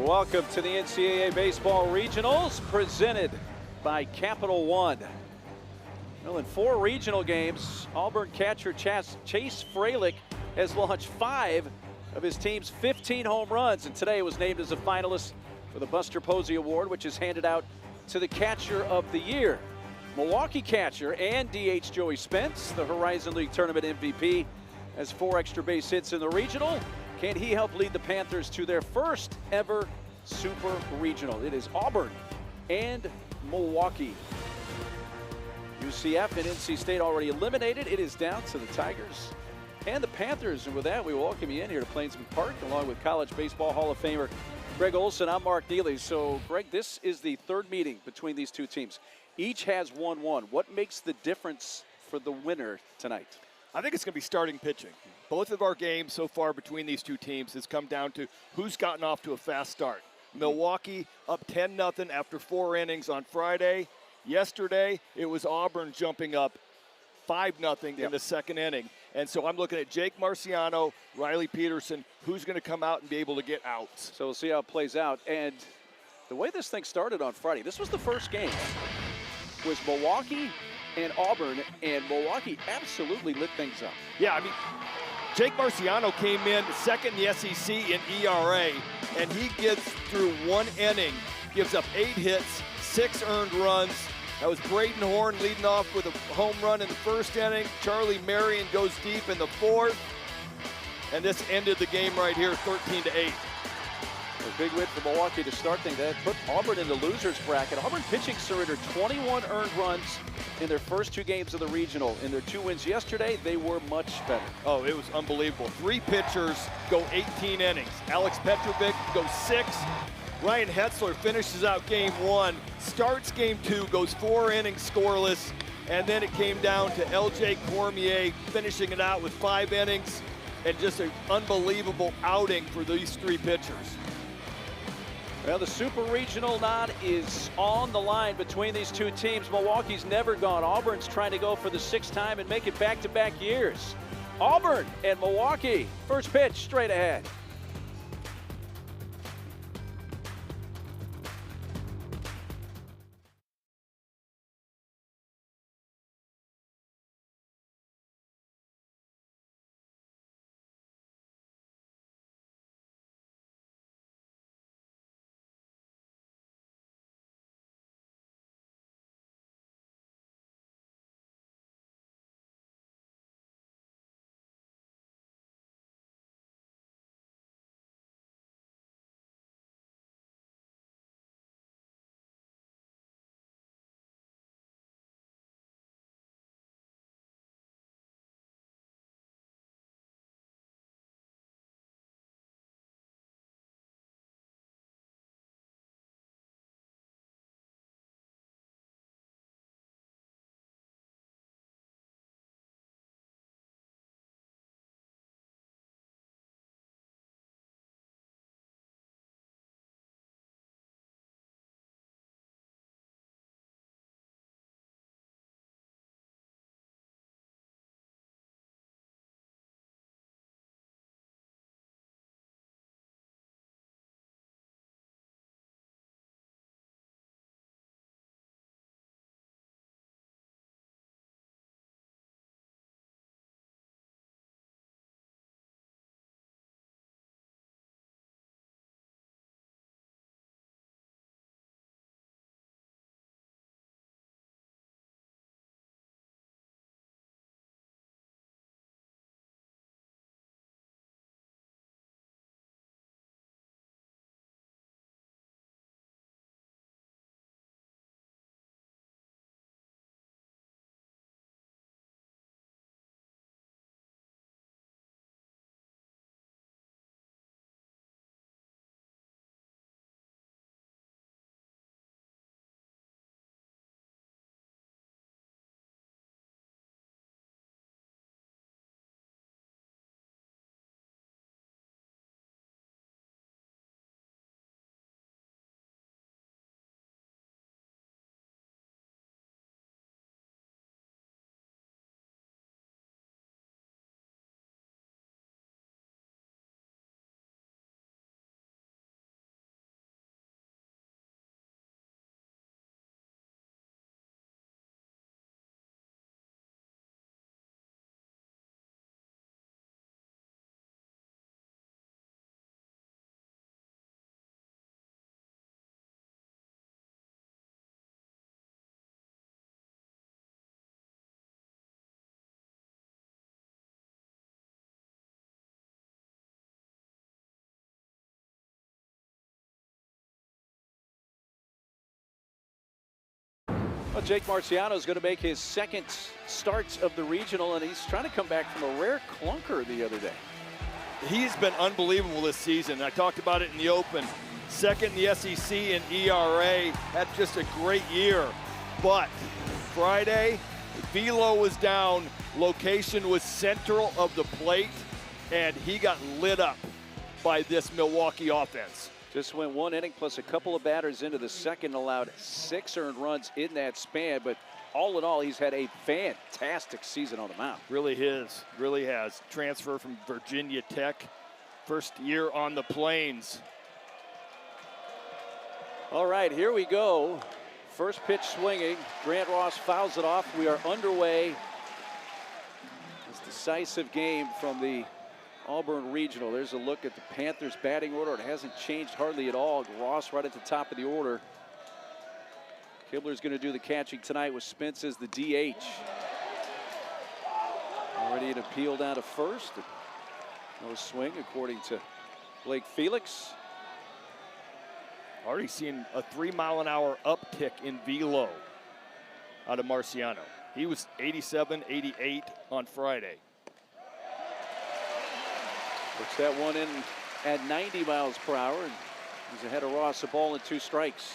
Welcome to the NCAA Baseball Regionals, presented by Capital One. Well, in 4 regional games, Auburn catcher Chase Freilich has launched 5 of his team's 15 home runs, and today was named as a finalist for the Buster Posey Award, which is handed out to the Catcher of the Year. Milwaukee catcher and DH Joey Spence, the Horizon League Tournament MVP, has 4 extra base hits in the regional. Can he help lead the Panthers to their first ever Super Regional? It is Auburn and Milwaukee. UCF and NC State already eliminated. It is down to the Tigers and the Panthers. And with that, we welcome you in here to Plainsman Park, along with College Baseball Hall of Famer Greg Olson. I'm Mark Neely. So, Greg, this is the 3rd meeting between these 2 teams. Each has 1-1. What makes the difference for the winner tonight? I think it's going to be starting pitching. Both of our games so far between these 2 teams has come down to who's gotten off to a fast start. Milwaukee up 10-0 after 4 innings on Friday. Yesterday, it was Auburn jumping up 5-0 in the 2nd inning. And so I'm looking at Jake Marciano, Riley Peterson, who's going to come out and be able to get outs. So we'll see how it plays out. And the way this thing started on Friday, this was the first game, was Milwaukee and Auburn, and Milwaukee absolutely lit things up. Yeah, I mean, Jake Marciano came in 2nd in the SEC in ERA, and he gets through 1 inning, gives up 8 hits, 6 earned runs. That was Braden Horn leading off with a home run in the 1st inning. Charlie Marion goes deep in the 4th, and this ended the game right here, 13-8. A big win for Milwaukee to start things. That put Auburn in the loser's bracket. Auburn pitching surrendered 21 earned runs in their first 2 games of the regional. In their 2 wins yesterday, they were much better. Oh, it was unbelievable. 3 pitchers go 18 innings. Alex Petrovic goes 6. Ryan Hetzler finishes out game 1, starts game 2, goes 4 innings scoreless, and then it came down to LJ Cormier finishing it out with 5 innings, and just an unbelievable outing for these 3 pitchers. Well, the Super Regional nod is on the line between these 2 teams. Milwaukee's never gone. Auburn's trying to go for the 6th time and make it back-to-back years. Auburn and Milwaukee. First pitch straight ahead. Jake Marciano is going to make his second starts of the regional, and he's trying to come back from a rare clunker the other day. He's been unbelievable this season. I talked about it in the Open. Second in the SEC in ERA. Had just a great year. But Friday, velo was down. Location was central of the plate, and he got lit up by this Milwaukee offense. Just went 1 inning plus a couple of batters into the second, allowed 6 earned runs in that span. But all in all, he's had a fantastic season on the mound. Really has. Transfer from Virginia Tech. First year on the Plains. All right, here we go. First pitch swinging. Grant Ross fouls it off. We are underway. This decisive game from the Auburn Regional. There's a look at the Panthers batting order. It hasn't changed hardly at all. Ross right at the top of the order. Kibler's going to do the catching tonight with Spence as the DH. Already an appeal down to first. No swing according to Blake Felix. Already seen a 3-mile-an-hour uptick in velo out of Marciano. He was 87, 88 on Friday. Puts that one in at 90 miles per hour, and he's ahead of Ross, a ball and 2 strikes.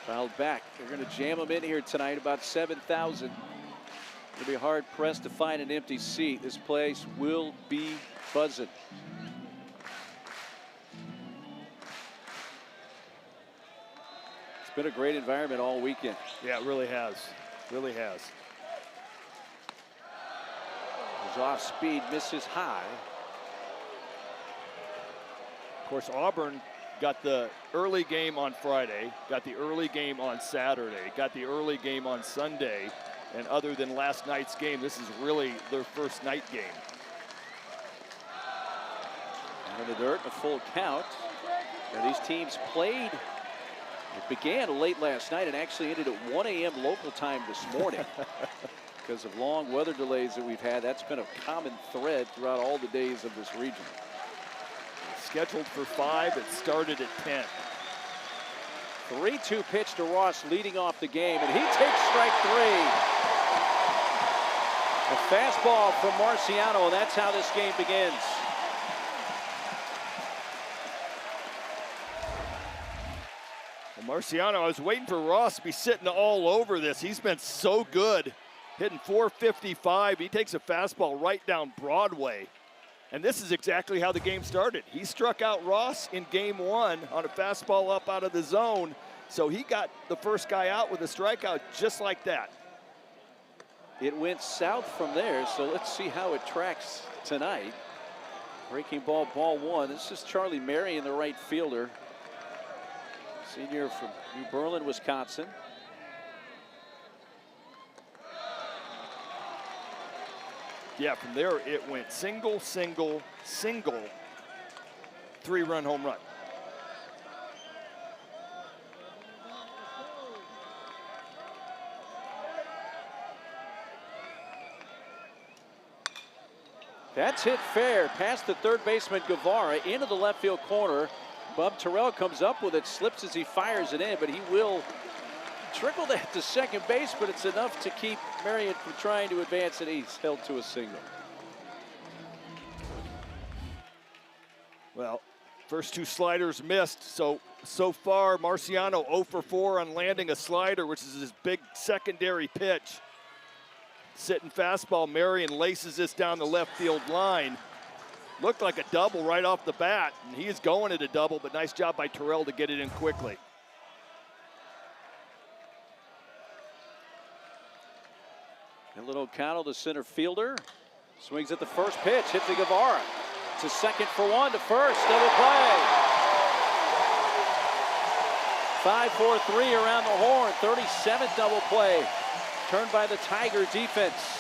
Fouled back. They're going to jam him in here tonight, about 7,000. It'll be hard pressed to find an empty seat. This place will be buzzing. It's been a great environment all weekend. Yeah, it really has. Really has. Goes off speed, misses high. Of course, Auburn got the early game on Friday, got the early game on Saturday, got the early game on Sunday, and other than last night's game, this is really their first night game. And in the dirt, a full count. Now these teams played. It began late last night and actually ended at 1 a.m. local time this morning. Because of long weather delays that we've had, that's been a common thread throughout all the days of this region. Scheduled for 5, it started at 10. 3-2 pitch to Ross leading off the game, and he takes strike 3. A fastball from Marciano, and that's how this game begins. Well, Marciano, I was waiting for Ross to be sitting all over this. He's been so good, hitting .455. He takes a fastball right down Broadway. And this is exactly how the game started. He struck out Ross in game 1 on a fastball up out of the zone. So he got the first guy out with a strikeout just like that. It went south from there, so let's see how it tracks tonight. Breaking ball, ball 1. This is Charlie Marion, the right fielder. Senior from New Berlin, Wisconsin. Yeah, from there it went single, single, single, 3-run home run. That's hit fair past the third baseman Guevara into the left field corner. Bub Terrell comes up with it, slips as he fires it in, but he will trickle that to second base, but it's enough to keep Marion from trying to advance, and he's held to a single. Well, first 2 sliders missed, so far Marciano 0 for 4 on landing a slider, which is his big secondary pitch. Sitting fastball, Marion laces this down the left field line. Looked like a double right off the bat, and he is going at a double, but nice job by Terrell to get it in quickly. And little O'Connell, the center fielder, swings at the first pitch, hit to Guevara. To second for 1, to first, double play. 5-4-3 around the horn, 37th double play. Turned by the Tiger defense.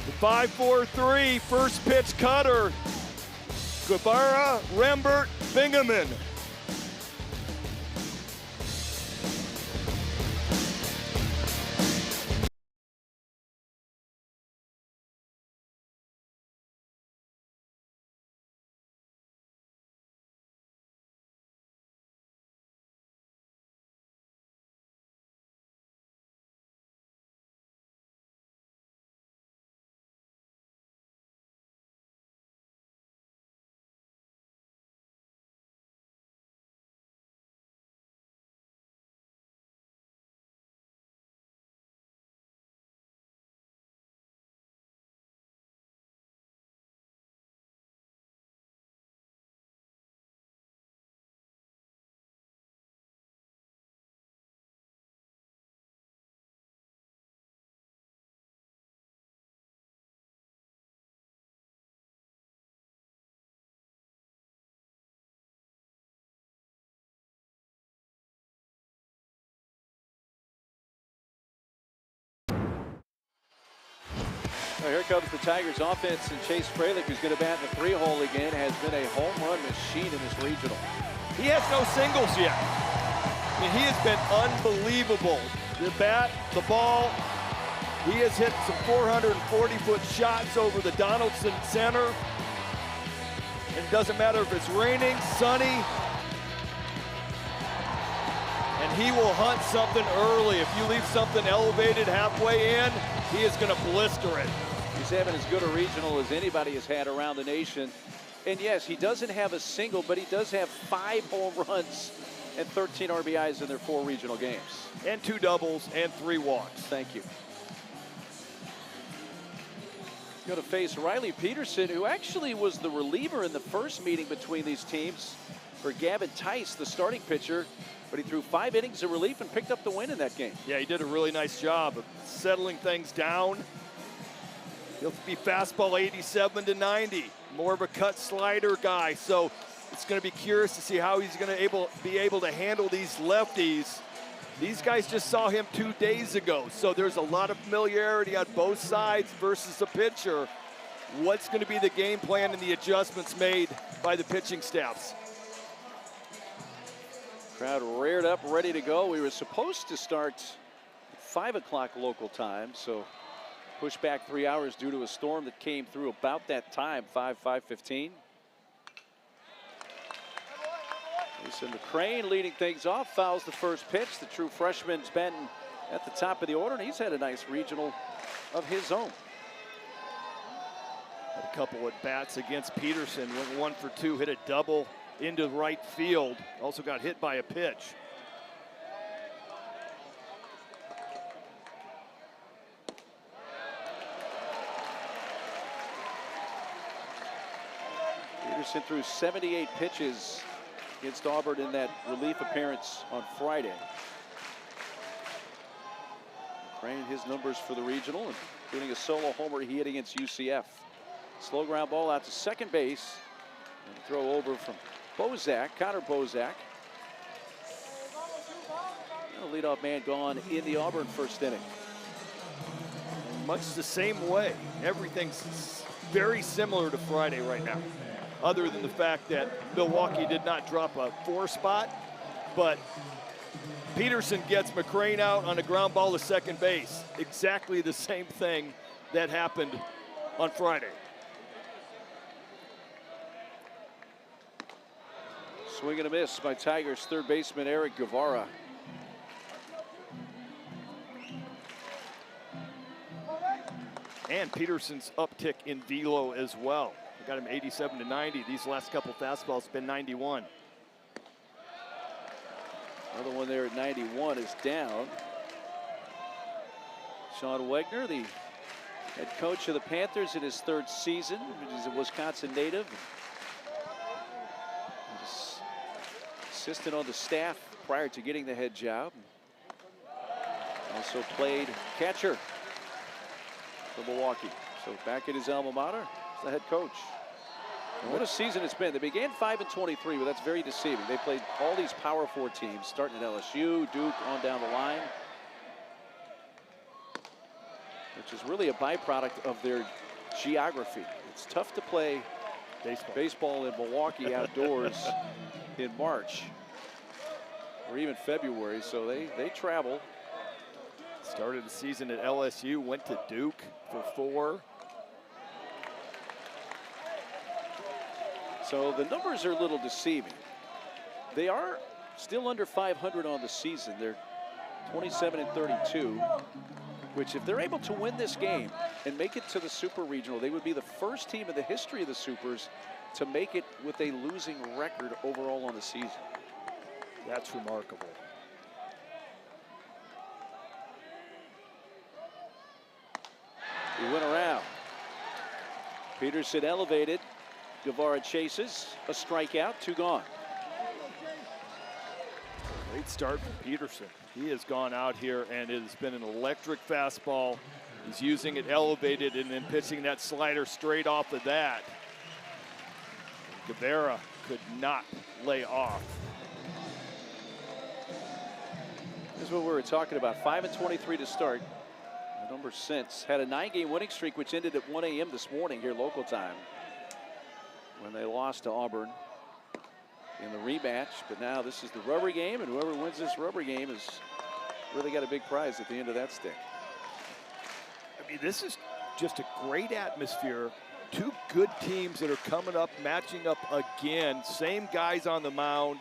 The 5-4-3, first pitch cutter. Guevara, Rembert, Bingaman. Well, here comes the Tigers offense, and Chase Fralick, who's going to bat in the 3-hole again, has been a home run machine in this regional. He has no singles yet. I mean, he has been unbelievable. The bat, the ball, he has hit some 440-foot shots over the Donaldson Center. And it doesn't matter if it's raining, sunny, and he will hunt something early. If you leave something elevated halfway in, he is going to blister it. He's having as good a regional as anybody has had around the nation. And yes, he doesn't have a single, but he does have 5 home runs and 13 RBIs in their 4 regional games. And 2 doubles and 3 walks. Thank you. He's going to face Riley Peterson, who actually was the reliever in the first meeting between these teams for Gavin Tice, the starting pitcher. But he threw 5 innings of relief and picked up the win in that game. Yeah, he did a really nice job of settling things down. He'll be fastball 87 to 90. More of a cut slider guy. So it's going to be curious to see how he's going to be able to handle these lefties. These guys just saw him 2 days ago. So there's a lot of familiarity on both sides versus the pitcher. What's going to be the game plan and the adjustments made by the pitching staffs? Crowd reared up, ready to go. We were supposed to start at 5 o'clock local time, so pushed back 3 hours due to a storm that came through about that time, 5:15. Lisa McCrane leading things off, fouls the first pitch. The true freshman's been at the top of the order, and he's had a nice regional of his own. Had a couple at bats against Peterson. Went 1 for 2, hit a double into right field. Also got hit by a pitch. Peterson threw 78 pitches against Auburn in that relief appearance on Friday. Crane his numbers for the regional, including a solo homer he hit against UCF. Slow ground ball out to second base. And throw over from Bozak, Connor Bozak. The leadoff man gone in the Auburn first inning. Much the same way. Everything's very similar to Friday right now, other than the fact that Milwaukee did not drop a 4 spot, but Peterson gets McCrane out on a ground ball to second base. Exactly the same thing that happened on Friday. Swing and a miss by Tigers third baseman Eric Guevara. And Peterson's uptick in velo as well. We got him 87 to 90. These last couple fastballs have been 91. Another one there at 91 is down. Sean Wegner, the head coach of the Panthers in his 3rd season. He's a Wisconsin native. Assistant on the staff prior to getting the head job. Also played catcher for Milwaukee. So back at his alma mater as the head coach. And what a season it's been. They began 5-23, but that's very deceiving. They played all these Power 4 teams, starting at LSU, Duke, on down the line, which is really a byproduct of their geography. It's tough to play baseball in Milwaukee outdoors in March or even February, so they travel. Started the season at LSU, went to Duke for 4. So the numbers are a little deceiving. They are still under 500 on the season. They're 27-32, which if they're able to win this game and make it to the Super Regional, they would be the first team in the history of the Supers to make it with a losing record overall on the season. That's remarkable. He went around. Peterson elevated. Guevara chases. A strikeout, 2 gone. Great start from Peterson. He has gone out here and it has been an electric fastball. He's using it elevated and then pitching that slider straight off of that. Guevara could not lay off. This is what we were talking about. 5-23 to start. number since. Had a 9-game winning streak, which ended at 1 a.m. this morning here local time when they lost to Auburn in the rematch. But now this is the rubber game, and whoever wins this rubber game has really got a big prize at the end of that stick. I mean, this is just a great atmosphere. Two good teams that are coming up, matching up again. Same guys on the mound.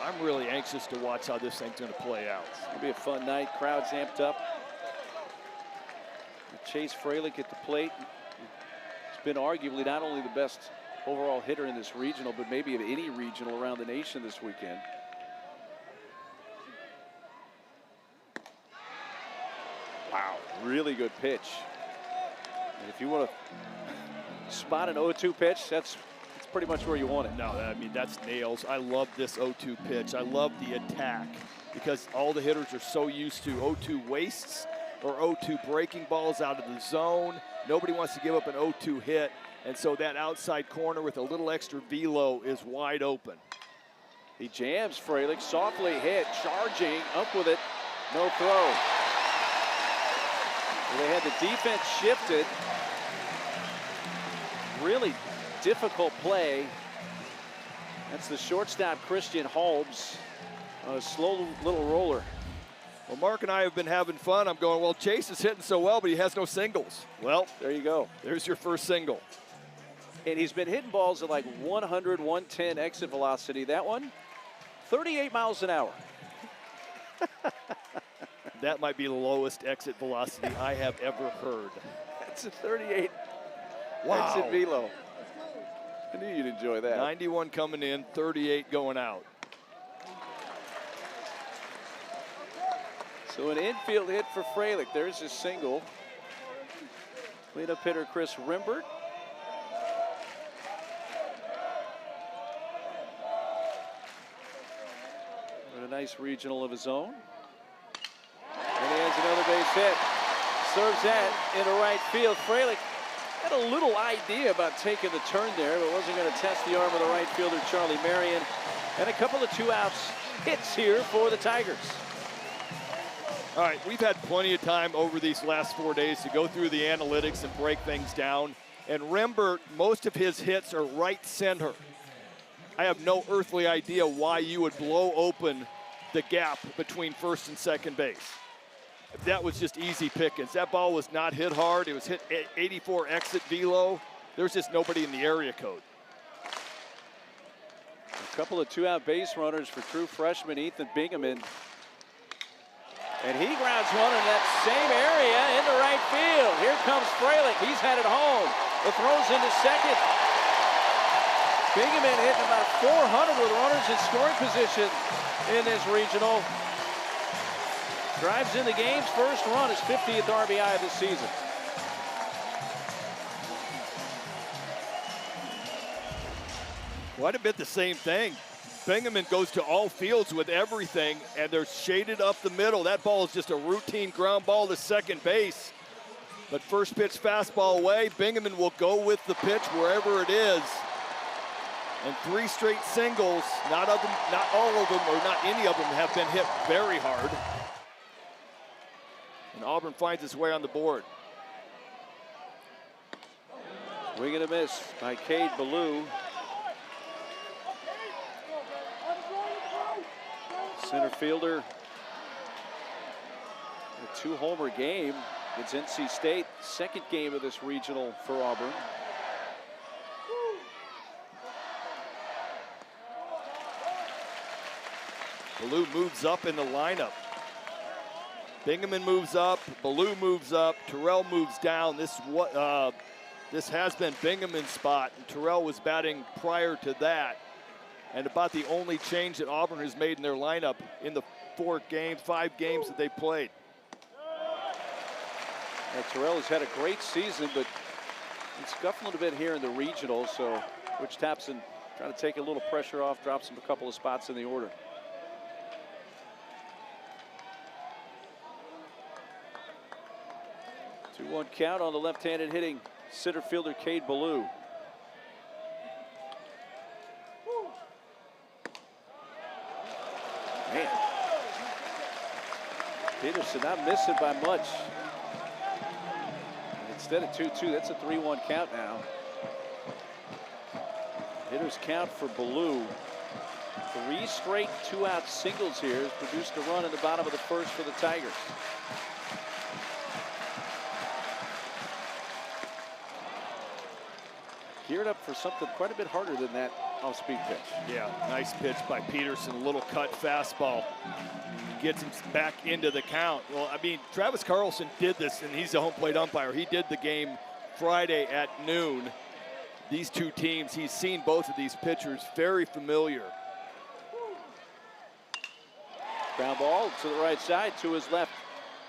I'm really anxious to watch how this thing's going to play out. It's going to be a fun night. Crowd's amped up. Chase Fralick at the plate. He's been arguably not only the best overall hitter in this regional, but maybe of any regional around the nation this weekend. Wow, really good pitch. And if you want to spot an 0-2 pitch, that's pretty much where you want it. No, I mean, that's nails. I love this 0-2 pitch. I love the attack because all the hitters are so used to 0-2 wastes or 0-2 breaking balls out of the zone. Nobody wants to give up an 0-2 hit, and so that outside corner with a little extra velo is wide open. He jams Fralick, softly hit, charging, up with it, no throw. They had the defense shifted. Really difficult play. That's the shortstop, Christian Holmes, on a slow little roller. Well, Mark and I have been having fun. I'm going, well, Chase is hitting so well, but he has no singles. Well, there you go. There's your first single. And he's been hitting balls at like 100, 110 exit velocity. That one, 38 miles an hour. That might be the lowest exit velocity I have ever heard. That's a 38 wow. exit velo. I knew you'd enjoy that. 91 coming in, 38 going out. So an infield hit for Fralick. There's his single. Cleanup hitter Chris Rimbert. With a nice regional of his own. And he has another base hit. Serves that into right field. Fralick had a little idea about taking the turn there, but wasn't going to test the arm of the right fielder, Charlie Marion. And a couple of 2-outs hits here for the Tigers. All right, we've had plenty of time over these last 4 days to go through the analytics and break things down. And Rimbert, most of his hits are right center. I have no earthly idea why you would blow open the gap between first and second base. That was just easy pickings. That ball was not hit hard. It was hit 84 exit velo. There's just nobody in the area code. A couple of 2-out base runners for true freshman Ethan Bingaman. And he grounds one in that same area into right field. Here comes Fralick. He's headed home. The throw's into second. Bingaman hitting about 400 with runners in scoring position in this regional. Drives in the game's first run, his 50th RBI of the season. Quite a bit the same thing. Bingaman goes to all fields with everything, and they're shaded up the middle. That ball is just a routine ground ball to second base. But first pitch fastball away. Bingaman will go with the pitch wherever it is. And 3 straight singles, not all of them, or not any of them have been hit very hard. And Auburn finds its way on the board. Swing and a miss by Cade Ballou. Center fielder. A 2-homer game. It's NC State, second game of this regional for Auburn. Ballou moves up in the lineup. Bingaman moves up, Ballou moves up, Terrell moves down. This has been Bingaman's spot, and Terrell was batting prior to that. And about the only change that Auburn has made in their lineup in the 5 games that they played. Terrell has had a great season, but he's scuffling a bit here in the regional, so Rich Tapson trying to take a little pressure off, drops him a couple of spots in the order. Two-one count on the left-handed hitting center fielder Cade Ballou. Man. Peterson not missing by much. And instead of 2-2, that's a 3-1 count now. Hitters count for Ballou. 3 straight 2-out singles here has produced a run in the bottom of the first for the Tigers. Geared up for something quite a bit harder than that off-speed pitch. Yeah, nice pitch by Peterson. A little cut fastball. Gets him back into the count. Well, I mean, Travis Carlson did this, and he's a home plate umpire. He did the game Friday at noon. These two teams, he's seen both of these pitchers, very familiar. Ground ball to the right side, to his left.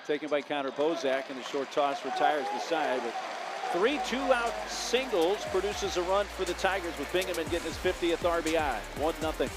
Taken by Connor Bozak, and the short toss retires the side. But 3 2-out singles produces a run for the Tigers, with Bingaman getting his 50th RBI. 1-0.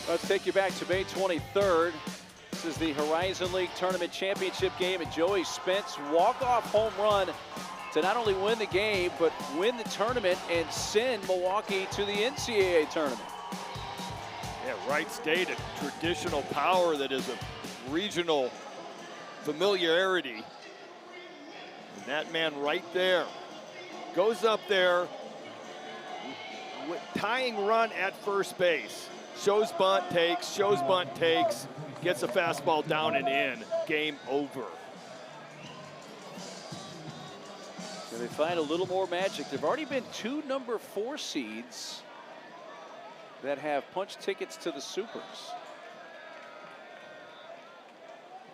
Let's take you back to May 23rd. This is the Horizon League Tournament Championship game, and Joey Spence walk-off home run to not only win the game, but win the tournament and send Milwaukee to the NCAA tournament. Yeah, Wright State, a traditional power that is a regional familiarity. And that man right there goes up there, tying run at first base. Shows bunt, takes, gets a fastball down and in. Game over. So they find a little more magic. There've already been 2 number 4 seeds that have punch tickets to the Supers.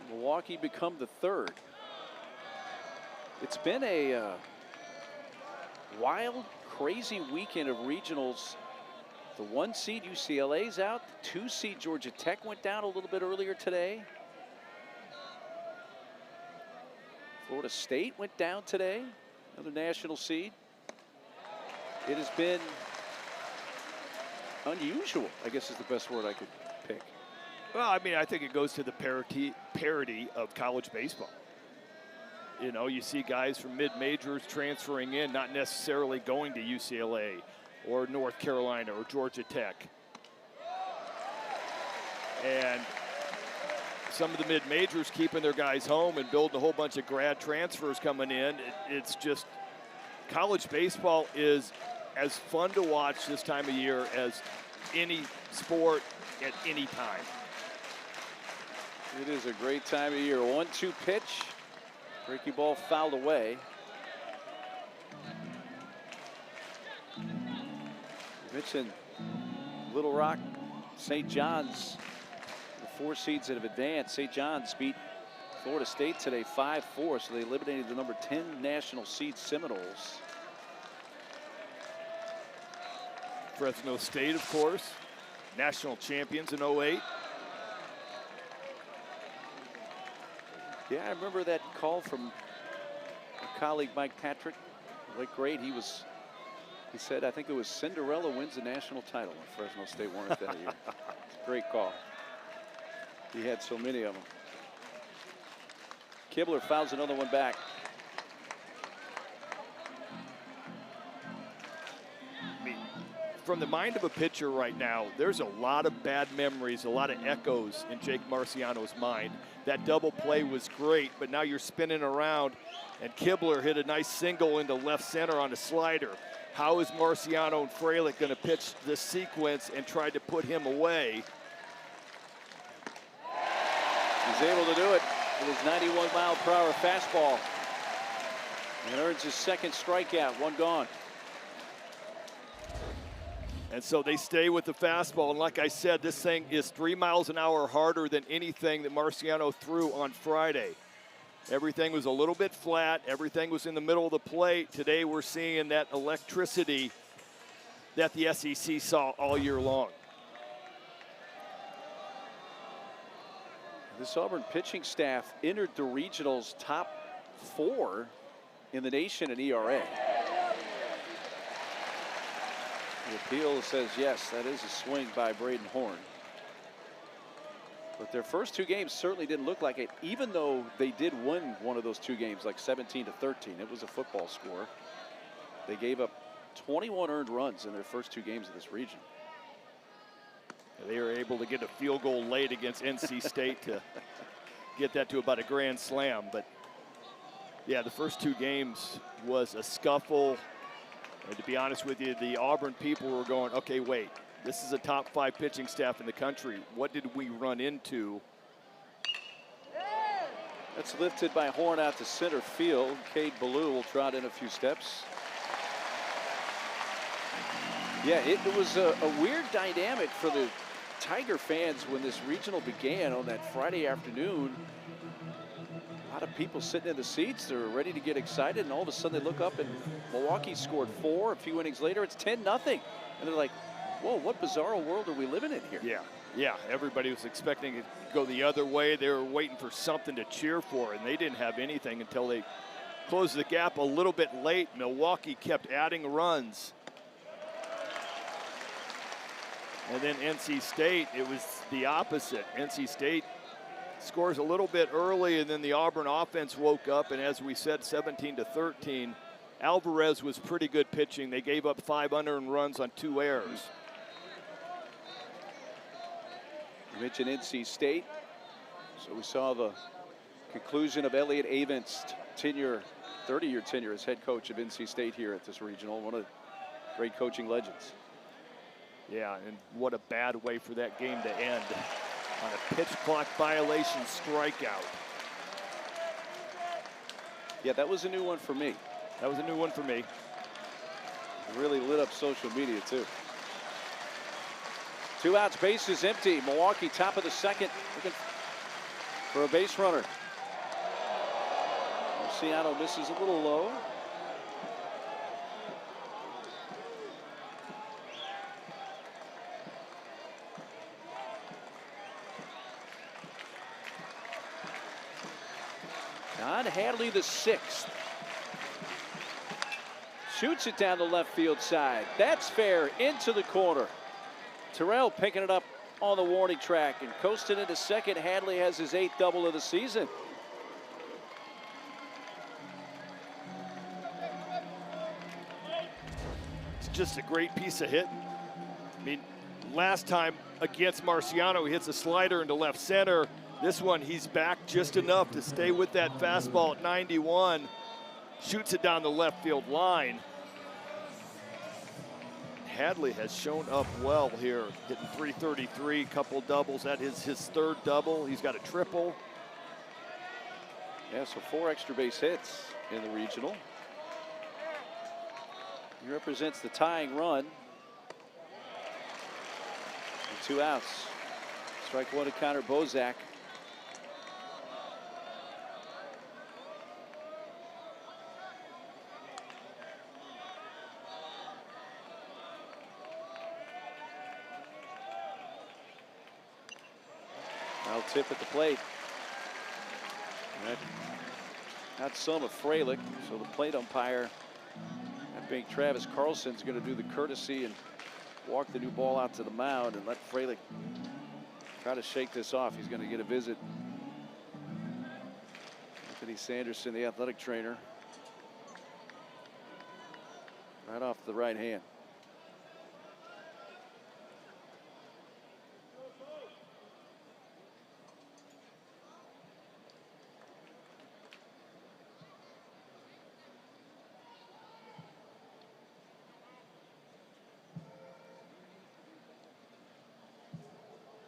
Milwaukee become the 3rd. It's been a wild, crazy weekend of regionals. The 1 seed UCLA's out. The 2 seed Georgia Tech went down a little bit earlier today. Florida State went down today, another national seed. It has been unusual, I guess is the best word I could pick. Well, I mean, I think it goes to the parity of college baseball. You know, you see guys from mid-majors transferring in, not necessarily going to UCLA or North Carolina or Georgia Tech. And some of the mid-majors keeping their guys home and building a whole bunch of grad transfers coming in. It's just, college baseball is as fun to watch this time of year as any sport at any time. It is a great time of year. 1-2 pitch. Breaking ball fouled away. Mentioned Little Rock, St. John's, the 4 seeds that have advanced. St. John's beat Florida State today 5-4, so they eliminated the number 10 national seed Seminoles. Fresno State, of course, national champions in 08. Yeah, I remember that call from a colleague, Mike Patrick, late great. He was He said, I think it was Cinderella wins the national title when Fresno State won it that year. It's a great call. He had so many of them. Kibler fouls another one back. From the mind of a pitcher right now, there's a lot of bad memories, a lot of echoes in Jake Marciano's mind. That double play was great, but now you're spinning around, and Kibler hit a nice single into left center on a slider. How is Marciano and Frelick going to pitch this sequence and try to put him away? He's able to do it with his 91-mile-per-hour fastball. And earns his second strikeout, one gone. And so they stay with the fastball. And like I said, this thing is 3 miles an hour harder than anything that Marciano threw on Friday. Everything was a little bit flat. Everything was in the middle of the plate. Today we're seeing that electricity that the SEC saw all year long. This Auburn pitching staff entered the regionals top 4 in the nation in ERA. The appeal says yes, that is a swing by Braden Horn. But their first 2 games certainly didn't look like it, even though they did win one of those 2 games, like 17-13. It was a football score. They gave up 21 earned runs in their first 2 games of this region. They were able to get a field goal late against NC State to get that to about a grand slam. But yeah, the first 2 games was a scuffle. And to be honest with you, the Auburn people were going, okay, wait, this is a top 5 pitching staff in the country. What did we run into? That's lifted by Horn out to center field. Cade Ballou will trot in a few steps. Yeah, it was a weird dynamic for the Tiger fans when this regional began on that Friday afternoon. A lot of people sitting in the seats, they're ready to get excited, and all of a sudden they look up and Milwaukee scored 4. A few innings later, it's 10-0. And they're like, whoa, what bizarre world are we living in here? Yeah, everybody was expecting it to go the other way. They were waiting for something to cheer for, and they didn't have anything until they closed the gap a little bit late. Milwaukee kept adding runs. And then NC State, it was the opposite. NC State scores a little bit early, and then the Auburn offense woke up, and as we said, 17-13. Alvarez was pretty good pitching. They gave up 5 unearned runs on 2 errors. You mentioned NC State, so we saw the conclusion of Elliott Avent's tenure, 30-year tenure as head coach of NC State here at this regional, one of the great coaching legends. Yeah, and what a bad way for that game to end on a pitch clock violation strikeout. Yeah, that was a new one for me. That was a new one for me. It really lit up social media, too. 2 outs, bases empty. Milwaukee top of the 2nd, looking for a base runner. Marciano misses a little low. Don Hadley, the 6th. Shoots it down the left field side. That's fair, into the corner. Terrell picking it up on the warning track and coasting into second. Hadley has his 8th double of the season. It's just a great piece of hitting. I mean, last time against Marciano, he hits a slider into left center. This one, he's back just enough to stay with that fastball at 91. Shoots it down the left field line. Hadley has shown up well here, hitting .333, couple doubles. That is his 3rd double. He's got a triple. Yeah, so 4 extra base hits in the regional. He represents the tying run. And 2 outs. Strike 1 to Connor Bozak. Now tip at the plate. That's some of Frelick, so the plate umpire That being Travis Carlson's going to do the courtesy and walk the new ball out to the mound and let Fralick try to shake this off. He's going to get a visit. Anthony Sanderson, the athletic trainer, right off the right hand.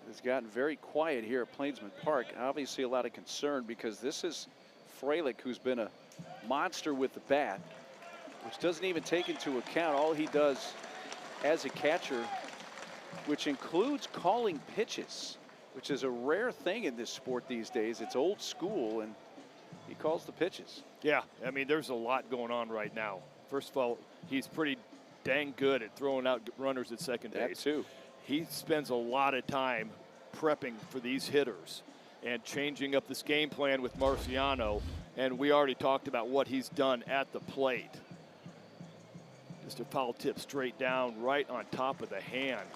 It's gotten very quiet here at Plainsman Park. Obviously a lot of concern because this is Fralick, who's been a monster with the bat, which doesn't even take into account all he does as a catcher, which includes calling pitches, which is a rare thing in this sport these days. It's old school, and he calls the pitches. Yeah, I mean, there's a lot going on right now. First of all, he's pretty dang good at throwing out runners at second base. That too. He spends a lot of time prepping for these hitters and changing up this game plan with Marciano, and we already talked about what he's done at the plate. Just a foul tip straight down right on top of the hand.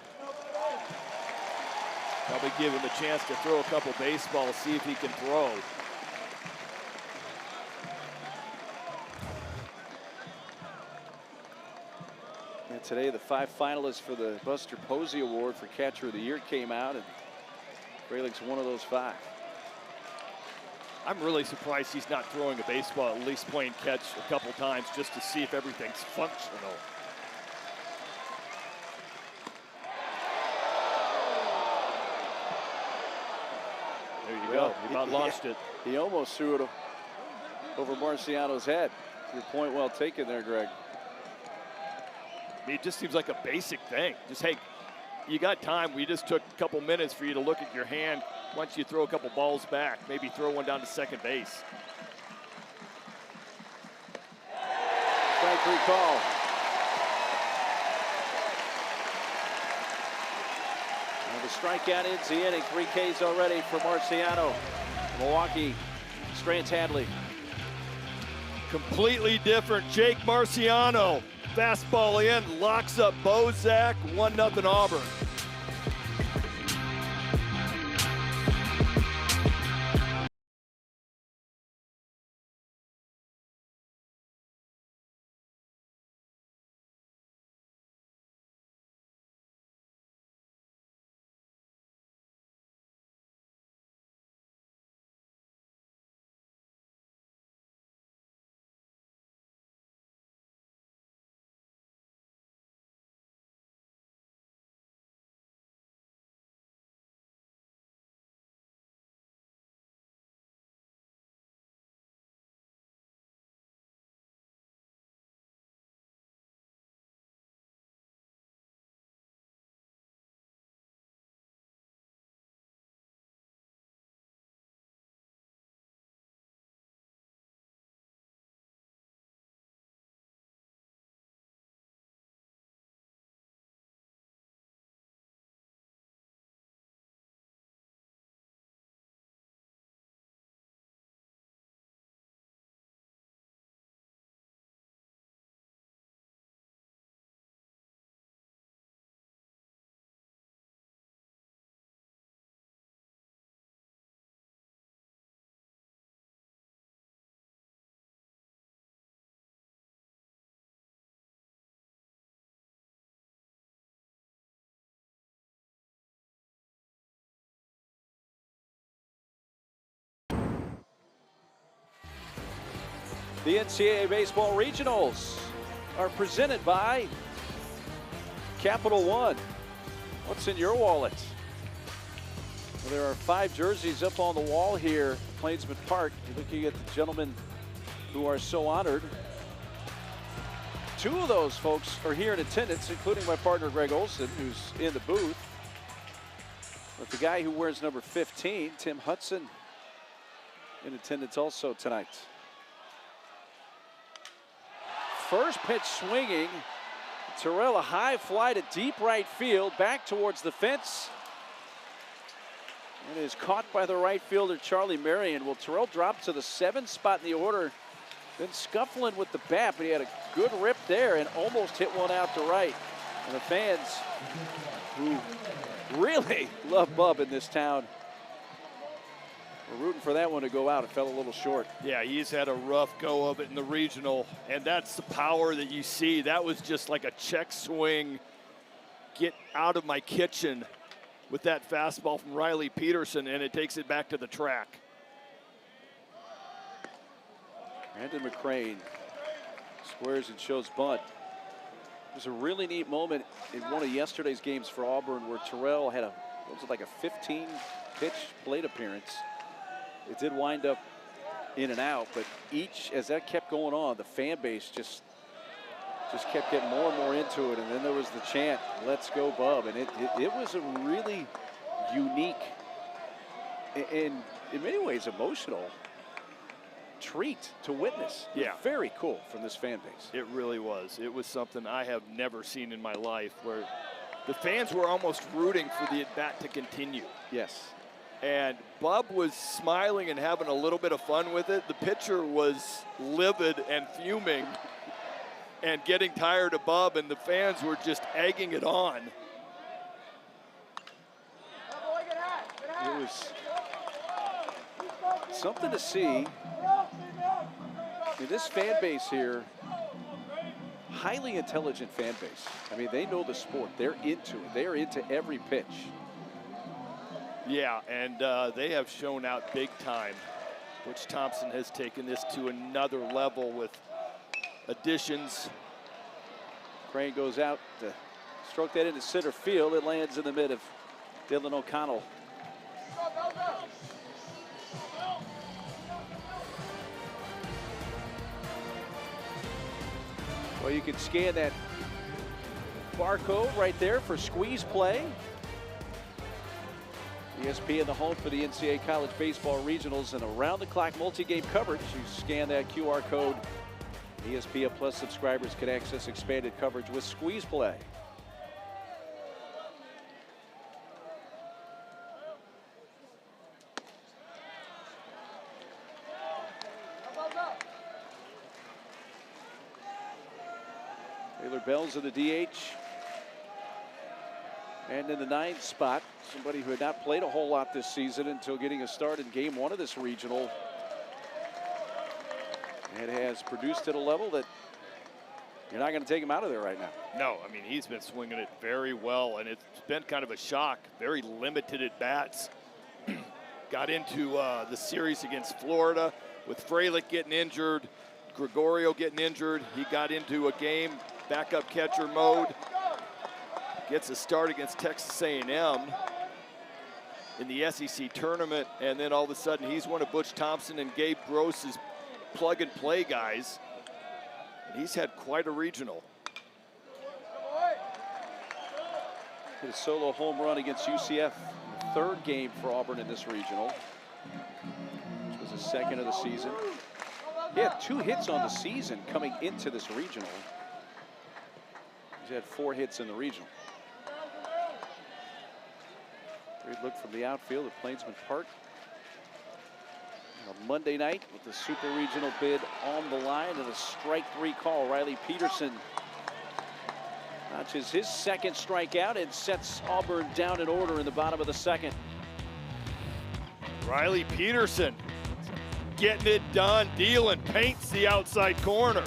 Probably give him a chance to throw a couple baseballs, see if he can throw. And today the 5 finalists for the Buster Posey Award for Catcher of the Year came out, and Fralick's one of those 5. I'm really surprised he's not throwing a baseball, at least playing catch a couple times just to see if everything's functional. There you go. He about launched it. He almost threw it over Marciano's head. Your point well taken there, Greg. I mean, it just seems like a basic thing. Just, hey, you got time. We just took a couple minutes for you to look at your hand. Why don't you throw a couple balls back? Maybe throw one down to second base. Strike 3 call. And the strikeout ends the inning. 3 Ks already for Marciano. Milwaukee, Strance Hadley. Completely different. Jake Marciano. Fastball in, locks up Bozak. 1-0 Auburn. The NCAA Baseball Regionals are presented by Capital One. What's in your wallet? Well, there are 5 jerseys up on the wall here at Plainsman Park. You're looking at the gentlemen who are so honored. 2 of those folks are here in attendance, including my partner Greg Olson, who's in the booth. But the guy who wears number 15, Tim Hudson, in attendance also tonight. First pitch swinging. Terrell, a high fly to deep right field, back towards the fence. And is caught by the right fielder, Charlie Marion. Will Terrell drop to the 7th spot in the order Been scuffling with the bat, but he had a good rip there and almost hit one out to right. And the fans who really love Bub in this town, we're rooting for that one to go out. It fell a little short. Yeah, he's had a rough go of it in the regional, and that's the power that you see. That was just like a check swing, get out of my kitchen with that fastball from Riley Peterson, and it takes it back to the track. Brandon McCrane squares and shows bunt. It was a really neat moment in one of yesterday's games for Auburn where Terrell had what was it, like a 15-pitch plate appearance. It did wind up in and out, but as that kept going on, the fan base just kept getting more and more into it. And then there was the chant, "Let's go, Bub." And it was a really unique and in many ways emotional treat to witness. Yeah. Very cool from this fan base. It really was. It was something I have never seen in my life, where the fans were almost rooting for the at-bat to continue. Yes. And Bub was smiling and having a little bit of fun with it. The pitcher was livid and fuming and getting tired of Bub, and the fans were just egging it on. It was something to see. This fan base here, highly intelligent fan base. I mean, they know the sport. They're into it. They're into every pitch. Yeah, and they have shown out big time. Butch Thompson has taken this to another level with additions. Crane goes out to stroke that into center field. It lands in the mid of Dylan O'Connell. Well, you can scan that barcode right there for squeeze play. ESPN, the home for the NCAA College Baseball Regionals and around-the-clock multi-game coverage. You scan that QR code. ESPN Plus subscribers can access expanded coverage with squeeze play. Taylor Bell's in the DH. And in the 9th spot, somebody who had not played a whole lot this season until getting a start in game 1 of this regional. And has produced at a level that you're not going to take him out of there right now. No, I mean, he's been swinging it very well, and it's been kind of a shock. Very limited at bats. Got into the series against Florida with Fralick getting injured, Gregorio getting injured. He got into a game backup catcher mode. Gets a start against Texas A&M in the SEC tournament, and then all of a sudden he's one of Butch Thompson and Gabe Gross's plug-and-play guys, and he's had quite a regional. Hit a solo home run against UCF, the 3rd game for Auburn in this regional, which was his 2nd of the season. He had 2 hits on the season coming into this regional. He's had 4 hits in the regional. Great look from the outfield at Plainsman Park. On a Monday night with the Super Regional bid on the line and a strike 3 call. Riley Peterson notches his 2nd strikeout and sets Auburn down in order in the bottom of the 2nd. Riley Peterson getting it done, dealing, paints the outside corner.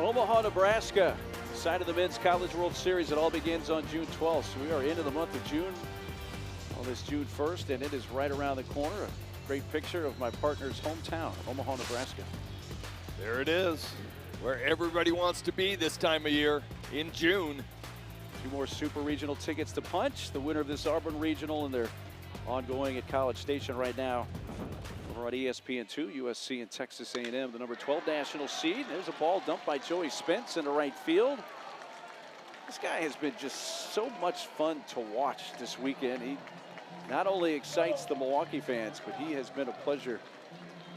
Omaha, Nebraska, side of the Men's College World Series. It all begins on June 12th. So we are into the month of June on this June 1st, and it is right around the corner. A great picture of my partner's hometown, Omaha, Nebraska. There it is, where everybody wants to be this time of year in June. 2 more Super Regional tickets to punch. The winner of this Auburn Regional, and they're ongoing at College Station right now. Over on ESPN2, USC and Texas A&M, the number 12 national seed. There's a ball dumped by Joey Spence into right field. This guy has been just so much fun to watch this weekend. He not only excites the Milwaukee fans, but he has been a pleasure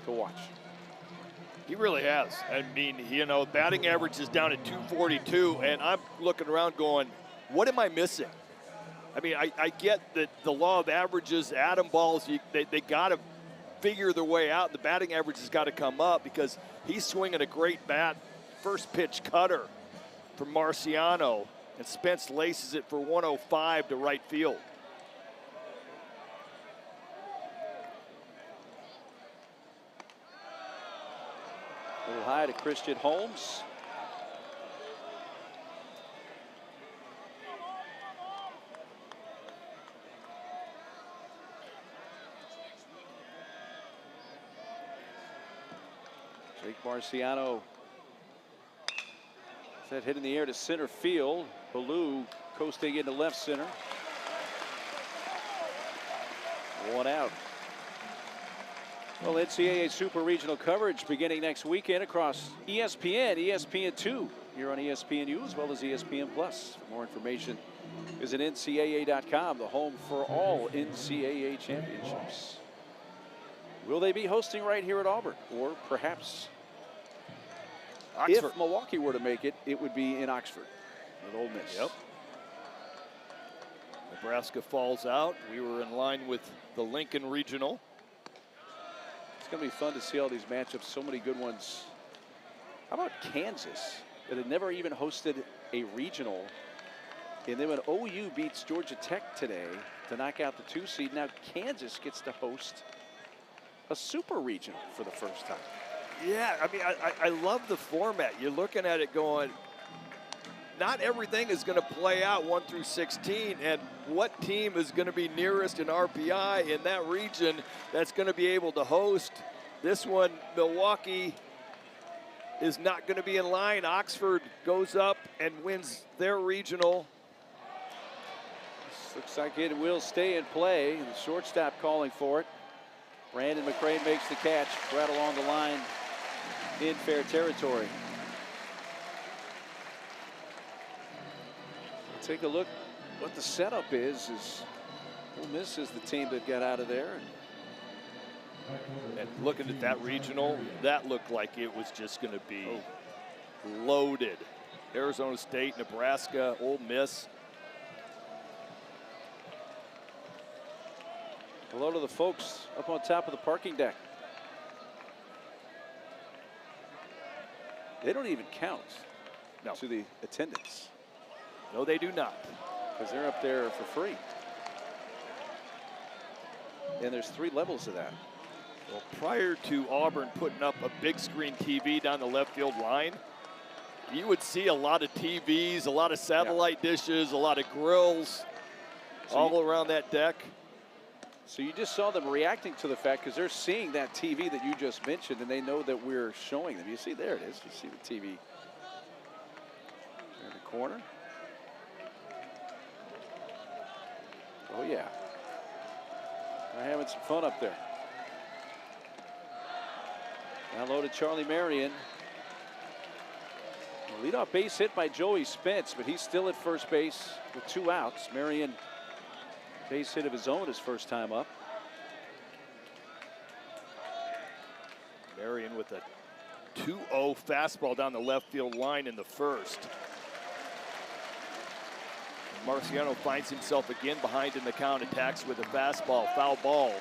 to watch. He really has. I mean, you know, batting average is down at 242, and I'm looking around going, what am I missing? I mean, I get that the law of averages, atom balls, they got to figure their way out. The batting average has got to come up because he's swinging a great bat. First pitch cutter from Marciano, and Spence laces it for 105 to right field. A little high to Christian Holmes. Jake Marciano. That hit in the air to center field. Ballou coasting into left center. 1 out. Well, NCAA Super Regional coverage beginning next weekend across ESPN, ESPN2, here on ESPNU, as well as ESPN Plus. For more information, visit NCAA.com, the home for all NCAA championships. Will they be hosting right here at Auburn? Or perhaps, Oxford. if Milwaukee were to make it, it would be in Oxford with Ole Miss. Yep. Nebraska falls out. We were in line with the Lincoln Regional. It's going to be fun to see all these matchups, so many good ones. How about Kansas, that had never even hosted a regional? And then when OU beats Georgia Tech today to knock out the 2 seed, now Kansas gets to host a super regional for the first time. Yeah, I mean, I love the format. You're looking at it going, not everything is going to play out 1 through 16, and what team is going to be nearest in RPI in that region that's going to be able to host this one? Milwaukee is not going to be in line. Oxford goes up and wins their regional. This looks like it will stay in play. The shortstop calling for it. Brandon McCray makes the catch right along the line in fair territory. Take a look what the setup is Ole Miss is the team that got out of there. And looking at that regional, that looked like it was just going to be loaded. Arizona State, Nebraska, Ole Miss. Hello to the folks up on top of the parking deck. They don't even count to the attendance. No, they do not. Because they're up there for free. And there's 3 levels of that. Well, prior to Auburn putting up a big screen TV down the left field line, you would see a lot of TVs, a lot of satellite dishes, a lot of grills all around that deck. So you just saw them reacting to the fact, because they're seeing that TV that you just mentioned, and they know that we're showing them. You see, there it is. You see the TV in the corner. Oh, yeah. They're having some fun up there. Now low to Charlie Marion. A leadoff base hit by Joey Spence, but he's still at first base with 2 outs. Marion, base hit of his own his first time up. Marion with a 2-0 fastball down the left field line in the first. Marciano finds himself again behind in the count, attacks with a fastball, foul ball.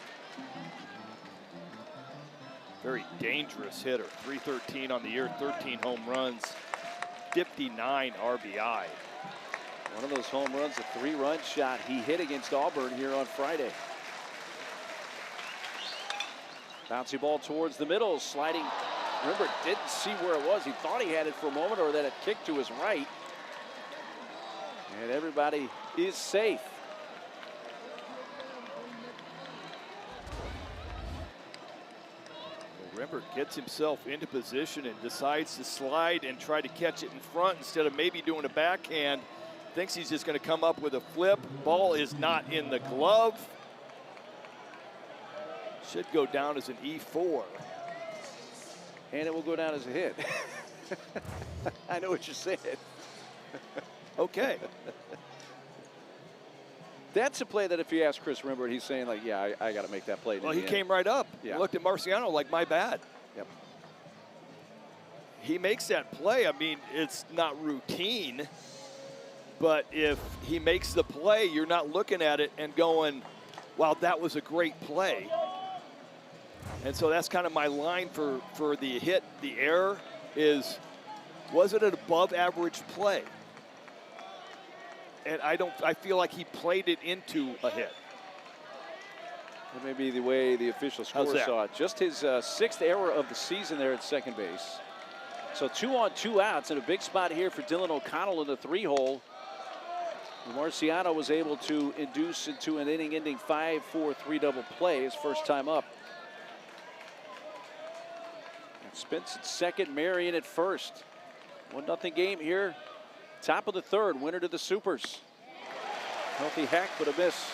Very dangerous hitter, 313 on the year, 13 home runs, 59 RBI. One of those home runs, a 3-run shot he hit against Auburn here on Friday. Bouncy ball towards the middle, sliding Remember, didn't see where it was. He thought he had it for a moment, or that it kicked to his right. And everybody is safe. Remember, gets himself into position and decides to slide and try to catch it in front instead of maybe doing a backhand. Thinks he's just going to come up with a flip. Ball is not in the glove. Should go down as an E4. And it will go down as a hit. I know what you said. Okay. That's a play that if you ask Chris Rimbert, he's saying like, yeah, I got to make that play. Well, he came right up. Yeah. Looked at Marciano like, my bad. Yep. He makes that play. I mean, it's not routine, but if he makes the play, you're not looking at it and going, wow, that was a great play. And so that's kind of my line for the hit. The error is, was it an above average play? And I feel like he played it into a hit. That may be the way the official scorer saw it. Just his 6th error of the season there at second base. So 2 on 2 outs, and a big spot here for Dylan O'Connell in the 3-hole. Marciano was able to induce into an inning-ending 5-4-3 double play, his first time up. And Spence at second, Marion at first. 1-0 game here. Top of the 3rd, winner to the Supers. Healthy hack, but a miss.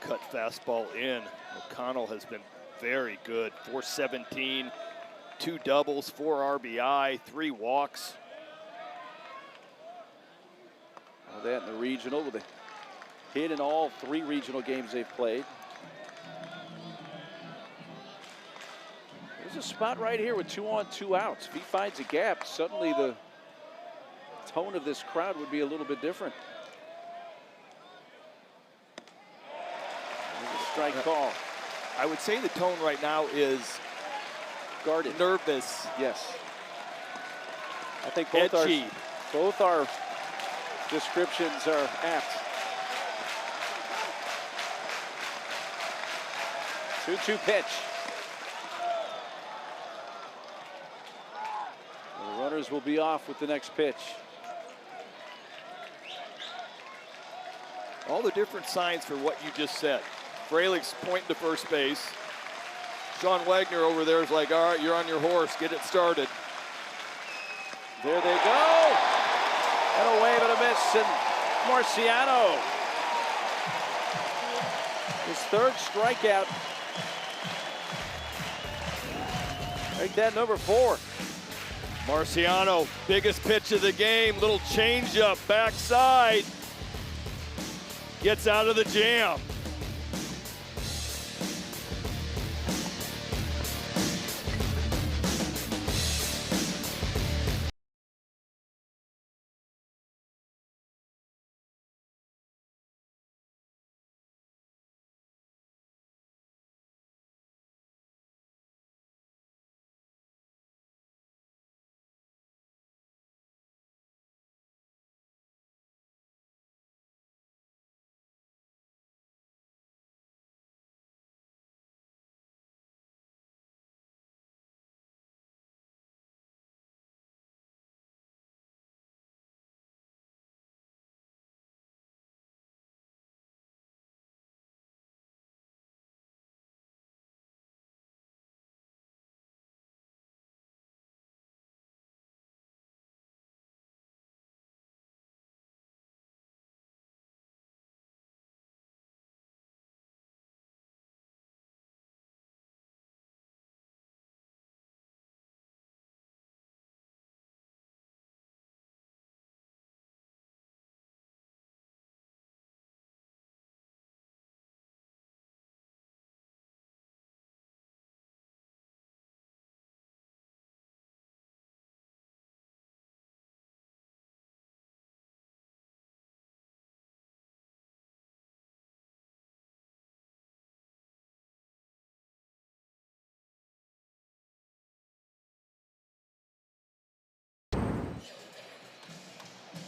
Cut fastball in. O'Connell has been very good. 417, 2 doubles, 4 RBI, 3 walks. All that in the regional with a hit in all 3 regional games they've played. There's a spot right here with 2 on 2 outs. If he finds a gap, suddenly the tone of this crowd would be a little bit different. There's a strike call. I would say the tone right now is Guarded. Nervous. Yes. I think both our descriptions are apt. 2-2 pitch. The runners will be off with the next pitch. All the different signs for what you just said. Frelick's pointing to first base. Sean Wagner over there is like, all right, you're on your horse, get it started. There they go. And a wave and a miss, and Marciano. His 3rd strikeout. Make that number 4. Marciano, biggest pitch of the game, little changeup, backside. Gets out of the jam.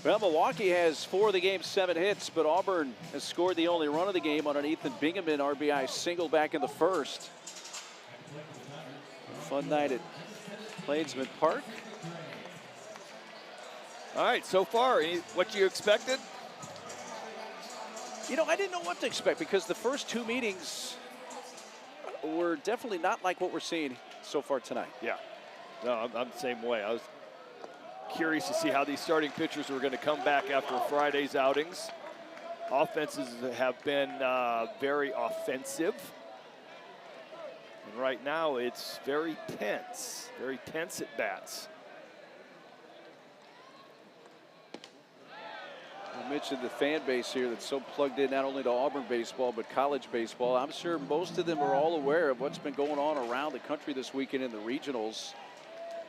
Well, Milwaukee has 4 of the game's 7 hits, but Auburn has scored the only run of the game on an Ethan Bingaman RBI single back in the 1st. Fun night at Plainsman Park. All right, so far, what you expected? You know, I didn't know what to expect because the first two meetings were definitely not like what we're seeing so far tonight. Yeah, no, I'm the same way. I was curious to see how these starting pitchers were going to come back after Friday's outings. Offenses have been very offensive. And right now it's very tense at bats. I mentioned the fan base here that's so plugged in not only to Auburn baseball but college baseball. I'm sure most of them are all aware of what's been going on around the country this weekend in the regionals.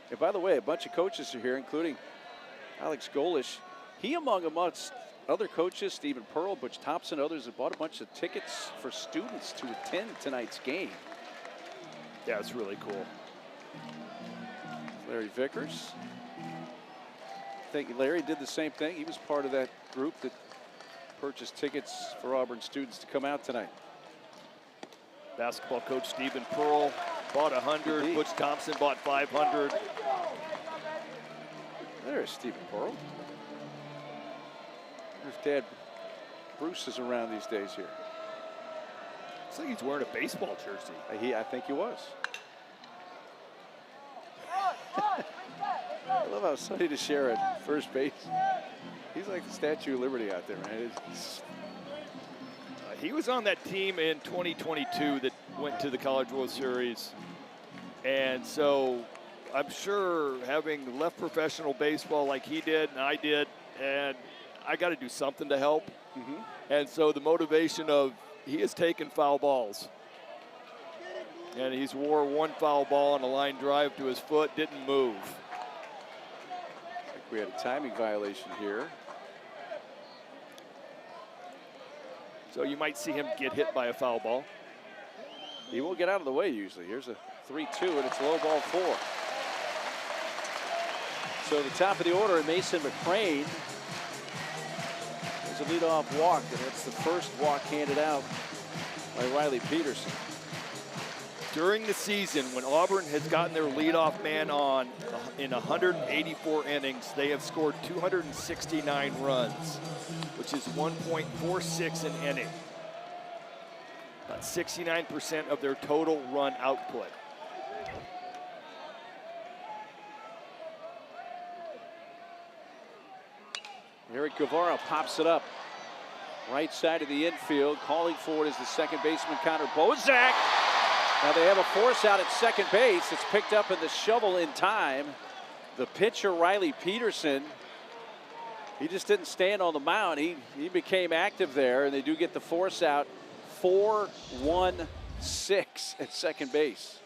And by the way, a bunch of coaches are here, including Alex Golish. He, amongst other coaches, Stephen Pearl, Butch Thompson, others, have bought a bunch of tickets for students to attend tonight's game. Yeah, it's really cool. Larry Vickers. I think Larry did the same thing. He was part of that group that purchased tickets for Auburn students to come out tonight. Basketball coach Stephen Pearl bought 100. Indeed. Butch Thompson bought 500. There's Stephen Pearl. If Dad Bruce is around these days here. Looks like he's wearing a baseball jersey. I think he was. I love how Sonny DeShera at first base. He's like the Statue of Liberty out there, man. He was on that team in 2022 that went to the College World Series. And so I'm sure having left professional baseball like he did and I did, and I got to do something to help. And so the motivation of he has taken foul balls. And he's wore one foul ball on a line drive to his foot, didn't move. We had a timing violation here. So you might see him get hit by a foul ball. He will get out of the way usually. Here's a 3-2 and it's low ball 4. So the top of the order, Mason McCrane. There's a leadoff walk, and it's the first walk handed out by Riley Peterson. During the season, when Auburn has gotten their leadoff man on in 184 innings, they have scored 269 runs, which is 1.46 an inning. About 69% of their total run output. Eric Guevara pops it up. Right side of the infield. Calling for it is the second baseman, Connor Bozak. Now they have a force out at second base. It's picked up in the shovel in time. The pitcher, Riley Peterson, he just didn't stand on the mound. He became active there, and they do get the force out. 4-1-6 at second base.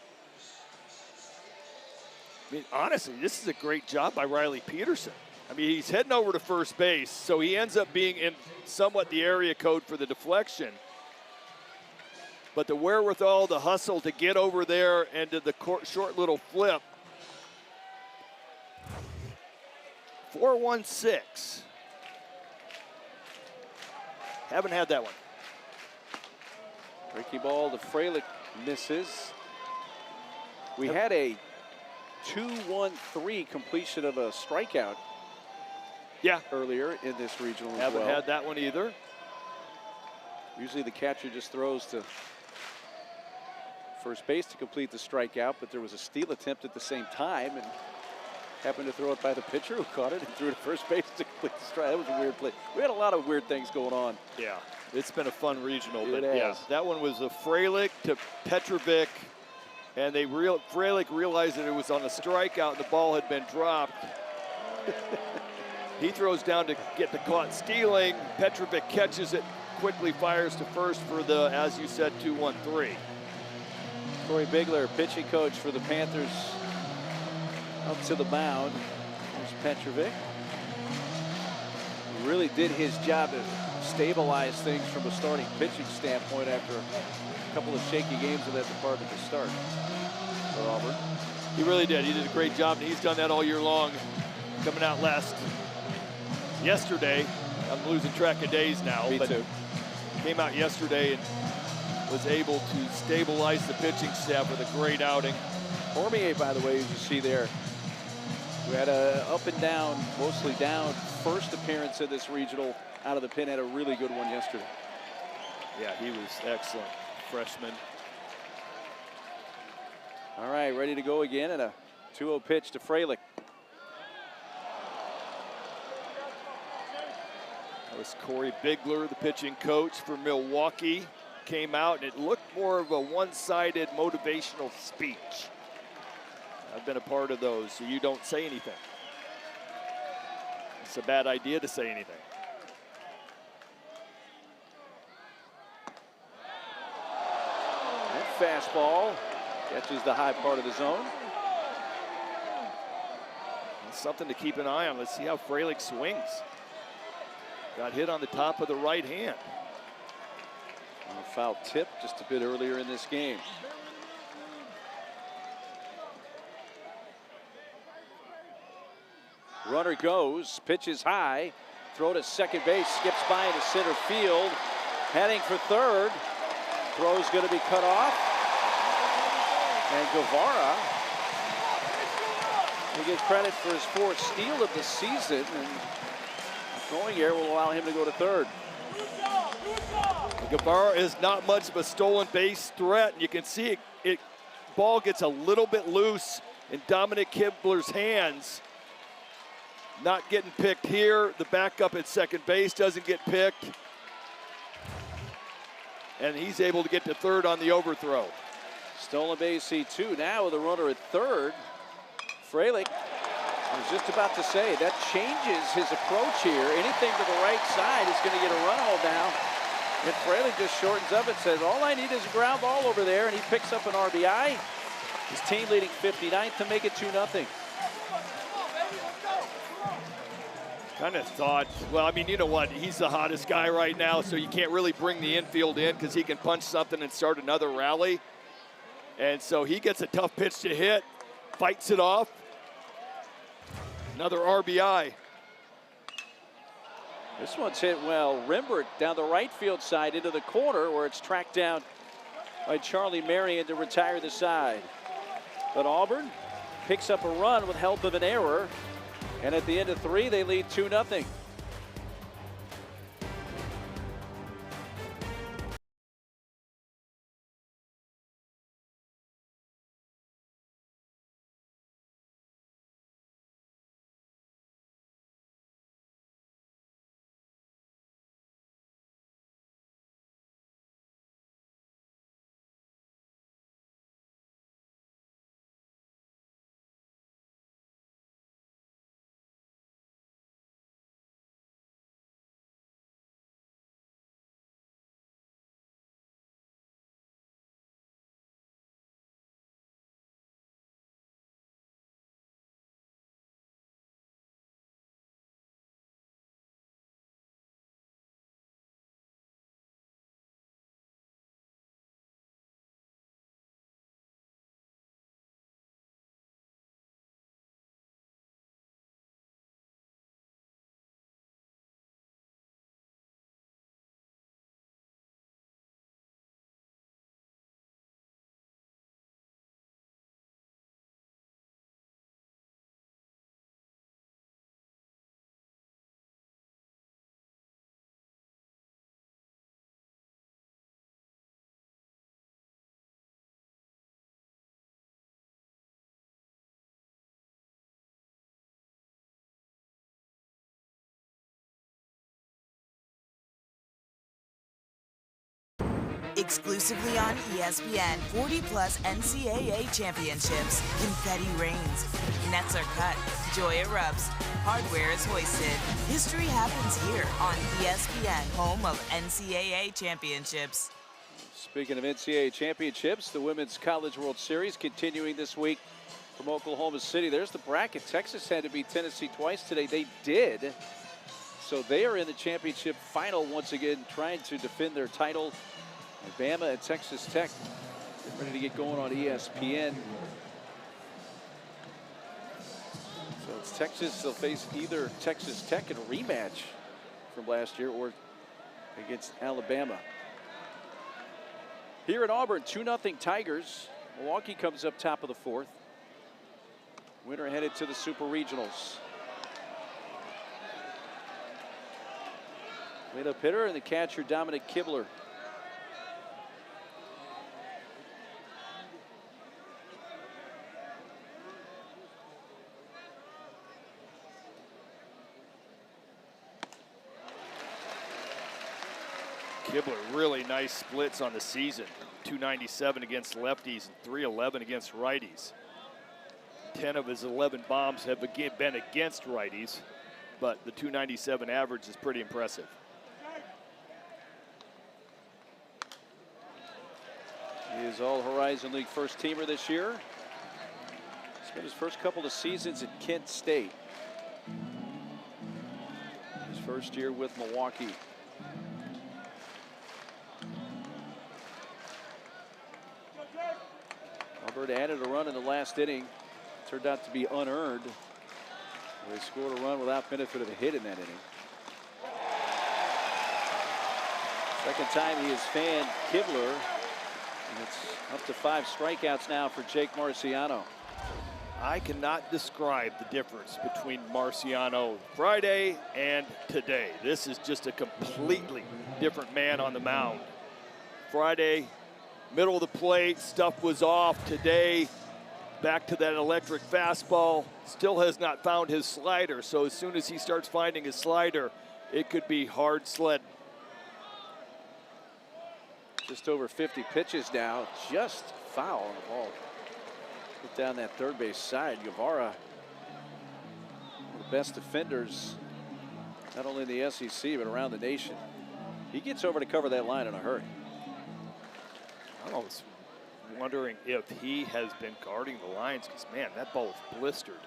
I mean, honestly, this is a great job by Riley Peterson. I mean, he's heading over to first base, so he ends up being in somewhat the area code for the deflection. But the wherewithal, the hustle to get over there and to the short little flip. 4-1-6. Haven't had that one. Breaking ball to Fralick, misses. We had a 2-1-3 completion of a strikeout. Yeah. Earlier in this regional as Haven't well. had that one either. Usually the catcher just throws to first base to complete the strikeout, but there was a steal attempt at the same time and happened to throw it by the pitcher who caught it and threw to first base to complete the strike. That was a weird play. We had a lot of weird things going on. Yeah, it's been a fun regional. But It yeah, has. that one was a Fralick to Petrovic, and Fralick realized that it was on a strikeout and the ball had been dropped. He throws down to get the caught stealing. Petrovic catches it, quickly fires to first for the, as you said, 2-1-3. Corey Bigler, pitching coach for the Panthers, up to the mound. There's Petrovic. He really did his job to stabilize things from a starting pitching standpoint after a couple of shaky games in that department to start for Auburn. He really did. He did a great job, and he's done that all year long. Coming out yesterday, I'm losing track of days now. Me too. Came out yesterday and was able to stabilize the pitching staff with a great outing. Cormier, by the way, as you see there, who had a up and down, mostly down, first appearance in this regional out of the pen, had a really good one yesterday. Yeah, he was excellent, freshman. All right, ready to go again, and a 2-0 pitch to Freilich. That was Corey Bigler, the pitching coach for Milwaukee. Came out and it looked more of a one-sided motivational speech. I've been a part of those, so you don't say anything. It's a bad idea to say anything. And fastball catches the high part of the zone. That's something to keep an eye on. Let's see how Freilich swings. Got hit on the top of the right hand. A foul tip just a bit earlier in this game. Runner goes, pitches high, throw to second base, skips by into center field, heading for third. Throw's going to be cut off. And Guevara will get credit for his fourth steal of the season, and throwing error will allow him to go to third. Guevara is not much of a stolen base threat. You can see it ball gets a little bit loose in Dominic Kibler's hands. Not getting picked here. The backup at second base doesn't get picked. And he's able to get to third on the overthrow. Stolen base C2 now with a runner at third. Freilich, I was just about to say, that changes his approach here. Anything to the right side is going to get a run all down. And Freilich just shortens up and says, all I need is a ground ball over there, and he picks up an RBI. His team leading 59th to make it 2-0. Kind of thought, well, I mean, you know what? He's the hottest guy right now, so you can't really bring the infield in because he can punch something and start another rally. And so he gets a tough pitch to hit, fights it off. Another RBI. This one's hit well. Rembert down the right field side into the corner where it's tracked down by Charlie Marion to retire the side. But Auburn picks up a run with help of an error. And at the end of 3, they lead 2-0. Exclusively on ESPN, 40-plus NCAA championships. Confetti rains. Nets are cut. Joy erupts. Hardware is hoisted. History happens here on ESPN, home of NCAA championships. Speaking of NCAA championships, the Women's College World Series continuing this week from Oklahoma City. There's the bracket. Texas had to beat Tennessee twice today. They did. So they are in the championship final once again, trying to defend their title. Bama and Texas Tech ready to get going on ESPN. So it's Texas. They'll face either Texas Tech in a rematch from last year or against Alabama. Here at Auburn, 2-0 Tigers. Milwaukee comes up top of the 4th. Winner headed to the Super Regionals. Lead-up hitter and the catcher, Dominic Kibler. Kibler, really nice splits on the season. 297 against lefties and 311 against righties. 10 of his 11 bombs have been against righties, but the 297 average is pretty impressive. He is All-Horizon League first teamer this year. Spent his first couple of seasons at Kent State. His first year with Milwaukee. Auburn added a run in the last inning. Turned out to be unearned. They scored a run without benefit of a hit in that inning. Second time he has fanned Kibler. And it's up to 5 strikeouts now for Jake Marciano. I cannot describe the difference between Marciano Friday and today. This is just a completely different man on the mound. Friday, middle of the plate, stuff was off. Today, back to that electric fastball. Still has not found his slider, so as soon as he starts finding his slider, it could be hard sledding. Just over 50 pitches now, just foul on the ball. Put down that third base side. Guevara, one of the best defenders, not only in the SEC, but around the nation. He gets over to cover that line in a hurry. I was wondering if he has been guarding the lines, because, man, that ball was blistered.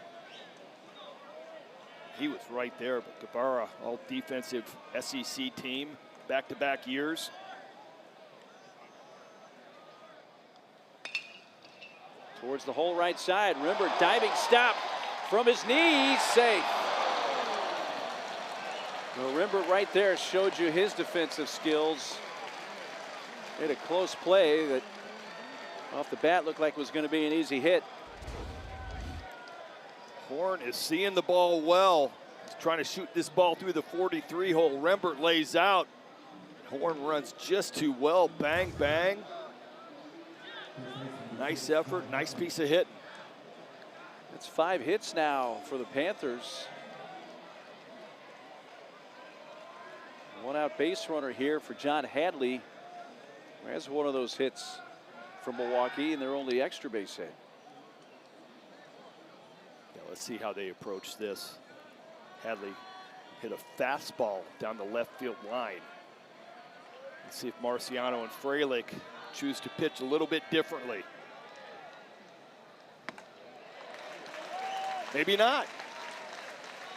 He was right there, but Guevara, all defensive SEC team, back-to-back years. Towards the whole right side. Remember, diving stop from his knees, safe. Well, Rembert right there showed you his defensive skills. Made a close play that off the bat looked like it was going to be an easy hit. Horn is seeing the ball well. He's trying to shoot this ball through the 43 hole. Rembert lays out. Horn runs just too well. Bang, bang. Nice effort, nice piece of hit. That's 5 hits now for the Panthers. One out base runner here for John Hadley. There's one of those hits from Milwaukee, and their only extra base hit. Yeah, let's see how they approach this. Hadley hit a fastball down the left field line. Let's see if Marciano and Freilich choose to pitch a little bit differently. Maybe not.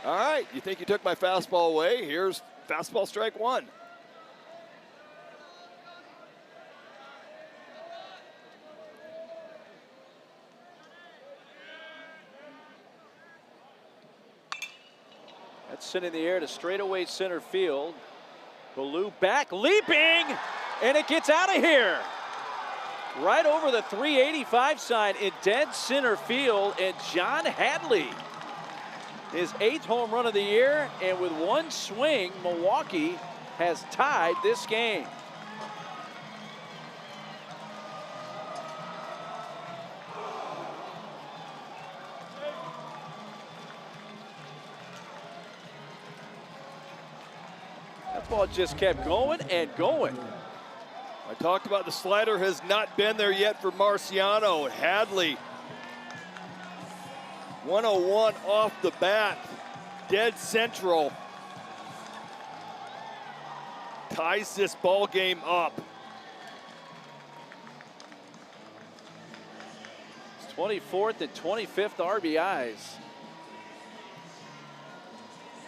All right, you think you took my fastball away? Here's fastball strike 1. That's sent in the air to straightaway center field. Ballou back, leaping, and it gets out of here. Right over the 385 sign in dead center field, and John Hadley, his 8th home run of the year, and with one swing, Milwaukee has tied this game. That ball just kept going and going. I talked about the slider has not been there yet for Marciano. Hadley, 101 off the bat, dead central. Ties this ball game up. It's 24th and 25th RBIs.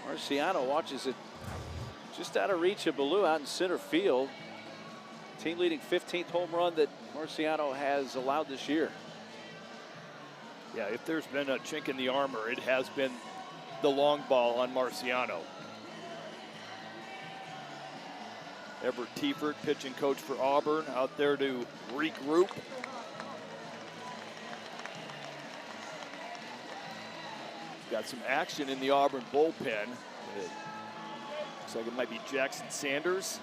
Marciano watches it just out of reach of Ballou out in center field. Team leading 15th home run that Marciano has allowed this year. Yeah, if there's been a chink in the armor, it has been the long ball on Marciano. Everett Tiefert, pitching coach for Auburn, out there to regroup. Got some action in the Auburn bullpen. Looks like it might be Jackson Sanders.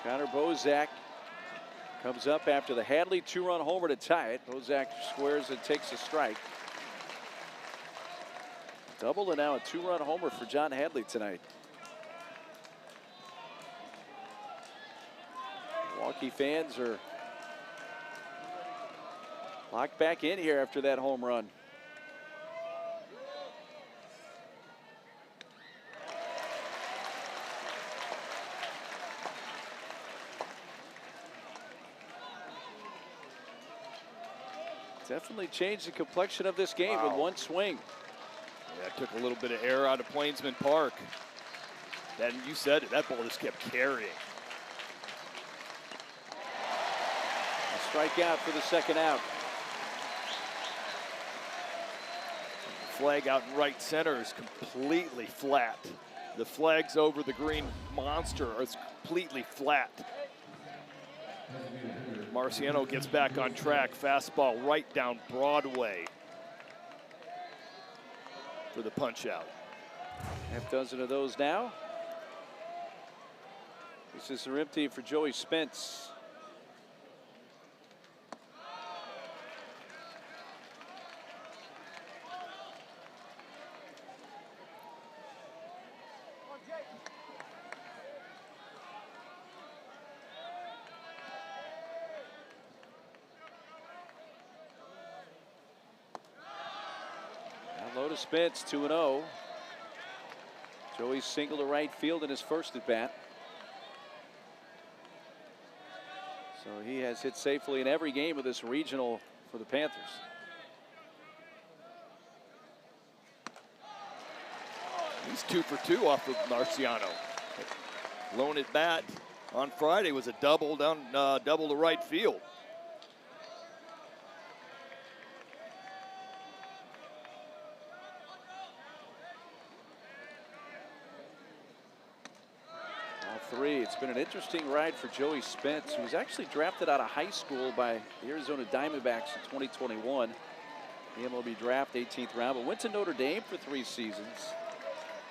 Connor Bozak comes up after the Hadley two-run homer to tie it. Bozak squares and takes a strike. Double and now a two-run homer for John Hadley tonight. Milwaukee fans are locked back in here after that home run. Definitely changed the complexion of this game with one swing. Yeah, took a little bit of air out of Plainsman Park. And you said it, that ball just kept carrying. A strikeout for the second out. Flag out in right center is completely flat. The flags over the green monster are completely flat. Marciano gets back on track. Fastball right down Broadway for the punch out. Half dozen of those now. This is a empty for Joey Spence. Low to Spence, 2-0. Joey single to right field in his first at bat. So he has hit safely in every game of this regional for the Panthers. He's 2 for 2 off of Marciano. Lone at bat on Friday was a double to right field. It's been an interesting ride for Joey Spence, who was actually drafted out of high school by the Arizona Diamondbacks in 2021. The MLB draft, 18th round, but went to Notre Dame for 3 seasons.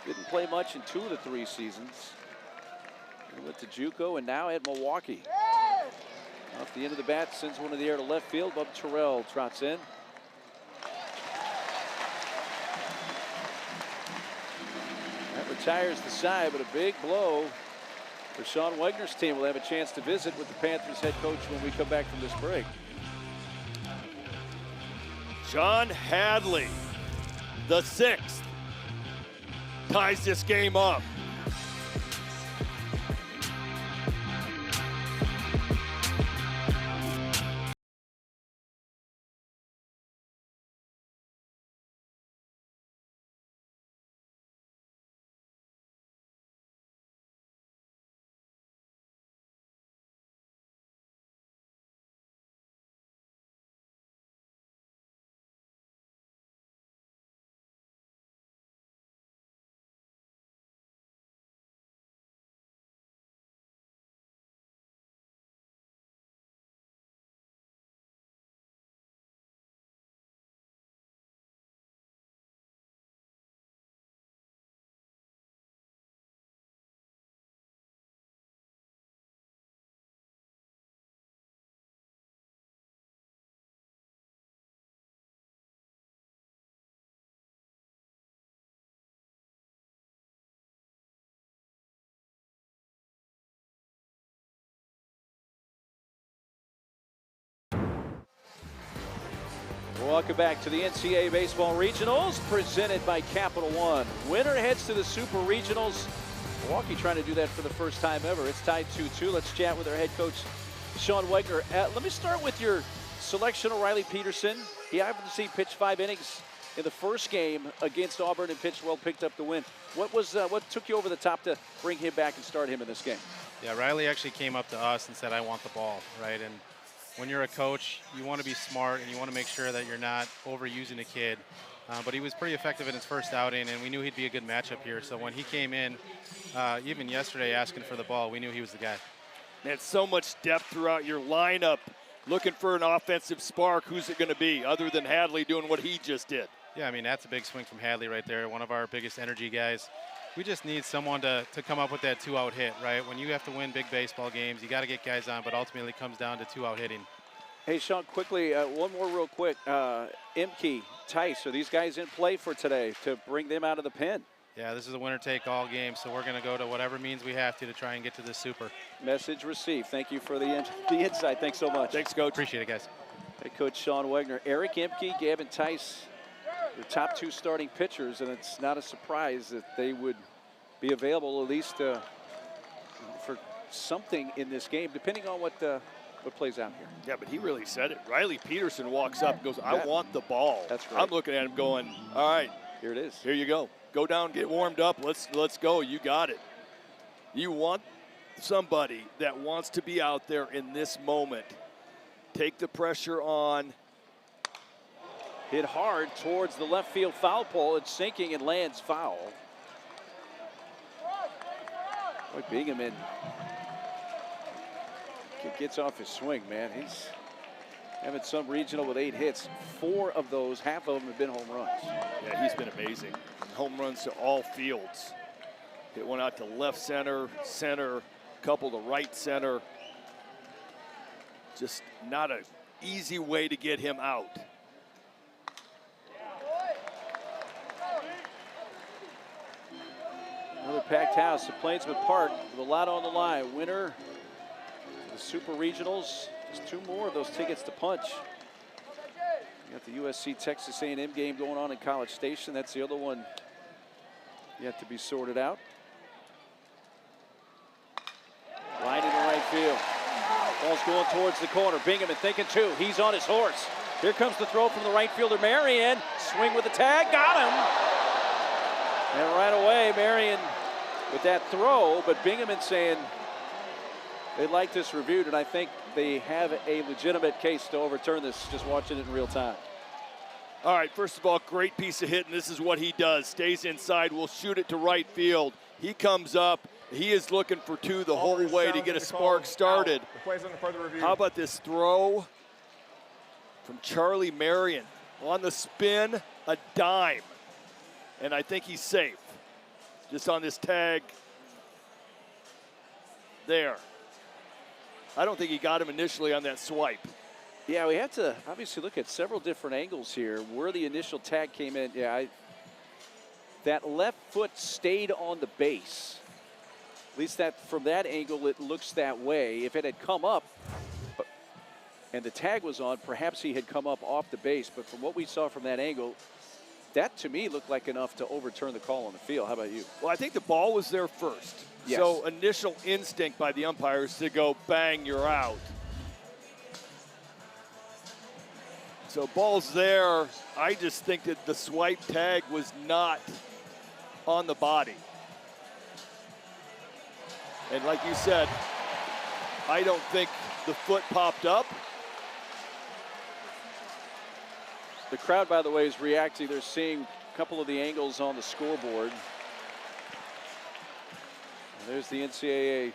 Didn't play much in 2 of the 3 seasons. He went to JUCO and now at Milwaukee. Off the end of the bat, sends one in the air to left field. Bub Terrell trots in. That retires the side, but a big blow for Sean Wegner's team. Will have a chance to visit with the Panthers head coach when we come back from this break. John Hadley, the 6th, ties this game up. Welcome back to the NCAA Baseball Regionals, presented by Capital One. Winner heads to the Super Regionals. Milwaukee trying to do that for the first time ever. It's tied 2-2. Let's chat with our head coach, Sean Wegner. Let me start with your selection of Riley Peterson. He obviously pitched 5 innings in the first game against Auburn and pitched well, picked up the win. What took you over the top to bring him back and start him in this game? Yeah, Riley actually came up to us and said, I want the ball, right? And when you're a coach, you want to be smart and you want to make sure that you're not overusing a kid. but he was pretty effective in his first outing, and we knew he'd be a good matchup here. So when he came in, even yesterday asking for the ball, we knew he was the guy. Man, so much depth throughout your lineup. Looking for an offensive spark. Who's it going to be other than Hadley doing what he just did? Yeah, I mean, that's a big swing from Hadley right there, one of our biggest energy guys. We just need someone to come up with that 2-out hit, right? When you have to win big baseball games, you got to get guys on, but ultimately it comes down to 2-out hitting. Hey, Sean, quickly, one more real quick. Imke, Tice, are these guys in play for today to bring them out of the pen? Yeah, this is a winner-take-all game, so we're going to go to whatever means we have to try and get to this super. Message received. Thank you for the insight. Thanks so much. Thanks, Coach. Appreciate it, guys. Head coach Sean Wegner. Eric Imke, Gavin Tice, your top 2 starting pitchers, and it's not a surprise that they would be available at least for something in this game, depending on what plays out here. Yeah, but he really said it. Riley Peterson walks up and goes, I want the ball. That's right. I'm looking at him going, all right. Here it is. Here you go. Go down, get warmed up. Let's go. You got it. You want somebody that wants to be out there in this moment. Take the pressure on. Hit hard towards the left field foul pole. It's sinking and lands foul. Boy, Bingaman gets off his swing, man. He's having some regional with 8 hits. 4 of those, half of them have been home runs. Yeah, he's been amazing. Home runs to all fields. Hit one out to left center, couple to right center. Just not an easy way to get him out. Another packed house at Plainsman Park with a lot on the line. Winner, the Super Regionals. Just 2 more of those tickets to punch. You got the USC Texas A&M game going on in College Station. That's the other one yet to be sorted out. Line in the right field. Ball's going towards the corner. Bingaman thinking 2. He's on his horse. Here comes the throw from the right fielder, Marion. Swing with the tag. Got him. And right away, Marion with that throw, but Bingaman saying they'd like this reviewed, and I think they have a legitimate case to overturn this, just watching it in real time. All right, first of all, great piece of hit, and this is what he does. Stays inside, will shoot it to right field. He comes up. He is looking for 2 the whole way to get a spark started. How about this throw from Charlie Marion? On the spin, a dime. And I think he's safe. Just on this tag there. I don't think he got him initially on that swipe. Yeah, we have to obviously look at several different angles here. Where the initial tag came in, that left foot stayed on the base. At least from that angle, it looks that way. If it had come up and the tag was on, perhaps he had come up off the base. But from what we saw from that angle, that to me looked like enough to overturn the call on the field. How about you? Well, I think the ball was there first. Yes. So initial instinct by the umpires to go bang, you're out. So ball's there. I just think that the swipe tag was not on the body. And like you said, I don't think the foot popped up. The crowd, by the way, is reacting. They're seeing a couple of the angles on the scoreboard. And there's the NCAA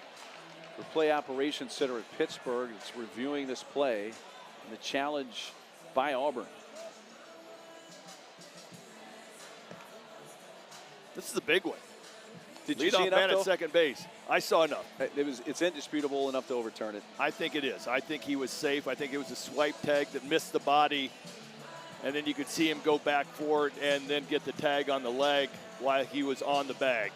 Replay Operations Center at Pittsburgh. It's reviewing this play and the challenge by Auburn. This is a big one. Did you see Leadoff enough, man though? at second base. I saw enough. It's indisputable enough to overturn it. I think it is. I think he was safe. I think it was a swipe tag that missed the body. And then you could see him go back for it and then get the tag on the leg while he was on the bag.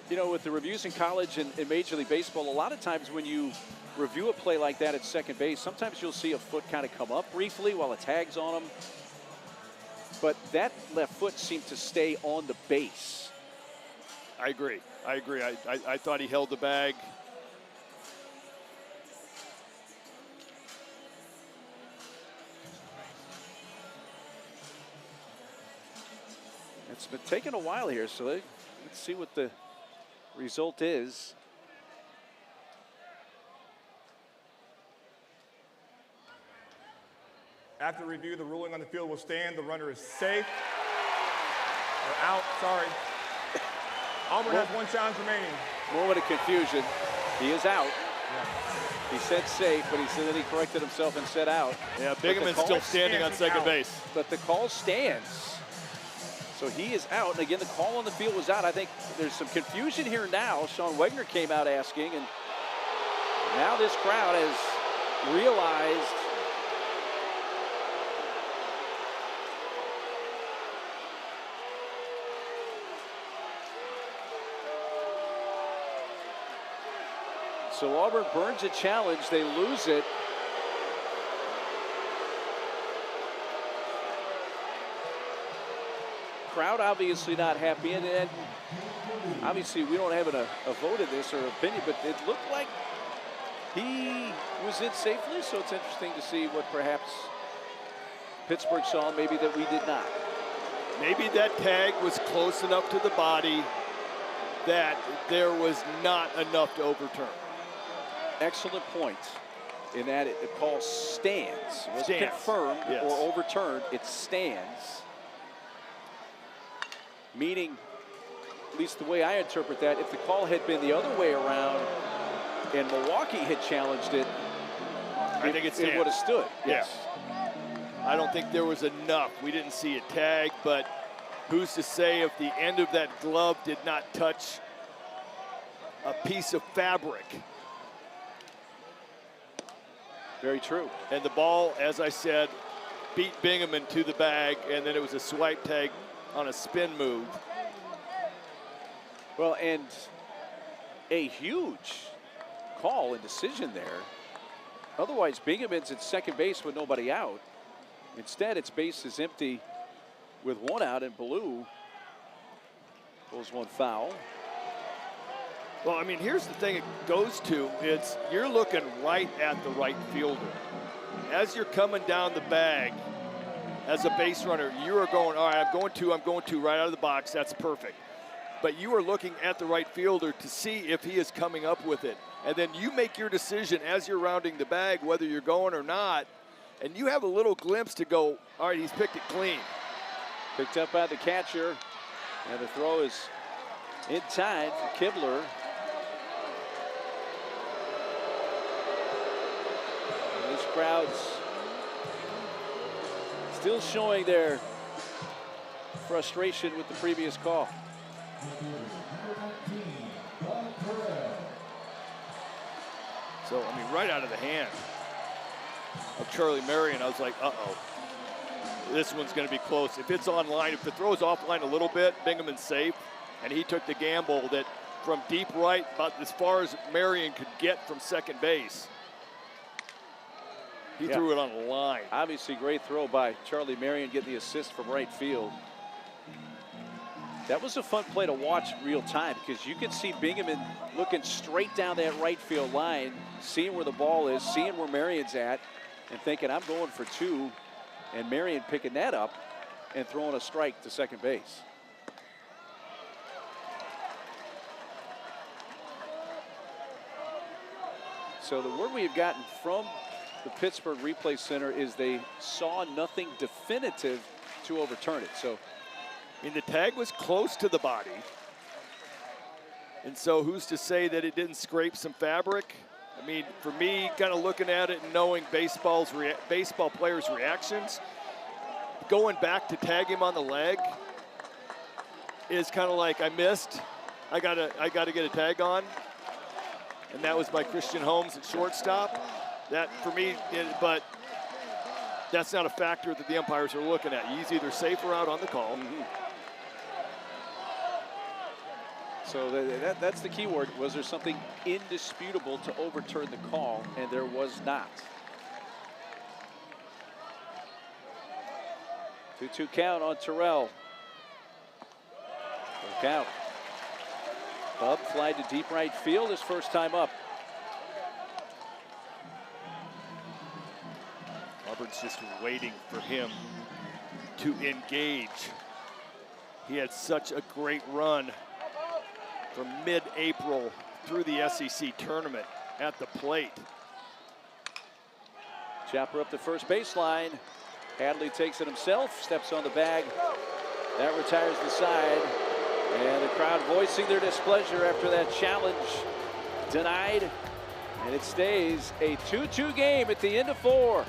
You know, with the reviews in college and Major League Baseball, a lot of times when you review a play like that at second base, sometimes you'll see a foot kind of come up briefly while a tag's on him. But that left foot seemed to stay on the base. I agree. I thought he held the bag. It's been taking a while here, so let's see what the result is. After review, the ruling on the field will stand. The runner is safe. Or out, sorry. Auburn has 1 challenge remaining. Moment of confusion. He is out. He said safe, but he said that he corrected himself and said out. Yeah, Bingaman's still standing on second base. But the call stands. So he is out. And again, the call on the field was out. I think there's some confusion here now. Sean Wegner came out asking, and now this crowd has realized so Auburn burns a challenge, they lose it. Crowd obviously not happy, and obviously we don't have a vote in this or opinion, but it looked like he was in safely, so it's interesting to see what perhaps Pittsburgh saw, maybe that we did not. Maybe that tag was close enough to the body that there was not enough to overturn. Excellent point in that the call stands. It wasn't confirmed or overturned, it stands. Meaning, at least the way I interpret that, if the call had been the other way around and Milwaukee had challenged it, I think it would have stood. Yes. I don't think there was enough. We didn't see a tag, but who's to say if the end of that glove did not touch a piece of fabric? Very true. And the ball, as I said, beat Bingaman to the bag, and then it was a swipe tag on a spin move. Well, and a huge call and decision there. Otherwise, Bingaman's at second base with nobody out. Instead, its base is empty with 1 out, and Ballou pulls 1 foul. Well, I mean, here's the thing it goes to. It's you're looking right at the right fielder. As you're coming down the bag, as a base runner, you are going, all right, I'm going to right out of the box. That's perfect. But you are looking at the right fielder to see if he is coming up with it. And then you make your decision as you're rounding the bag, whether you're going or not. And you have a little glimpse to go, all right, he's picked it clean. Picked up by the catcher. And the throw is in time for Kibler. And this crowd's still showing their frustration with the previous call. So, I mean, right out of the hand of Charlie Marion, I was like, uh-oh. This one's going to be close. If it's on line, if the throw's offline a little bit, Bingaman's safe. And he took the gamble that from deep right, about as far as Marion could get from second base, he threw it on the line. Obviously, great throw by Charlie Marion, getting the assist from right field. That was a fun play to watch real time because you can see Bingaman looking straight down that right field line, seeing where the ball is, seeing where Marion's at, and thinking, I'm going for 2. And Marion picking that up and throwing a strike to second base. So the word we have gotten from the Pittsburgh Replay Center is they saw nothing definitive to overturn it. So, I mean, the tag was close to the body. And so who's to say that it didn't scrape some fabric? I mean, for me, kind of looking at it and knowing baseball players' reactions, going back to tag him on the leg is kind of like, I missed. I gotta get a tag on. And that was by Christian Holmes at shortstop. That, for me, but that's not a factor that the umpires are looking at. He's either safe or out on the call. So that's the key word. Was there something indisputable to overturn the call? And there was not. 2-2 count on Terrell. Full count. Bub fly to deep right field his first time up. Auburn's just waiting for him to engage. He had such a great run from mid-April through the SEC tournament at the plate. Chopper up the first baseline. Hadley takes it himself, steps on the bag. That retires the side. And the crowd voicing their displeasure after that challenge denied. And it stays a 2-2 game at the end of 4.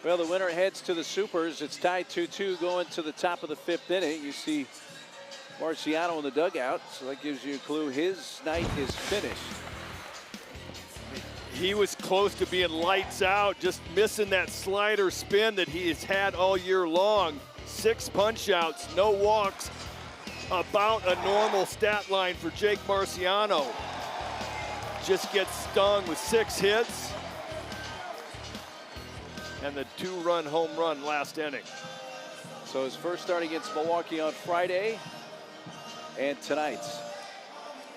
Well, the winner heads to the Supers. It's tied 2-2 going to the top of the 5th inning. You see Marciano in the dugout, so that gives you a clue his night is finished. He was close to being lights out, just missing that slider spin that he has had all year long. 6 punch outs, no walks, about a normal stat line for Jake Marciano. Just gets stung with 6 hits and the 2-run home run last inning. So his first start against Milwaukee on Friday and tonight's.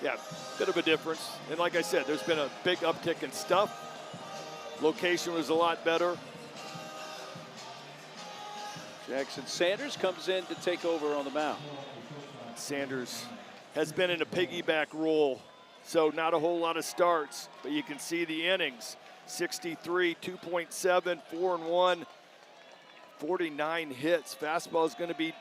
Yeah, bit of a difference. And like I said, there's been a big uptick in stuff. Location was a lot better. Jackson Sanders comes in to take over on the mound. Sanders has been in a piggyback role, so not a whole lot of starts, but you can see the innings. 63, 2.7, 4-1, 49 hits. Fastball is going to be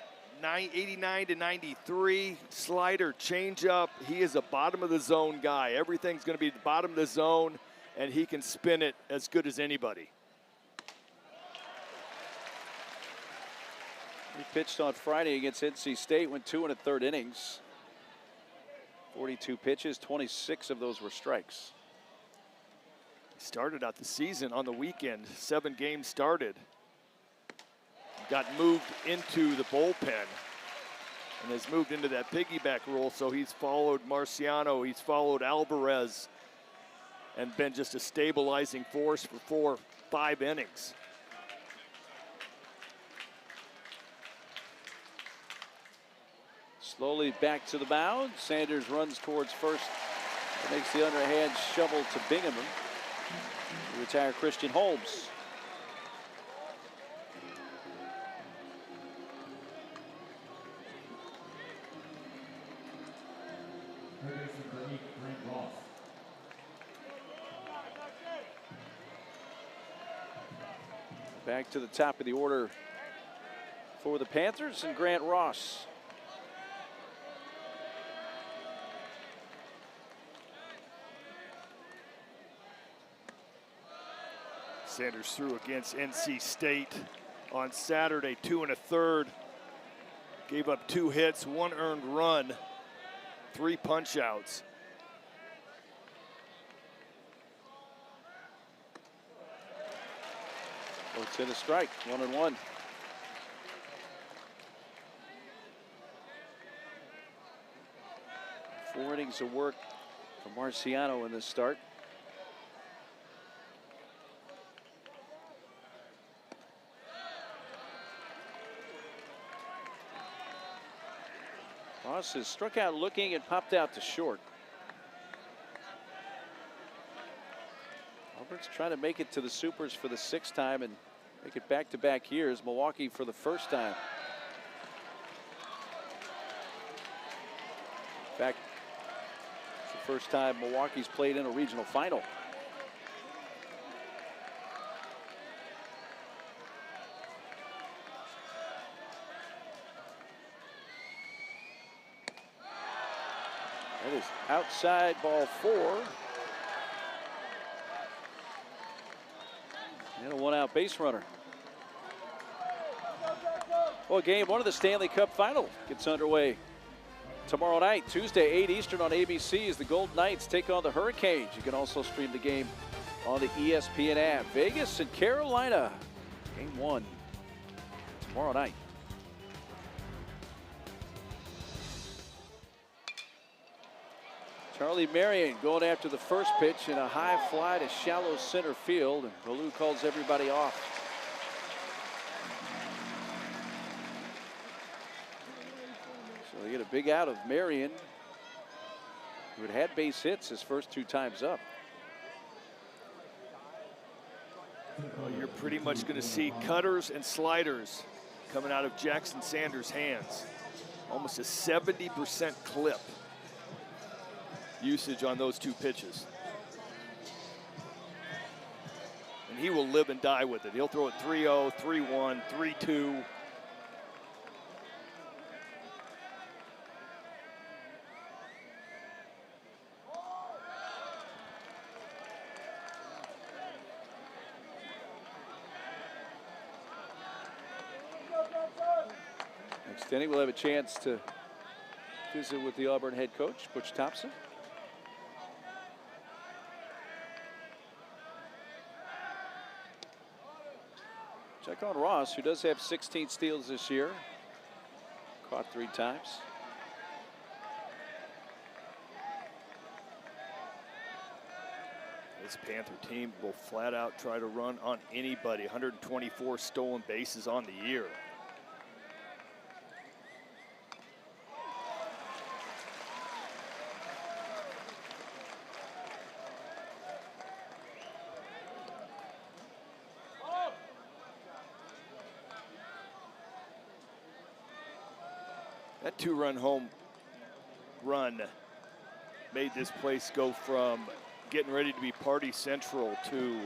89 to 93. Slider, changeup. He is a bottom of the zone guy. Everything's going to be the bottom of the zone, and he can spin it as good as anybody. He pitched on Friday against NC State, went 2 1/3 innings. 42 pitches, 26 of those were strikes. He started out the season on the weekend, 7 games started. Got moved into the bullpen and has moved into that piggyback role, so he's followed Marciano, he's followed Alvarez, and been just a stabilizing force for 4-5 innings. Slowly back to the mound. Sanders runs towards first. Makes the underhand shovel to Bingham. To retire Christian Holmes. Back to the top of the order for the Panthers and Grant Ross. Sanders threw against NC State on Saturday, 2 1/3. Gave up 2 hits, 1 earned run, 3 punch outs. It's in a strike, 1-1. Four innings of work for Marciano in this start. Ross has struck out looking and popped out to short. Auburn's trying to make it to the Supers for the 6th time and make it back-to-back years. Milwaukee for the 1st time. In fact, it's the 1st time Milwaukee's played in a regional final. That is outside, ball 4. And a 1-out base runner. Well, game 1 of the Stanley Cup final gets underway tomorrow night, Tuesday, 8 Eastern on ABC, as the Golden Knights take on the Hurricanes. You can also stream the game on the ESPN app. Vegas and Carolina, game 1 tomorrow night. Charlie Marion going after the first pitch in a high fly to shallow center field, and Baloo calls everybody off. So they get a big out of Marion, who had base hits his first 2 times up. Well, you're pretty much going to see cutters and sliders coming out of Jackson Sanders' hands. Almost a 70% clip usage on those 2 pitches. And he will live and die with it. He'll throw it 3-0, 3-1, 3-2. Next inning, we'll have a chance to visit with the Auburn head coach, Butch Thompson. Check on Ross, who does have 16 steals this year. Caught 3 times. This Panther team will flat out try to run on anybody. 124 stolen bases on the year. That 2-run home run made this place go from getting ready to be party central to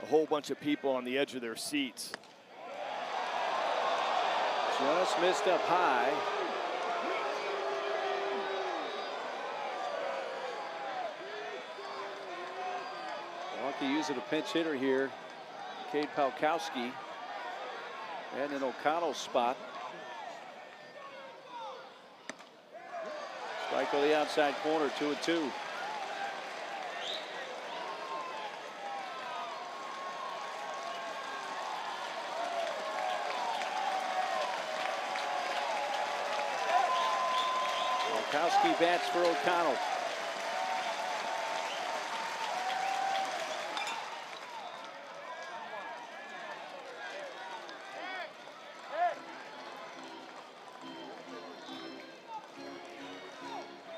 a whole bunch of people on the edge of their seats. Just missed up high. Milwaukee using a pinch hitter here. Cade Palkowski and in O'Connell's spot. Strike on the outside corner, 2-2. Palkowski bats for O'Connell.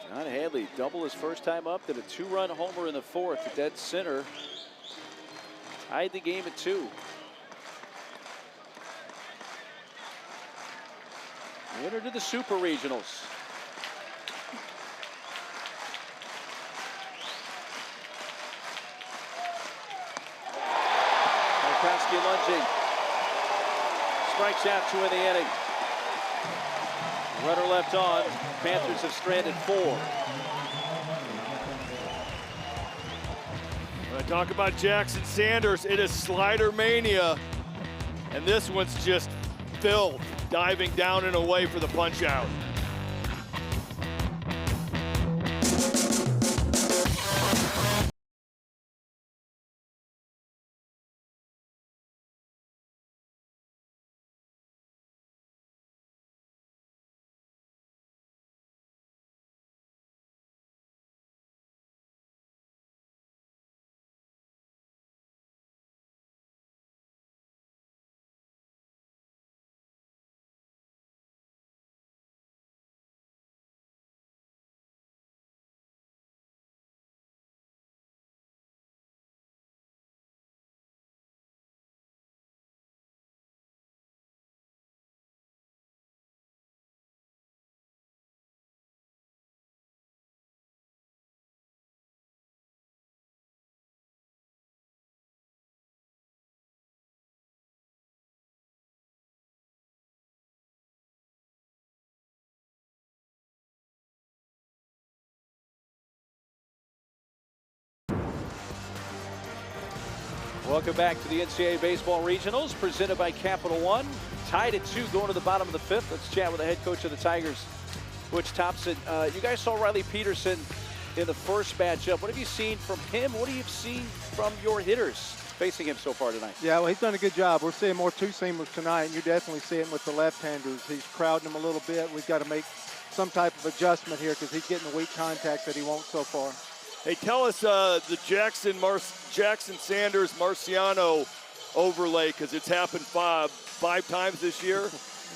John Hadley double his first time up, then a 2-run homer in the 4th to dead center. Tied the game at 2. Winner to the Super Regionals. Palkowski lunging. Strikes out 2 in the inning. Runner left on. Panthers have stranded 4. When I talk about Jackson Sanders, it is slider mania. And this one's just filled, diving down and away for the punch out. Welcome back to the NCAA Baseball Regionals, presented by Capital One. Tied at 2 going to the bottom of the 5th. Let's chat with the head coach of the Tigers, Butch Thompson. You guys saw Riley Peterson in the first matchup. What have you seen from him? What have you seen from your hitters facing him so far tonight? Yeah, well, he's done a good job. We're seeing more two-seamers tonight, and you definitely see it with the left-handers. He's crowding them a little bit. We've got to make some type of adjustment here because he's getting the weak contact that he wants so far. Hey, tell us the Jackson Sanders Marciano overlay, because it's happened five times this year.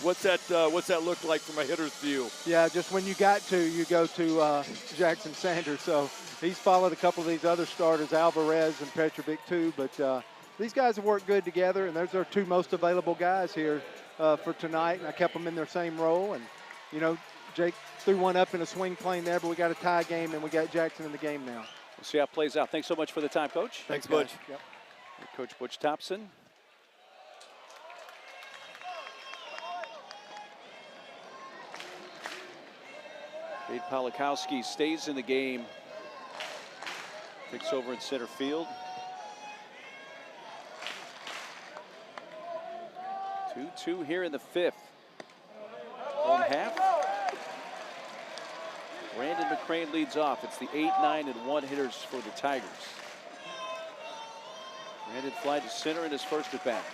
What's that look like from a hitter's view? Yeah, just when you go to Jackson Sanders. So he's followed a couple of these other starters, Alvarez and Petrovic too. But these guys have worked good together, and those are 2 most available guys here for tonight. And I kept them in their same role. And, you know, Jake threw one up in a swing plane there, but we got a tie game, and we got Jackson in the game now. We'll see how it plays out. Thanks so much for the time, Coach. Thanks, Butch. Yep. Coach Butch Thompson. Reed Polakowski stays in the game. Takes over in center field. 2-2 here in the 5th. Home half. Brandon McCrane leads off. It's the 8, 9, and 1 hitters for the Tigers. Brandon fly to center in his first at bat.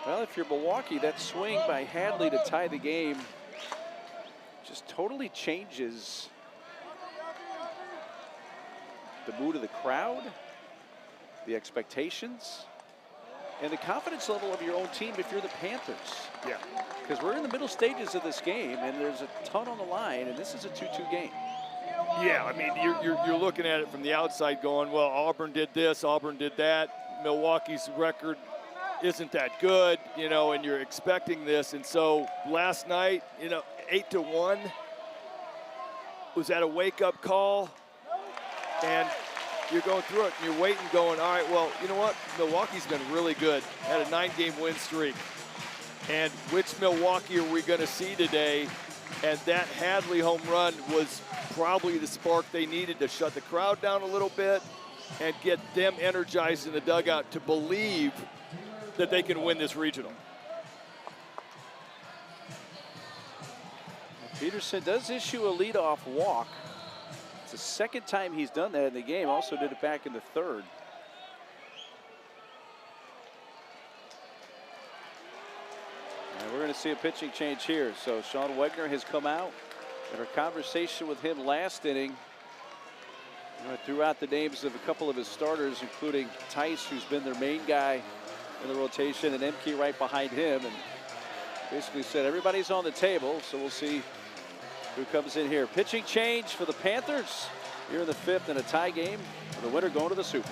Well, if you're Milwaukee, that swing by Hadley to tie the game just totally changes the mood of the crowd, the expectations, and the confidence level of your own team if you're the Panthers. Yeah. Because we're in the middle stages of this game, and there's a ton on the line, and this is a 2-2 game. Yeah, I mean, you're looking at it from the outside going, well, Auburn did this, Auburn did that. Milwaukee's record isn't that good, you know, and you're expecting this. And so last night, you know, 8-1, was that a wake-up call? And you're going through it, and you're waiting, going, all right, well, you know what? Milwaukee's been really good. Had a 9-game win streak. And which Milwaukee are we going to see today? And that Hadley home run was probably the spark they needed to shut the crowd down a little bit and get them energized in the dugout to believe that they can win this regional. Peterson does issue a leadoff walk. It's the second time he's done that in the game. Also did it back in the 3rd. And we're going to see a pitching change here. So Sean Wegner has come out. In our conversation with him last inning, threw out the names of a couple of his starters, including Tice, who's been their main guy in the rotation, and Emke right behind him, and basically said everybody's on the table, so we'll see who comes in here. Pitching change for the Panthers here in the 5th in a tie game. The winner going to the Supers.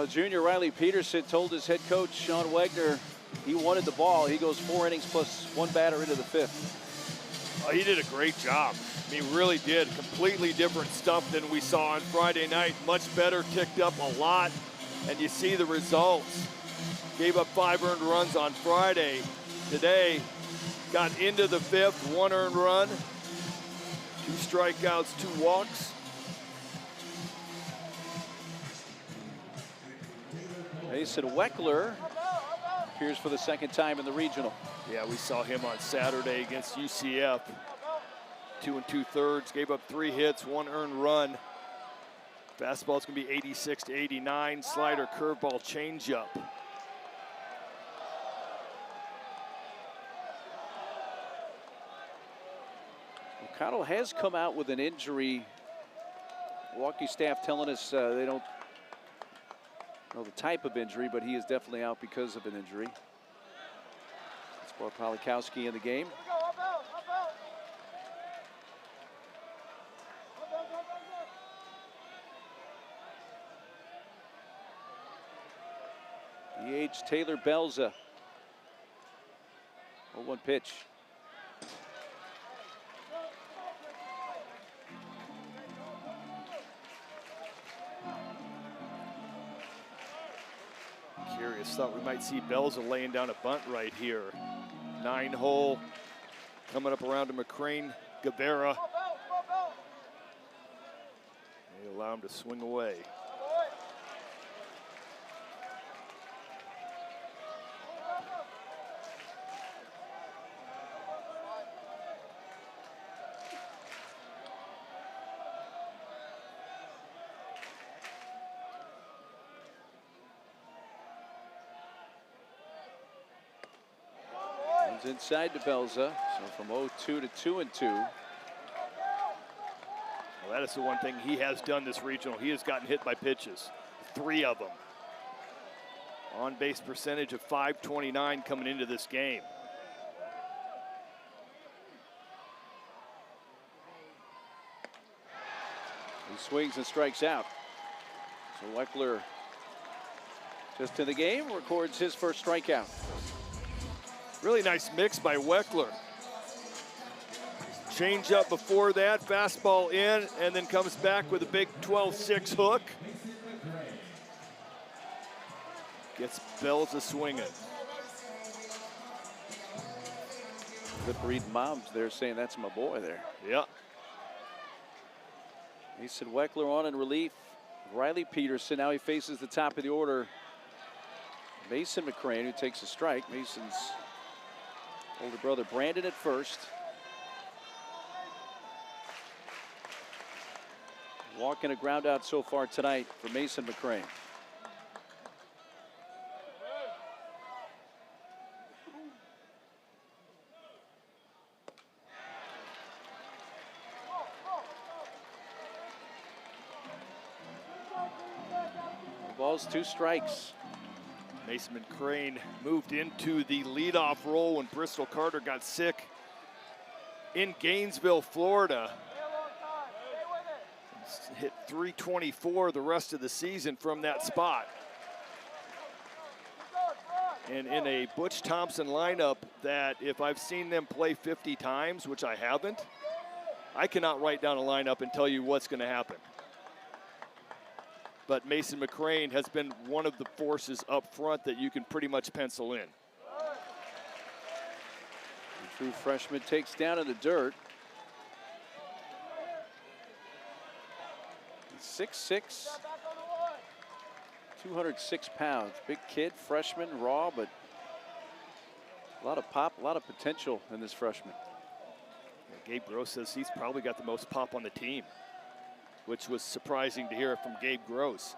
Junior Riley Peterson told his head coach, Sean Wagner, he wanted the ball. He goes 4 innings plus 1 batter into the 5th. Oh, he did a great job. He really did. Completely different stuff than we saw on Friday night. Much better, ticked up a lot, and you see the results. Gave up 5 earned runs on Friday. Today, got into the 5th, 1 earned run, 2 strikeouts, 2 walks. Mason Weckler appears for the 2nd time in the regional. Yeah, we saw him on Saturday against UCF. 2 2/3, gave up 3 hits, 1 earned run. Fastball's gonna be 86 to 89. Slider, curveball, changeup. O'Connell has come out with an injury. Milwaukee staff telling us they don't know the type of injury, but he is definitely out because of an injury. It's for Polikowski in the game. DH Taylor Belza. 0-1 pitch. Curious, thought we might see Belza laying down a bunt right here. 9-hole, coming up around to McCrane, Guevara. They allow him to swing away. Inside to Belza, so from 0-2 to 2-2. Well, that is the one thing he has done this regional. He has gotten hit by pitches, 3 of them. On base percentage of .529 coming into this game. He swings and strikes out. So Weckler, just in the game, records his first strikeout. Really nice mix by Weckler. Change up before that, fastball in, and then comes back with a big 12-6 hook. Gets Belza swinging. Good reading moms there saying that's my boy there. Yeah. Mason Weckler on in relief. Riley Peterson, now he faces the top of the order. Mason McCrane, who takes a strike. Mason's older brother Brandon at first. Walking a ground out so far tonight for Mason McCrane. The ball's 2 strikes. Mason McCrane moved into the leadoff role when Bristol Carter got sick in Gainesville, Florida. Hit .324 the rest of the season from that spot. And in a Butch Thompson lineup that if I've seen them play 50 times, which I haven't, I cannot write down a lineup and tell you what's going to happen. But Mason McCrane has been one of the forces up front that you can pretty much pencil in. The true freshman takes down in the dirt. 6'6", 206 pounds. Big kid, freshman, raw, but a lot of pop, a lot of potential in this freshman. Gabe Gross says he's probably got the most pop on the team, which was surprising to hear from Gabe Gross.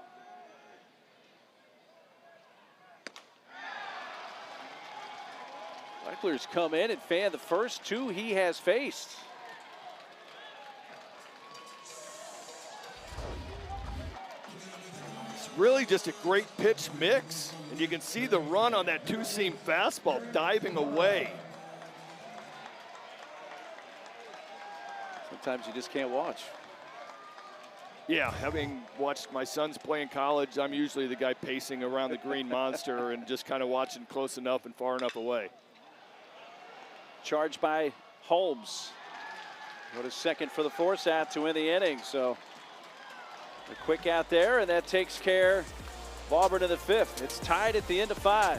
Weckler's come in and fanned the first 2 he has faced. It's really just a great pitch mix, and you can see the run on that 2-seam fastball diving away. Sometimes you just can't watch. Yeah, having watched my sons play in college, I'm usually the guy pacing around the green monster and just kind of watching close enough and far enough away. Charged by Holmes. Go to second for the force out to win the inning. So a quick out there, and that takes care of Auburn in the fifth. It's tied at the end of 5.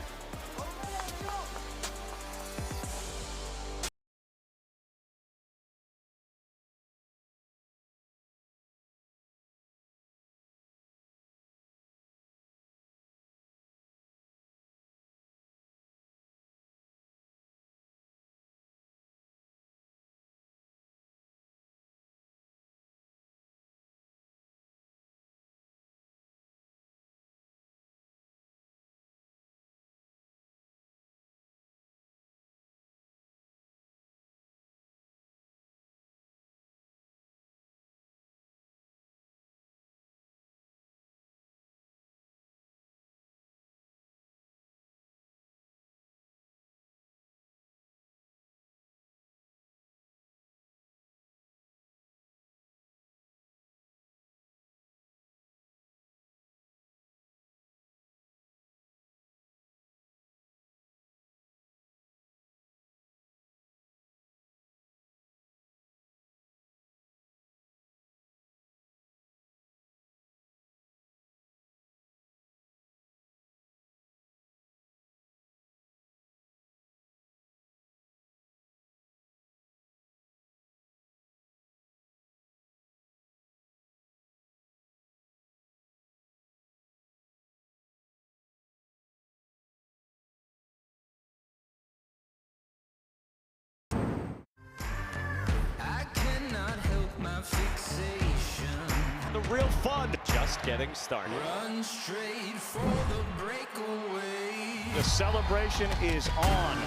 The real fun just getting started. Run straight for the breakaway. The celebration is on.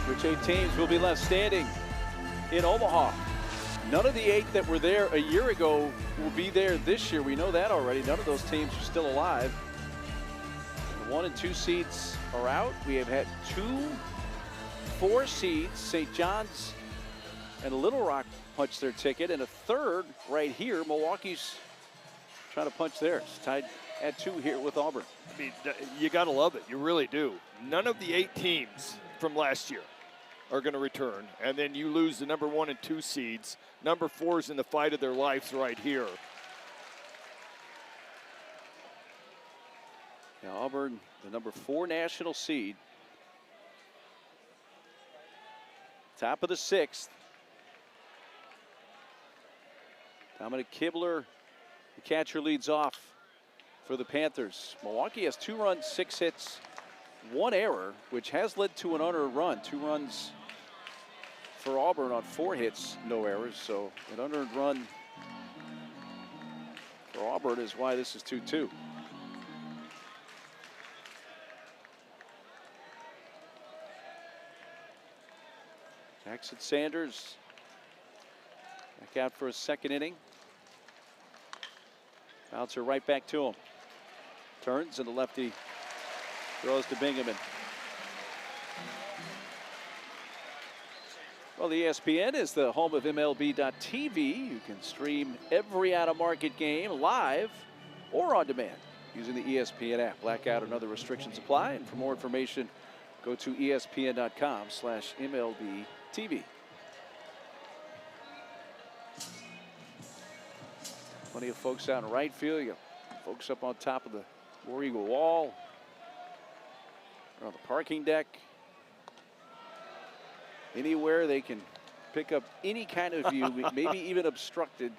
Which 8 teams will be left standing in Omaha? None of the 8 that were there a year ago will be there this year. We know that already. None of those teams are still alive. The 1 and 2 seeds are out. We have had 2 4 seeds, St. John's and Little Rock, punch their ticket, and a third right here. Milwaukee's trying to punch theirs. Tied at 2 here with Auburn. I mean, you got to love it. You really do. None of the 8 teams from last year are going to return, and then you lose the number 1 and 2 seeds. Number 4 is in the fight of their lives right here. Now Auburn, the number 4 national seed. Top of the 6th. Dominic Kibler, the catcher, leads off for the Panthers. Milwaukee has 2 runs, 6 hits, 1 error, which has led to an unearned run. 2 runs for Auburn on 4 hits, no errors. So an unearned run for Auburn is why this is 2-2. Jackson Sanders back out for a second inning. Bouncer right back to him. Turns, and the lefty throws to Bingaman. Well, the ESPN is the home of MLB.tv. You can stream every out-of-market game live or on demand using the ESPN app. Blackout and other restrictions apply. And for more information, go to ESPN.com/MLB.tv. Plenty of folks out in right field. You got folks up on top of the War Eagle wall, on the parking deck. Anywhere they can pick up any kind of view, maybe even obstructed,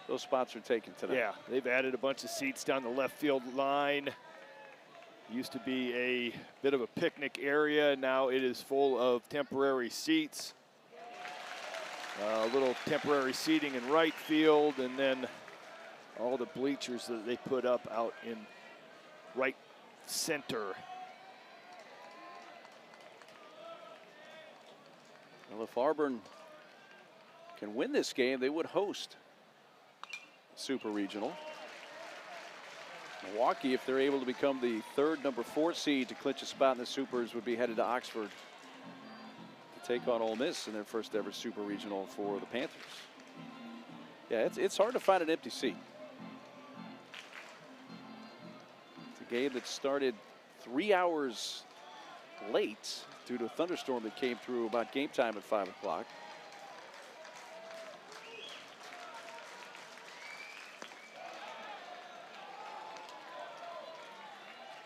those spots are taken tonight. Yeah, they've added a bunch of seats down the left field line. Used to be a bit of a picnic area. Now it is full of temporary seats. A little temporary seating in right field, and then all the bleachers that they put up out in right center. Well, if Auburn can win this game, they would host Super Regional. Milwaukee, if they're able to become the 3rd number 4 seed to clinch a spot in the Supers, would be headed to Oxford to take on Ole Miss in their first ever Super Regional for the Panthers. Yeah, it's hard to find an empty seat. It's a game that started 3 hours late due to a thunderstorm that came through about game time at 5 o'clock.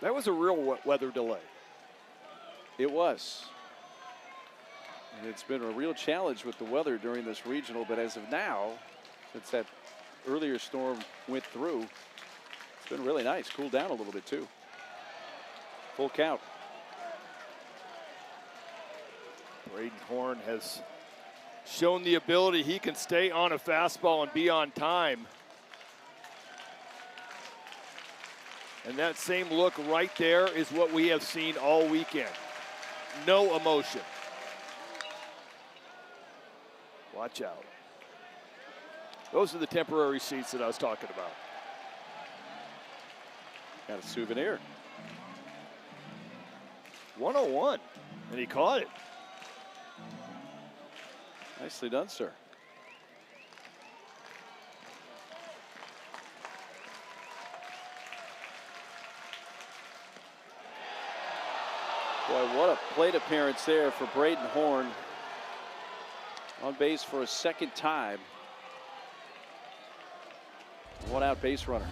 That was a real weather delay. It was. And it's been a real challenge with the weather during this regional, but as of now, since that earlier storm went through, it's been really nice. Cooled down a little bit too. Full count. Braden Horn has shown the ability he can stay on a fastball and be on time. And that same look right there is what we have seen all weekend. No emotion. Watch out. Those are the temporary seats that I was talking about. Got a souvenir. 101, and he caught it. Nicely done, sir. Boy, what a plate appearance there for Braden Horn. On base for a second time. One out base runner.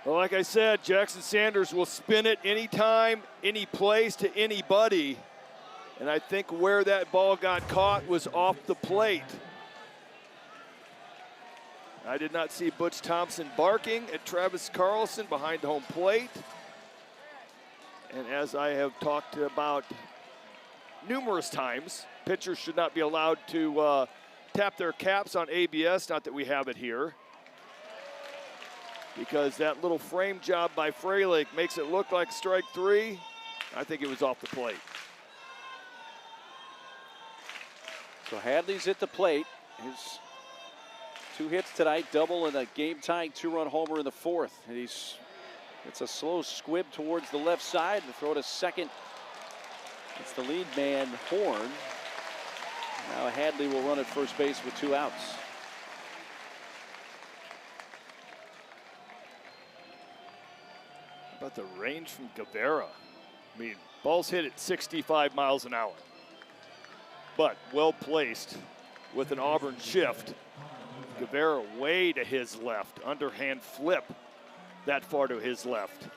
Well, like I said, Jackson Sanders will spin it anytime, any place to anybody. And I think where that ball got caught was off the plate. I did not see Butch Thompson barking at Travis Carlson behind home plate. And as I have talked about numerous times, pitchers should not be allowed to tap their caps on ABS, not that we have it here. Because that little frame job by Fralick makes it look like strike three. I think it was off the plate. So Hadley's at the plate. His 2 hits tonight, double and a game-tying 2-run homer in the fourth. And it's a slow squib towards the left side. The throw to second. It's the lead man, Horn. Now Hadley will run at first base with 2 outs. How about the range from Guevara? I mean, ball's hit at 65 miles an hour. But well placed with an Auburn shift. Guevara way to his left. Underhand flip that far to his left.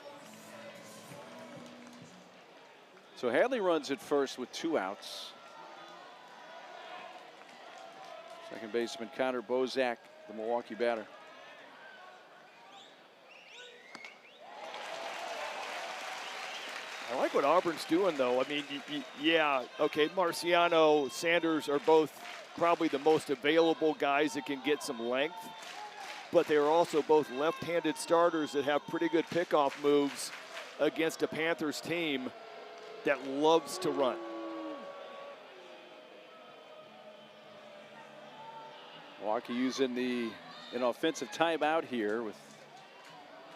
So Hadley runs at first with 2 outs. Second baseman Connor Bozak, the Milwaukee batter. I like what Auburn's doing, though. I mean, yeah, okay, Marciano, Sanders are both probably the most available guys that can get some length, but they are also both left-handed starters that have pretty good pickoff moves against a Panthers team that loves to run. Milwaukee using an offensive timeout here with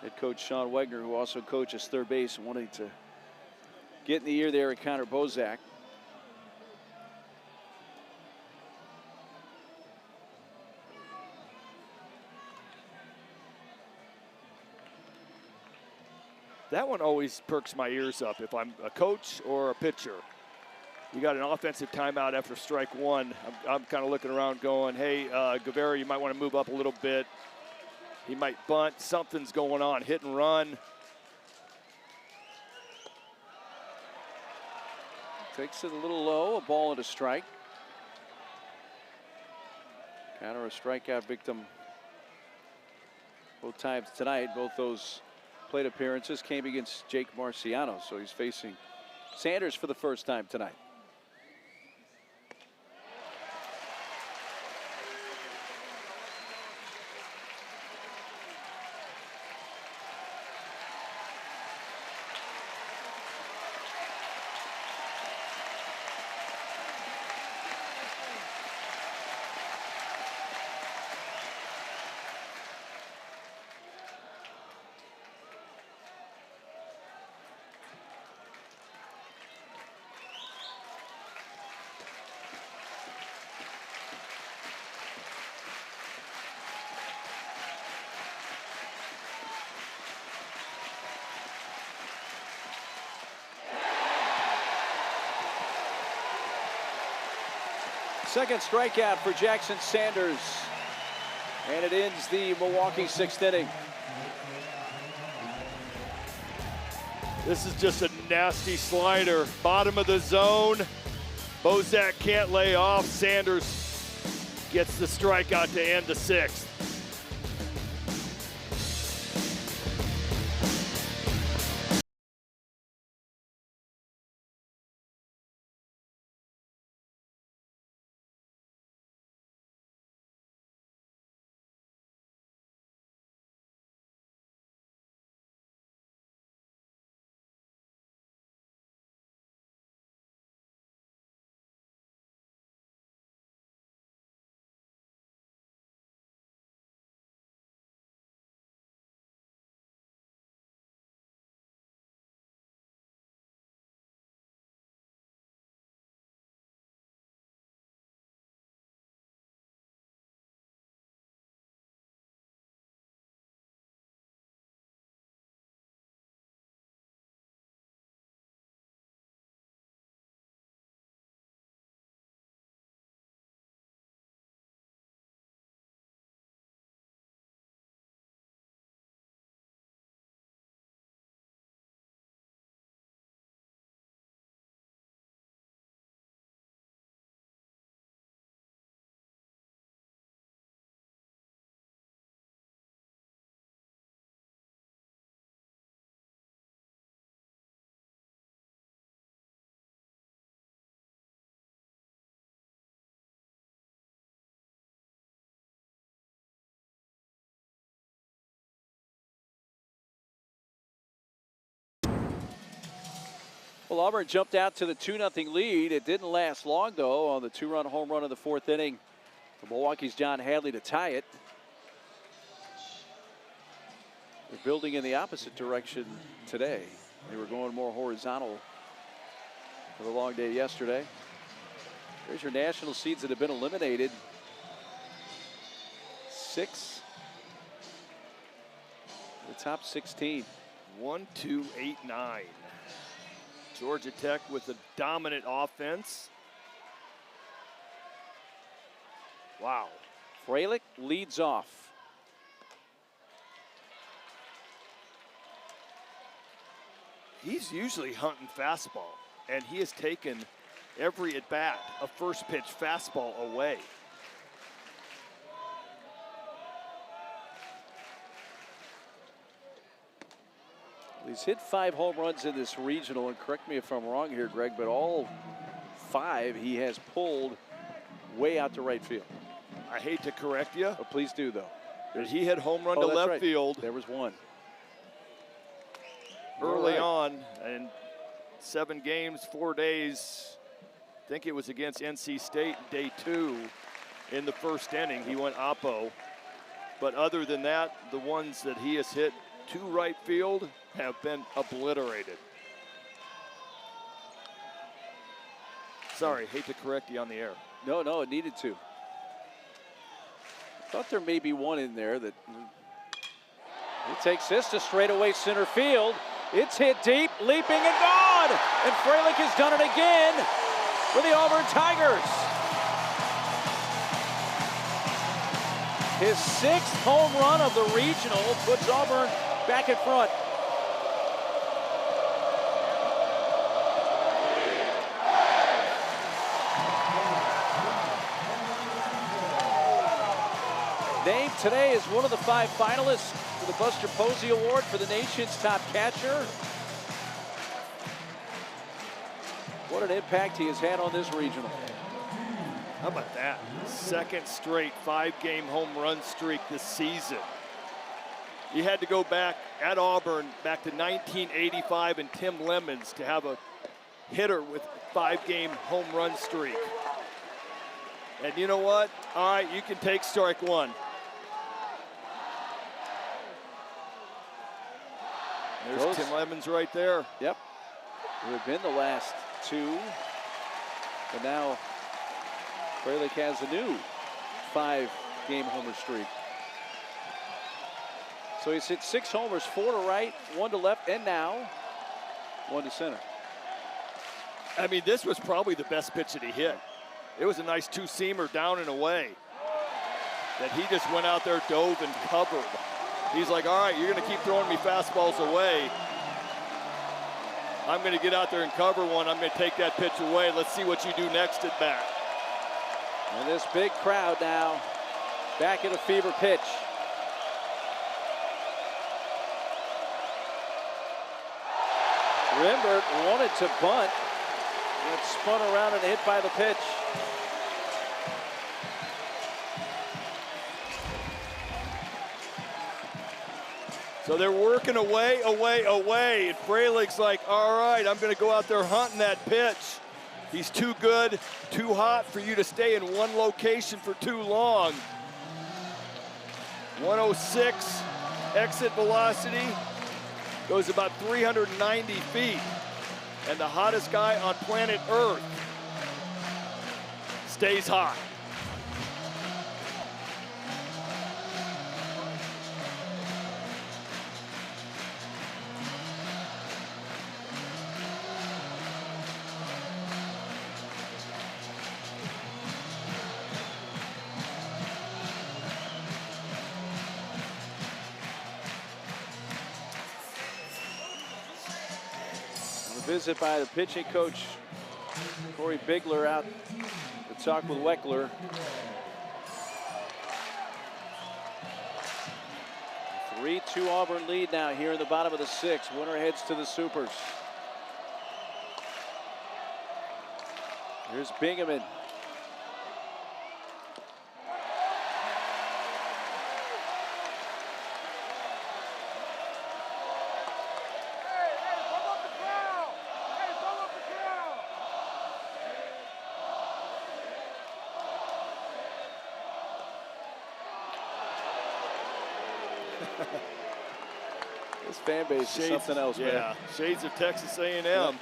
head coach Sean Wegner, who also coaches third base, wanting to get in the ear there at Connor Bozak. That one always perks my ears up if I'm a coach or a pitcher. You got an offensive timeout after strike one. I'm kind of looking around going, hey, Guevara, you might want to move up a little bit. He might bunt. Something's going on. Hit and run. Takes it a little low, a ball and a strike. Connor a strikeout victim both times tonight. Both those plate appearances came against Jake Marciano, so he's facing Sanders for the first time tonight. Second strikeout for Jackson Sanders. And it ends the Milwaukee 6th inning. This is just a nasty slider. Bottom of the zone. Bozak can't lay off. Sanders gets the strikeout to end the 6th. Well, Auburn jumped out to the 2-0 lead. It didn't last long, though, on the 2-run home run in the 4th inning for Milwaukee's John Hadley to tie it. They're building in the opposite direction today. They were going more horizontal for the long day yesterday. There's your national seeds that have been eliminated. 6. The top 16. 1, 2, 8, 9. Georgia Tech with a dominant offense. Wow. Fralick leads off. He's usually hunting fastball, and he has taken every at bat a first pitch fastball away. He's hit 5 home runs in this regional, and correct me if I'm wrong here, Greg, but all 5 he has pulled way out to right field. I hate to correct you. Oh, please do, though. He hit home run to that's left right. field. There was one. Early on, in 7 games, 4 days. I think it was against NC State, day 2 in the first inning. He went oppo. But other than that, the ones that he has hit to right field have been obliterated. Sorry, hate to correct you on the air. No, it needed to. Thought there may be one in there that he takes this to straightaway center field. It's hit deep, leaping and gone. And Fralick has done it again for the Auburn Tigers. His 6th home run of the regional puts Auburn back in front. Named today as one of the 5 finalists for the Buster Posey Award for the nation's top catcher. What an impact he has had on this regional. How about that? 2nd straight 5-game home run streak this season. You had to go back at Auburn back to 1985 and Tim Lemons to have a hitter with 5-game home run streak. And you know what? All right, you can take strike 1. There's Tim Lemons right there. Yep. It would have been the last 2. But now Fralick has a new 5-game homer streak. So he's hit 6 homers, 4 to right, 1 to left, and now 1 to center. I mean, this was probably the best pitch that he hit. It was a nice two-seamer down and away that he just went out there, dove, and covered. He's like, all right, you're going to keep throwing me fastballs away. I'm going to get out there and cover one. I'm going to take that pitch away. Let's see what you do next at bat. And this big crowd now back at a fever pitch. Rimbert wanted to bunt. It spun around and hit by the pitch. So they're working away. And Frelick's like, all right, I'm going to go out there hunting that pitch. He's too good, too hot for you to stay in one location for too long. 106 exit velocity, goes about 390 feet. And the hottest guy on planet Earth stays hot. Visit by the pitching coach, Corey Bigler, out to talk with Weckler. 3-2 Auburn lead now here in the bottom of the sixth. Winner heads to the Supers. Here's Bingaman. This fan base is something else, man. Yeah, shades of Texas A&M. Yep.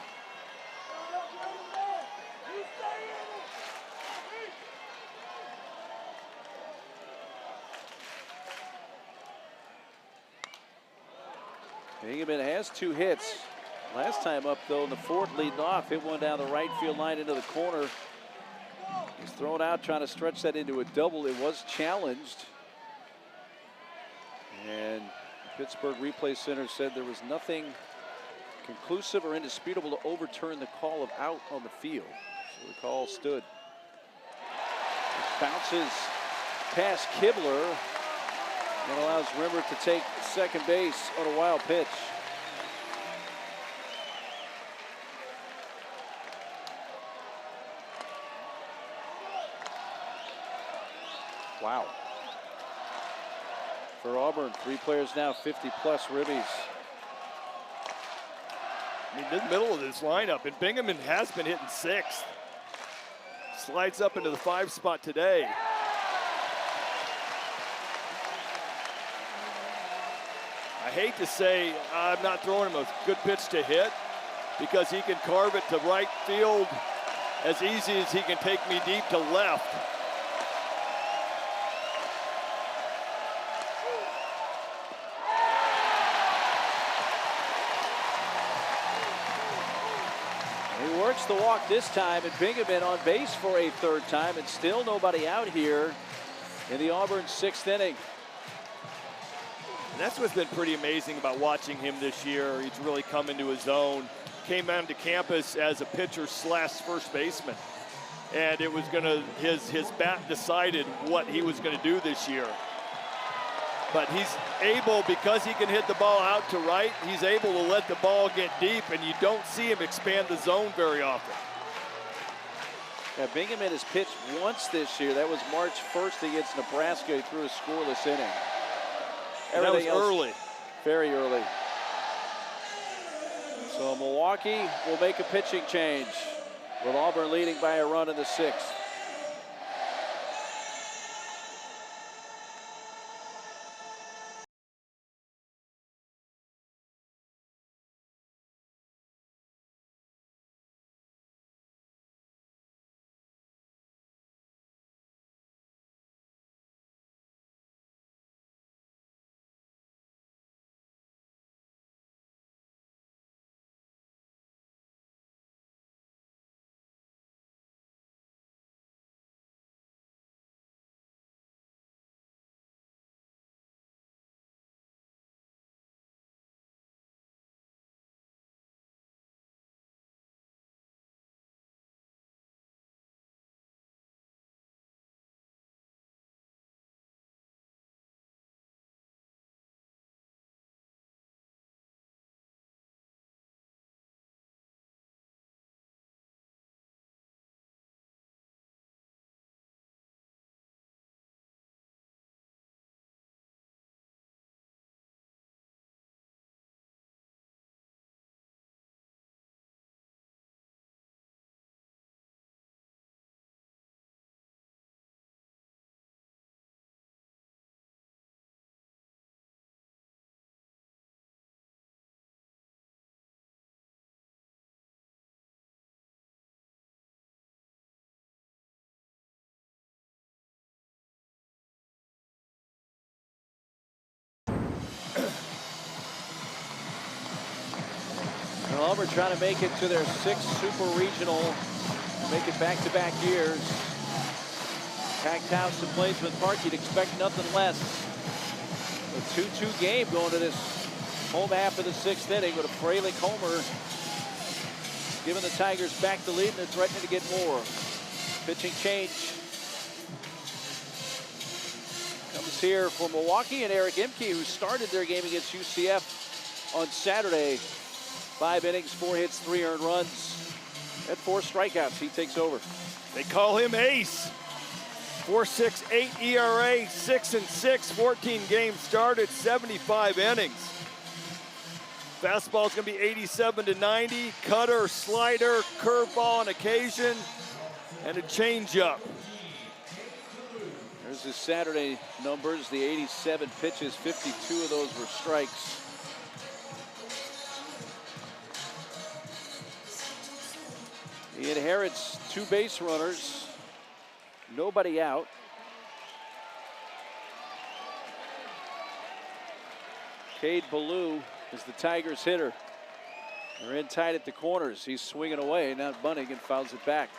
Bingaman has 2 hits. Last time up, though, in the fourth, leading off, hit one down the right field line into the corner. He's thrown out, trying to stretch that into a double. It was challenged. And Pittsburgh Replay Center said there was nothing conclusive or indisputable to overturn the call of out on the field. So the call stood. It bounces past Kibler and allows Rimbert to take second base on a wild pitch. Wow. For Auburn, 3 players now 50-plus ribbies. I mean, the middle of this lineup, and Bingaman has been hitting 6th. Slides up into the 5 spot today. I hate to say I'm not throwing him a good pitch to hit because he can carve it to right field as easy as he can take me deep to left. Works the walk this time, and Bingaman on base for a 3rd time, and still nobody out here in the Auburn 6th inning. And that's what's been pretty amazing about watching him this year. He's really come into his own. Came onto campus as a pitcher / first baseman, and it was gonna his bat decided what he was gonna do this year. But he's able, because he can hit the ball out to right, he's able to let the ball get deep, and you don't see him expand the zone very often. Yeah, Bingaman has pitched once this year. That was March 1st against Nebraska. He threw a scoreless inning. That was early. Very early. So Milwaukee will make a pitching change, with Auburn leading by a run in the 6th. Auburn trying to make it to their 6th Super Regional, make it back-to-back years. Packed house at Plainsman Park, you'd expect nothing less. A 2-2 game going to this home half of the 6th inning with a Freilich homer, giving the Tigers back the lead, and they're threatening to get more. Pitching change comes here for Milwaukee, and Eric Imke, who started their game against UCF on Saturday. 5 innings, 4 hits, 3 earned runs. At 4 strikeouts, he takes over. They call him Ace. 4.68 ERA, 6-6, 14 games started, 75 innings. Fastball's gonna be 87 to 90. Cutter, slider, curveball on occasion, and a changeup. There's his Saturday numbers, the 87 pitches, 52 of those were strikes. He inherits 2 base runners, nobody out. Cade Ballou is the Tigers hitter. They're in tight at the corners. He's swinging away, not bunting, and fouls it back.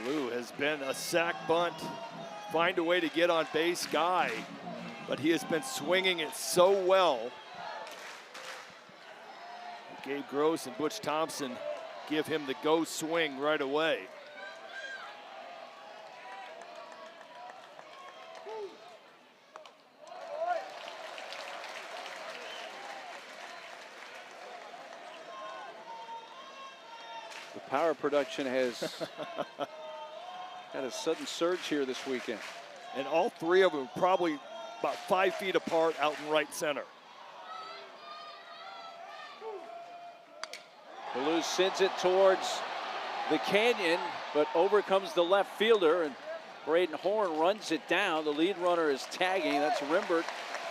Ballou has been a sack bunt, find a way to get on base guy, but he has been swinging it so well. Gabe Gross and Butch Thompson give him the go swing right away. The power production has had a sudden surge here this weekend. And all 3 of them probably about 5 feet apart out in right center. Ballou sends it towards the canyon, but overcomes the left fielder, and Braden Horn runs it down. The lead runner is tagging. That's Rimbert.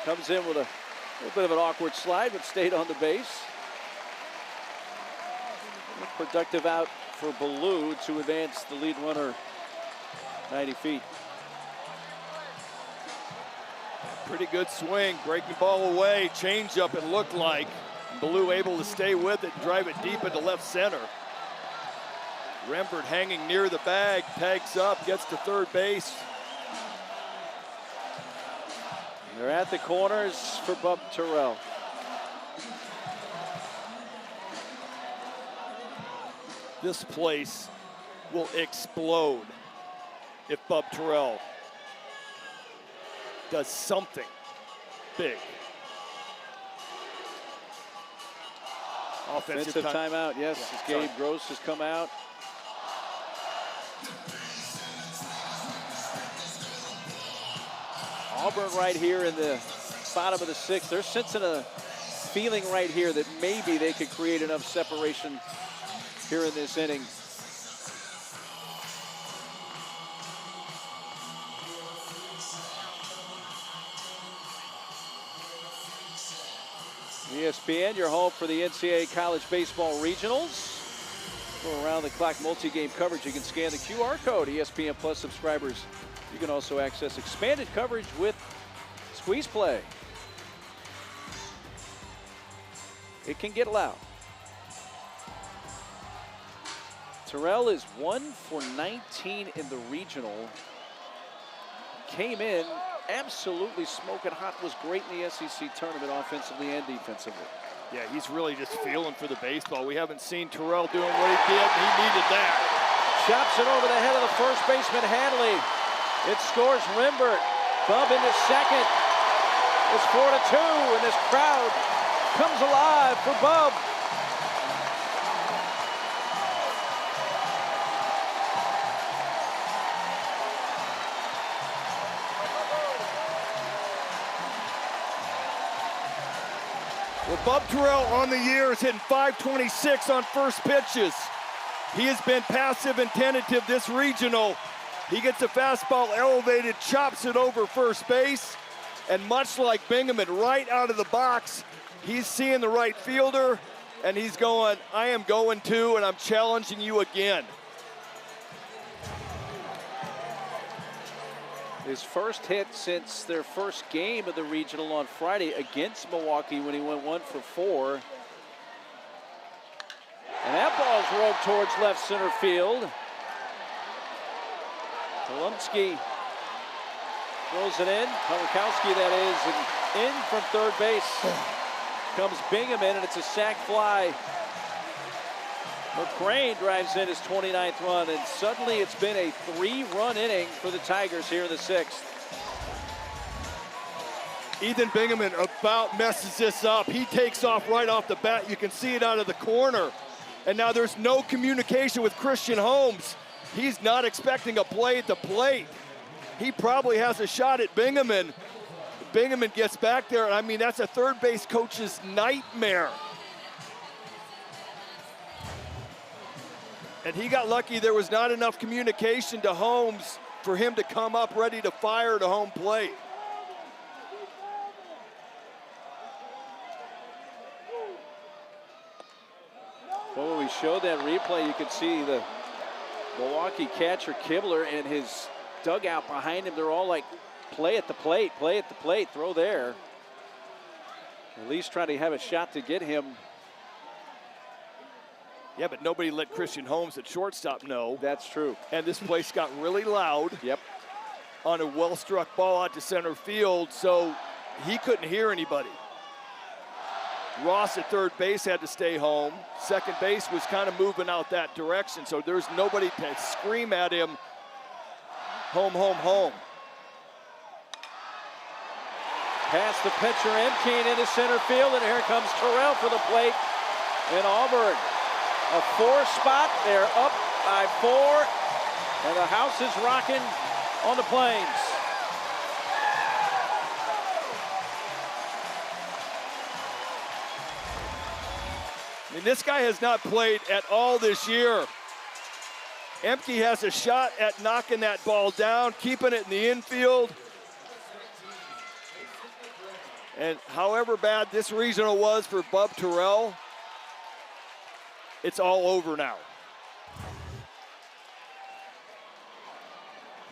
Comes in with a little bit of an awkward slide, but stayed on the base. A productive out for Ballou to advance the lead runner 90 feet. Pretty good swing, breaking ball away, changeup it looked like. Ballou able to stay with it and drive it deep into left center. Rembert hanging near the bag, tags up, gets to third base. They're at the corners for Bub Terrell. This place will explode if Bub Terrell does something big. Offensive timeout, yes, as Gabe Gross has come out. Auburn right here in the bottom of the 6th. They're sensing a feeling right here that maybe they could create enough separation here in this inning. ESPN, your home for the NCAA College Baseball Regionals. For around-the-clock multi-game coverage, you can scan the QR code. ESPN Plus subscribers, you can also access expanded coverage with Squeeze Play. It can get loud. Terrell is 1 for 19 in the regional. Came in absolutely smoking hot, was great in the SEC tournament offensively and defensively. Yeah, he's really just feeling for the baseball. We haven't seen Terrell doing what he did, and he needed that. Chops it over the head of the first baseman, Hanley. It scores Rimbert. Bub into second. It's 4-2, and this crowd comes alive for Bub. Well, Bub Terrell on the year is hitting .526 on first pitches. He has been passive and tentative this regional. He gets a fastball elevated, chops it over first base, and much like Bingaman, right out of the box, he's seeing the right fielder, and he's going, I am going to, and I'm challenging you again. His first hit since their first game of the regional on Friday against Milwaukee when he went 1 for 4. And that ball's rolled towards left center field. Kolumski throws it in. Palikowski, that is, and in from third base comes Bingham in, and it's a sac fly. McCrane drives in his 29th run, and suddenly it's been a 3-run inning for the Tigers here in the 6th. Ethan Bingham about messes this up. He takes off right off the bat. You can see it out of the corner. And now there's no communication with Christian Holmes. He's not expecting a play at the plate. He probably has a shot at Bingham. Bingham gets back there, and I mean, that's a third base coach's nightmare. And he got lucky there was not enough communication to Holmes for him to come up ready to fire to home plate. Well, when we showed that replay, you could see the Milwaukee catcher Kibler and his dugout behind him. They're all like, play at the plate, throw there. At least try to have a shot to get him. Yeah, but nobody let Christian Holmes at shortstop know. That's true. And this place got really loud. Yep. On a well-struck ball out to center field, so he couldn't hear anybody. Ross at third base had to stay home. Second base was kind of moving out that direction, so there's nobody to scream at him, home, home, home. Past the pitcher, Emkeen into center field, and here comes Terrell for the plate. And Auburn, a 4 spot. They're up by 4, and the house is rocking on the Plains. I mean, this guy has not played at all this year. Emke has a shot at knocking that ball down, keeping it in the infield. And however bad this regional was for Bub Terrell, it's all over now.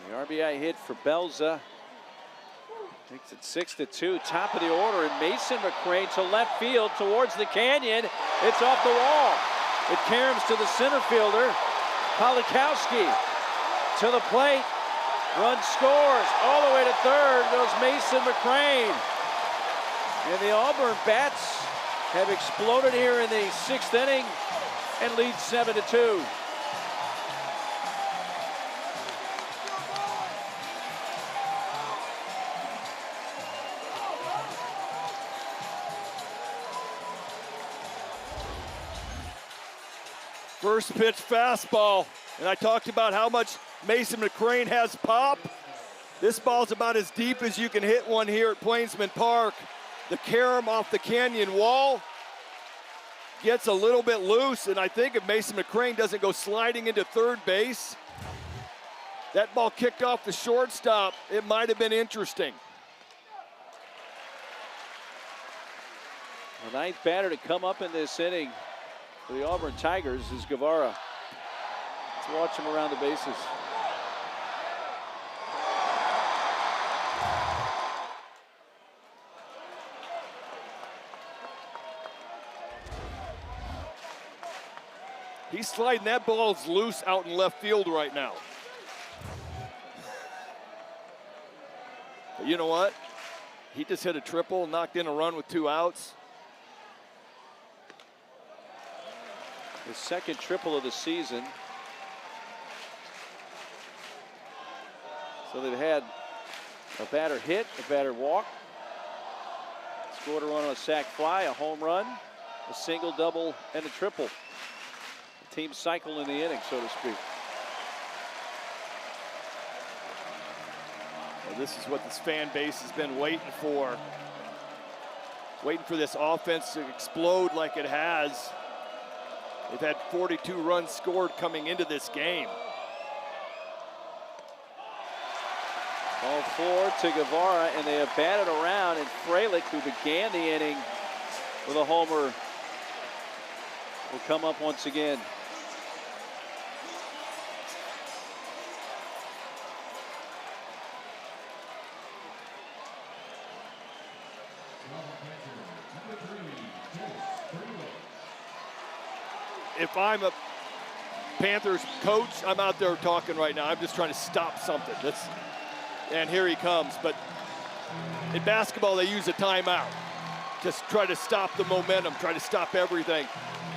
The RBI hit for Belza. Makes it 6-2, top of the order, and Mason McCrane to left field towards the canyon. It's off the wall. It caroms to the center fielder. Palikowski to the plate. Run scores. All the way to third goes Mason McCrane. And the Auburn Bats have exploded here in the 6th inning and lead 7-2. First pitch fastball, and I talked about how much Mason McCrane has pop. This ball's about as deep as you can hit one here at Plainsman Park. The carom off the canyon wall gets a little bit loose, and I think if Mason McCrane doesn't go sliding into third base, that ball kicked off the shortstop, it might have been interesting. The 9th batter to come up in this inning for the Auburn Tigers is Guevara. Let's watch him around the bases. He's sliding that ball's loose out in left field right now. But you know what? He just hit a triple, knocked in a run with 2 outs. His second triple of the season. So they've had a batter hit, a batter walk, scored a run on a sac fly, a home run, a single, double, and a triple. The team cycle in the inning, so to speak. Well, this is what this fan base has been waiting for. Waiting for this offense to explode like it has. They've had 42 runs scored coming into this game. Ball 4 to Guevara, and they have batted around, and Fralick, who began the inning with a homer, will come up once again. if I'm a Panthers coach, I'm out there talking right now. I'm just trying to stop something. And here he comes. But in basketball, they use a timeout. Just try to stop the momentum, try to stop everything.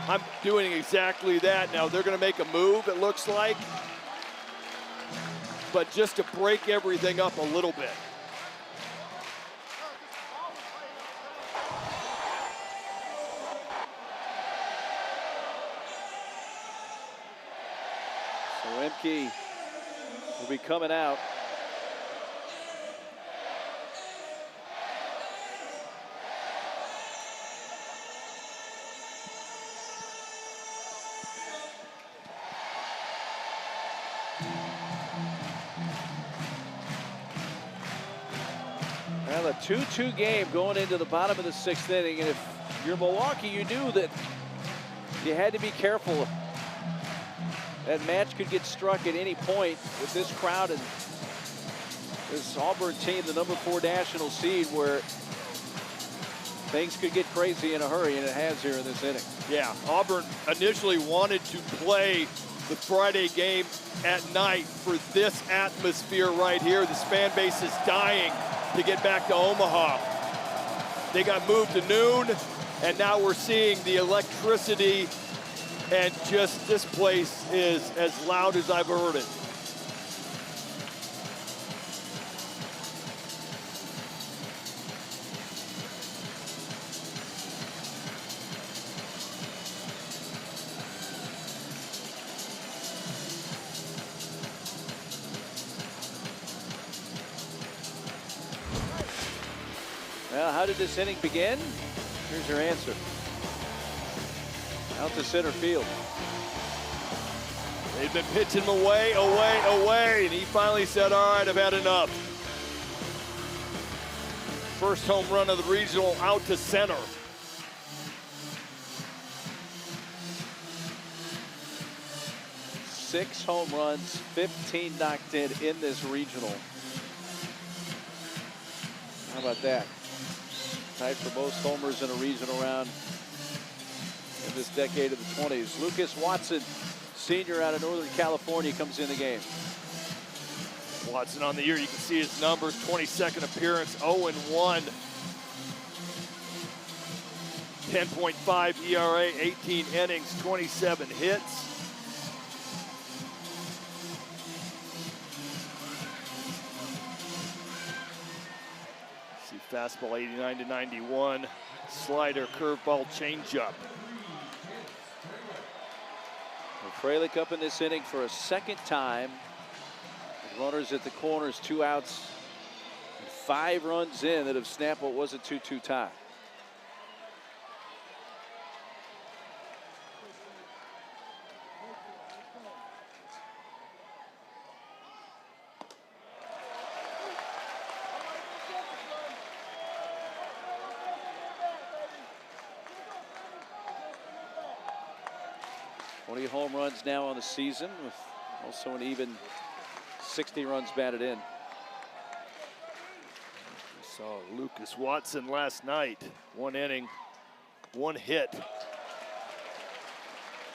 I'm doing exactly that. Now they're going to make a move, it looks like. But just to break everything up a little bit. So Emke will be coming out. Well, a 2-2 game going into the bottom of the 6th inning, and if you're Milwaukee, you knew that you had to be careful. That match could get struck at any point with this crowd and this Auburn team, the number 4 national seed, where things could get crazy in a hurry, and it has here in this inning. Yeah, Auburn initially wanted to play the Friday game at night for this atmosphere right here. This fan base is dying to get back to Omaha. They got moved to noon, and now we're seeing the electricity, and just this place is as loud as I've heard it. Well, how did this inning begin? Here's your answer. Out to center field. They've been pitching him away, and he finally said, all right, I've had enough. First home run of the regional out to center. Six home runs, 15 knocked in this regional. How about that? Tied for most homers in a regional round in this decade of the 20s. Lucas Watson, senior out of Northern California, comes in the game. Watson on the year, you can see his numbers, 22nd appearance, 0-1. 10.5 ERA, 18 innings, 27 hits. See fastball 89 to 91, slider, curveball, changeup. Fralick up in this inning for a second time. With runners at the corners, 2 outs, and 5 runs in that have snapped what was a 2-2 tie. Home runs now on the season, with also an even 60 runs batted in. We saw Lucas Watson last night. 1 inning, 1 hit,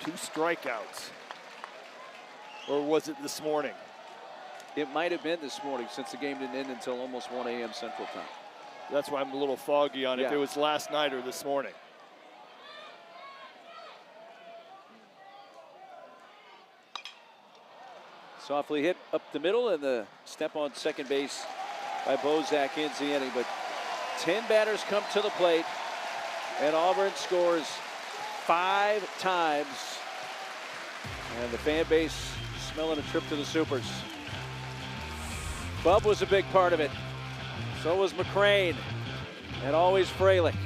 2 strikeouts. Or was it this morning? It might have been this morning, since the game didn't end until almost 1 a.m. Central Time. That's why I'm a little foggy on if it was last night or this morning. Softly hit up the middle, and the step on second base by Bozak ends the inning. But 10 batters come to the plate, and Auburn scores 5 times. And the fan base smelling a trip to the Supers. Bub was a big part of it. So was McCrane, and always Fralick.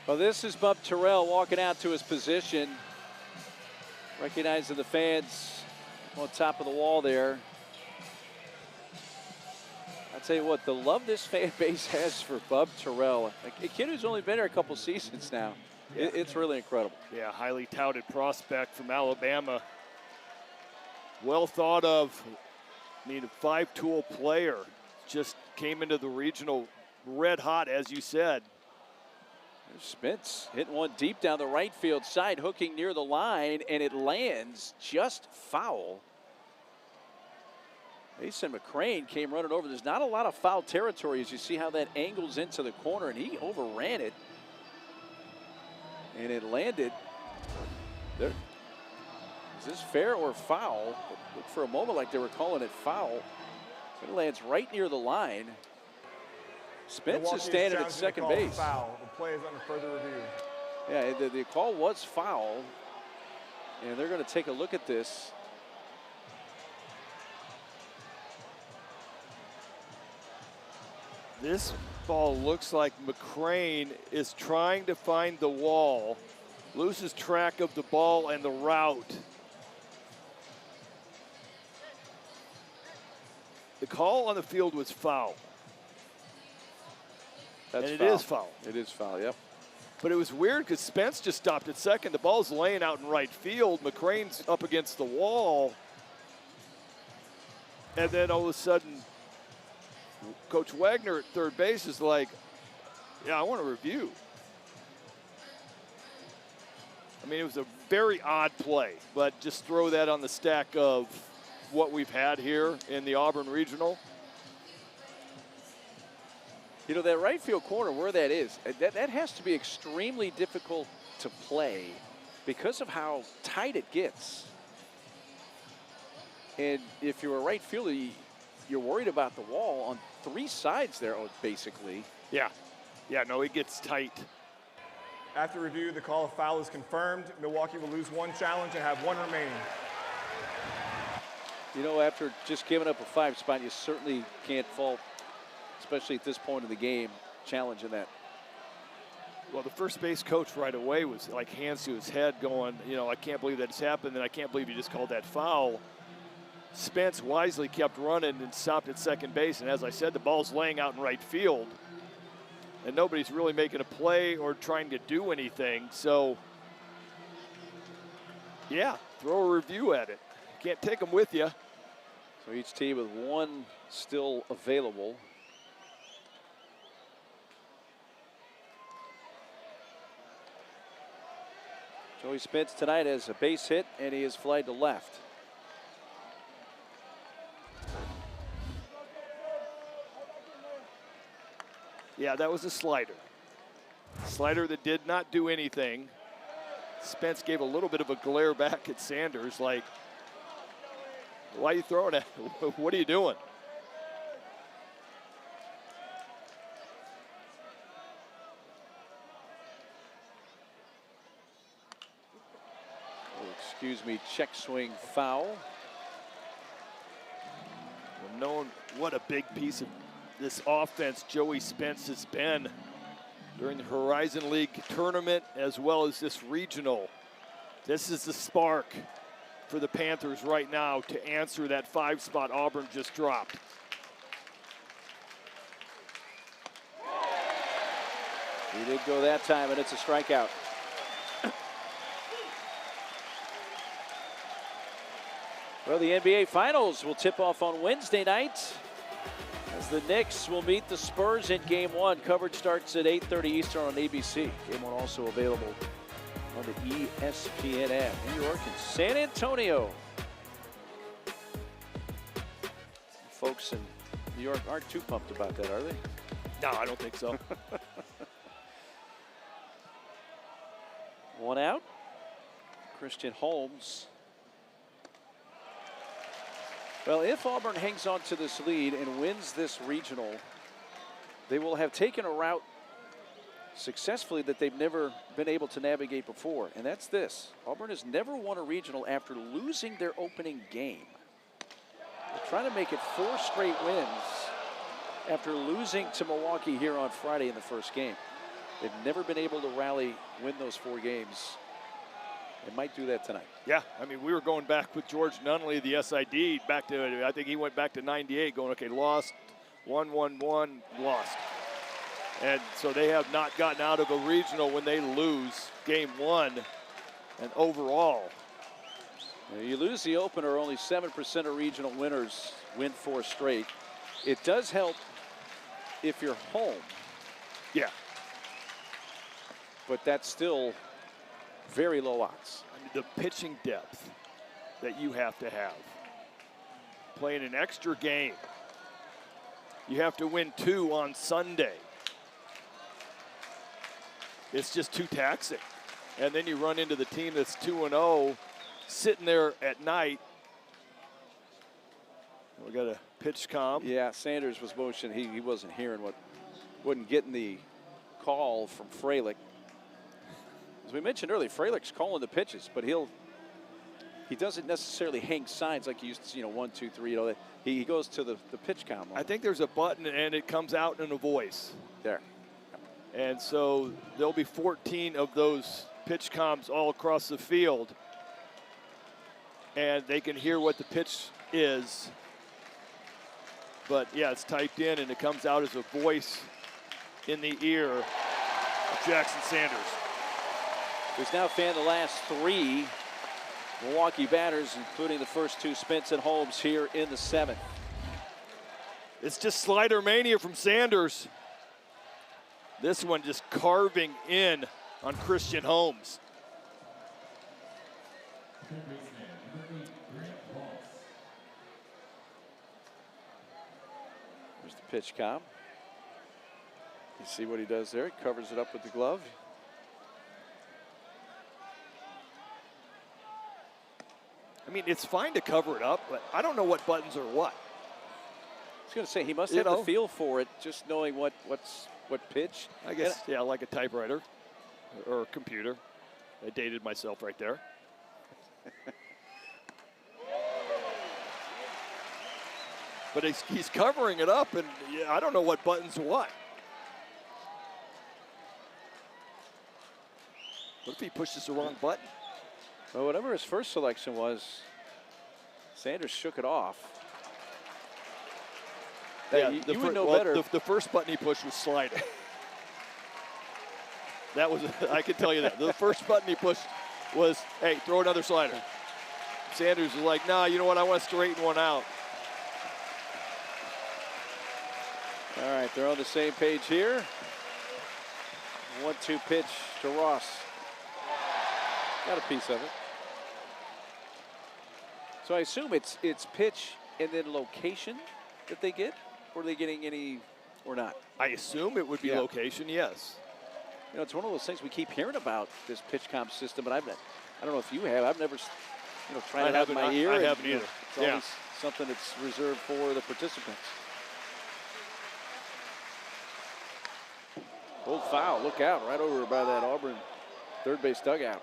Well, this is Bub Terrell walking out to his position, recognizing the fans on top of the wall there. I'll tell you what, the love this fan base has for Bub Terrell, a kid who's only been here a couple seasons now, Yeah. it's really incredible. Yeah, highly touted prospect from Alabama. Well thought of. I mean, a five-tool player. Just came into the regional red hot, as you said. There's Spence hitting one deep down the right field side, hooking near the line, and it lands just foul. Mason McCrane came running over. There's not a lot of foul territory as you see how that angles into the corner, and he overran it. And it landed there. Is this fair or foul? It looked for a moment like they were calling it foul. It lands right near the line. Spence Milwaukee is standing at challenging the second call base. Foul. The play is under further review. Yeah, the call was foul. And they're going to take a look at this. This ball looks like McCrane is trying to find the wall, loses track of the ball and the route. The call on the field was foul. That's and foul. it is foul. It is foul, yep. But it was weird because Spence just stopped at second. The ball's laying out in right field. McCrane's up against the wall. And then all of a sudden, Coach Wagner at third base is like, yeah, I want to review. I mean, it was a very odd play, but just throw that on the stack of what we've had here in the Auburn Regional. You know, that right field corner, where that is, that has to be extremely difficult to play because of how tight it gets. And if you're a right fielder, you're worried about the wall on three sides there, basically. Yeah. Yeah, no, it gets tight. After review, the call of foul is confirmed. Milwaukee will lose one challenge and have one remaining. You know, after just giving up a 5 spot, you certainly can't fault, especially at this point of the game, challenging that. Well, the first base coach right away was like hands to his head going, you know, I can't believe that's happened, and I can't believe you just called that foul. Spence wisely kept running and stopped at second base, and as I said, the ball's laying out in right field, and nobody's really making a play or trying to do anything. So, yeah, throw a review at it. Can't take them with you. So each team with one still available. Joey Spence tonight has a base hit, and he is flied to left. Yeah, that was a slider. Slider that did not do anything. Spence gave a little bit of a glare back at Sanders, like, why are you throwing it? What are you doing? Oh, excuse me, check swing foul. Well, knowing what a big piece of this offense Joey Spence has been during the Horizon League tournament as well as this regional. This is the spark for the Panthers right now to answer that 5 spot Auburn just dropped. He did go that time, and it's a strikeout. Well, the NBA Finals will tip off on Wednesday night as the Knicks will meet the Spurs in Game 1. Coverage starts at 8:30 Eastern on ABC. Game 1 also available on the ESPN app. New York and San Antonio. Folks in New York aren't too pumped about that, are they? No, I don't think so. One out. Christian Holmes. Well, if Auburn hangs on to this lead and wins this regional, they will have taken a route successfully that they've never been able to navigate before, and that's this. Auburn has never won a regional after losing their opening game. They're trying to make it 4 straight wins after losing to Milwaukee here on Friday in the first game. They've never been able to rally, win those 4 games. They might do that tonight. Yeah, I mean, we were going back with George Nunley, the SID, back to, I think he went back to 98, going, okay, lost, 1-1-1, lost. And so they have not gotten out of a regional when they lose game 1. And overall, You lose the opener, only 7% of regional winners win 4 straight. It does help if you're home, yeah. but that's still very low odds. I mean, the pitching depth that you have to have. Playing an extra game. You have to win 2 on Sunday. It's just too taxing. And then you run into the team that's 2-0, sitting there at night. We got a pitch calm. Yeah, Sanders was motioned. He wasn't hearing wasn't getting the call from Frelick. As we mentioned earlier, Frelick's calling the pitches, but he doesn't necessarily hang signs like he used to see, 1, 2, 3. He goes to the pitch count. I think there's a button and it comes out in a voice. There. And so there'll be 14 of those pitch comms all across the field. And they can hear what the pitch is. But yeah, it's typed in and it comes out as a voice in the ear of Jackson Sanders. Who's now fanned the last 3 Milwaukee batters, including the first 2 Spencer Holmes here in the 7th. It's just slider mania from Sanders. This one just carving in on Christian Holmes. There's the pitch count. You see what he does there? He covers it up with the glove. I mean, it's fine to cover it up, but I don't know what buttons are what. I was going to say, he must have the feel for it, just knowing what pitch. I guess, yeah, like a typewriter or a computer. I dated myself right there. But he's covering it up, and yeah, I don't know what buttons are what. What if he pushes the wrong button? Well, whatever his first selection was, Sanders shook it off. Yeah, you would know better. The first button he pushed was sliding. That was, I can tell you that. The first button he pushed was, hey, throw another slider. Sanders was like, nah, you know what, I want to straighten one out. All right, they're on the same page here. 1-2 pitch to Ross. Got a piece of it. So I assume it's pitch and then location that they get, or are they getting any or not? I assume it would be location, yes. It's one of those things we keep hearing about, this pitch comp system, but I don't know if you have. I've never tried it out in my ear. I haven't either. It's always something that's reserved for the participants. Old foul, look out, right over by that Auburn third base dugout.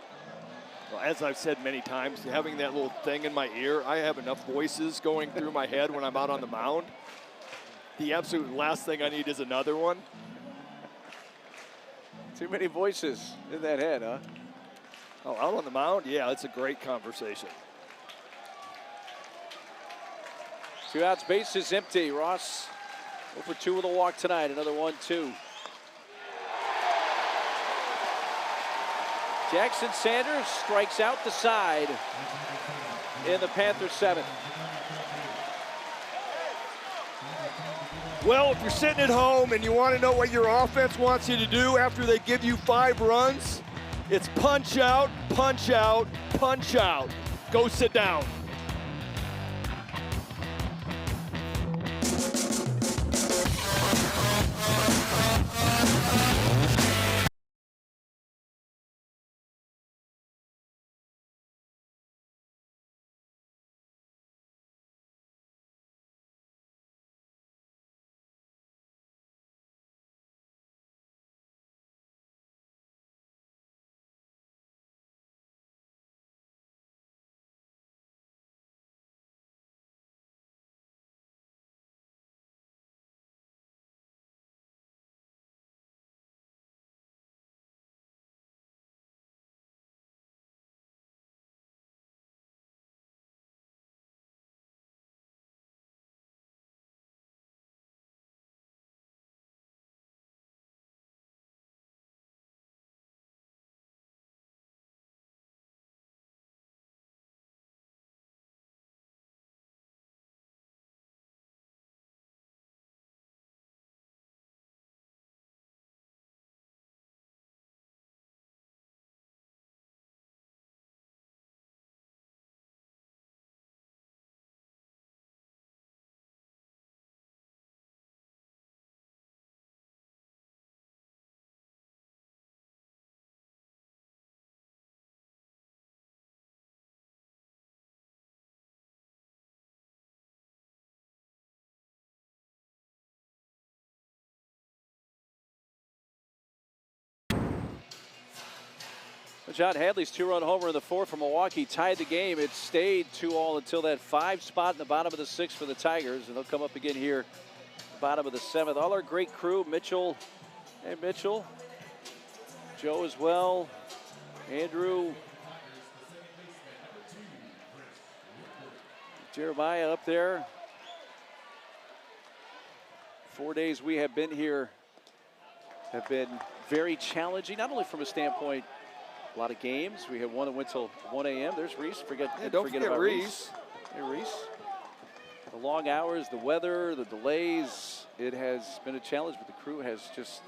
Well, as I've said many times, having that little thing in my ear, I have enough voices going through my head when I'm out on the mound. The absolute last thing I need is another one. Too many voices in that head, huh? Oh, out on the mound? Yeah, it's a great conversation. 2 outs, base is empty. Ross 0 for 2 with a walk tonight, another 1-2. Jackson Sanders strikes out the side in the Panthers 7th. Well, if you're sitting at home and you want to know what your offense wants you to do after they give you 5 runs, it's punch out, punch out, punch out. Go sit down. John Hadley's 2-run homer in the fourth for Milwaukee tied the game. It stayed 2-all until that 5 spot in the bottom of the 6th for the Tigers, and they'll come up again here, bottom of the 7th. All our great crew, Mitchell and Mitchell, Joe as well, Andrew, Jeremiah up there. 4 days we have been here have been very challenging, not only from a standpoint, a lot of games. We had one that went till 1 a.m. There's Reese. Don't forget about Reese. Hey, Reese. The long hours, the weather, the delays. It has been a challenge, but the crew has just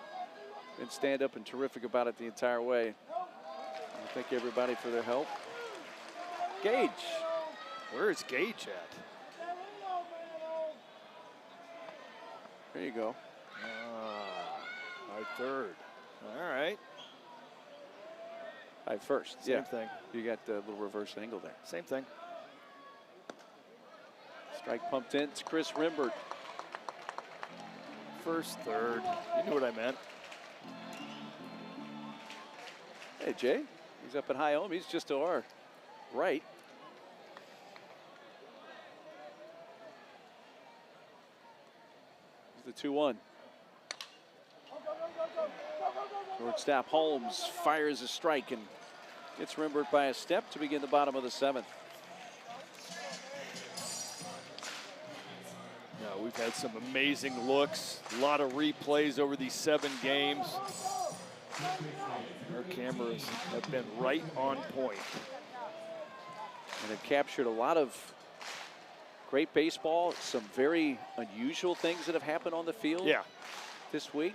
been stand-up and terrific about it the entire way. I thank everybody for their help. Gage. Where is Gage at? There you go. Our third. All right. At first, Same thing. You got the little reverse angle there. Same thing. Strike pumped in. It's Chris Rimbert. First, third. You knew what I meant. Hey, Jay. He's up at high home. He's just to our right. Here's the 2-1. Shortstop Holmes fires a strike and gets Rimbert by a step to begin the bottom of the 7th. Now, we've had some amazing looks, a lot of replays over these 7 games. Our cameras have been right on point. And have captured a lot of great baseball, some very unusual things that have happened on the field this week.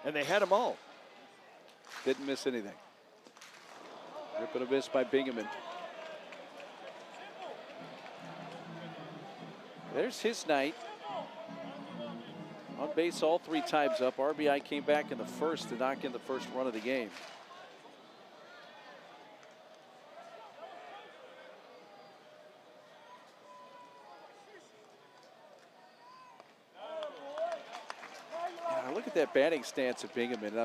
And they had them all. Didn't miss anything. Rip and a miss by Bingaman. There's his night. On base all 3 times up. RBI came back in the first to knock in the first run of the game. Look at that batting stance of Bingaman.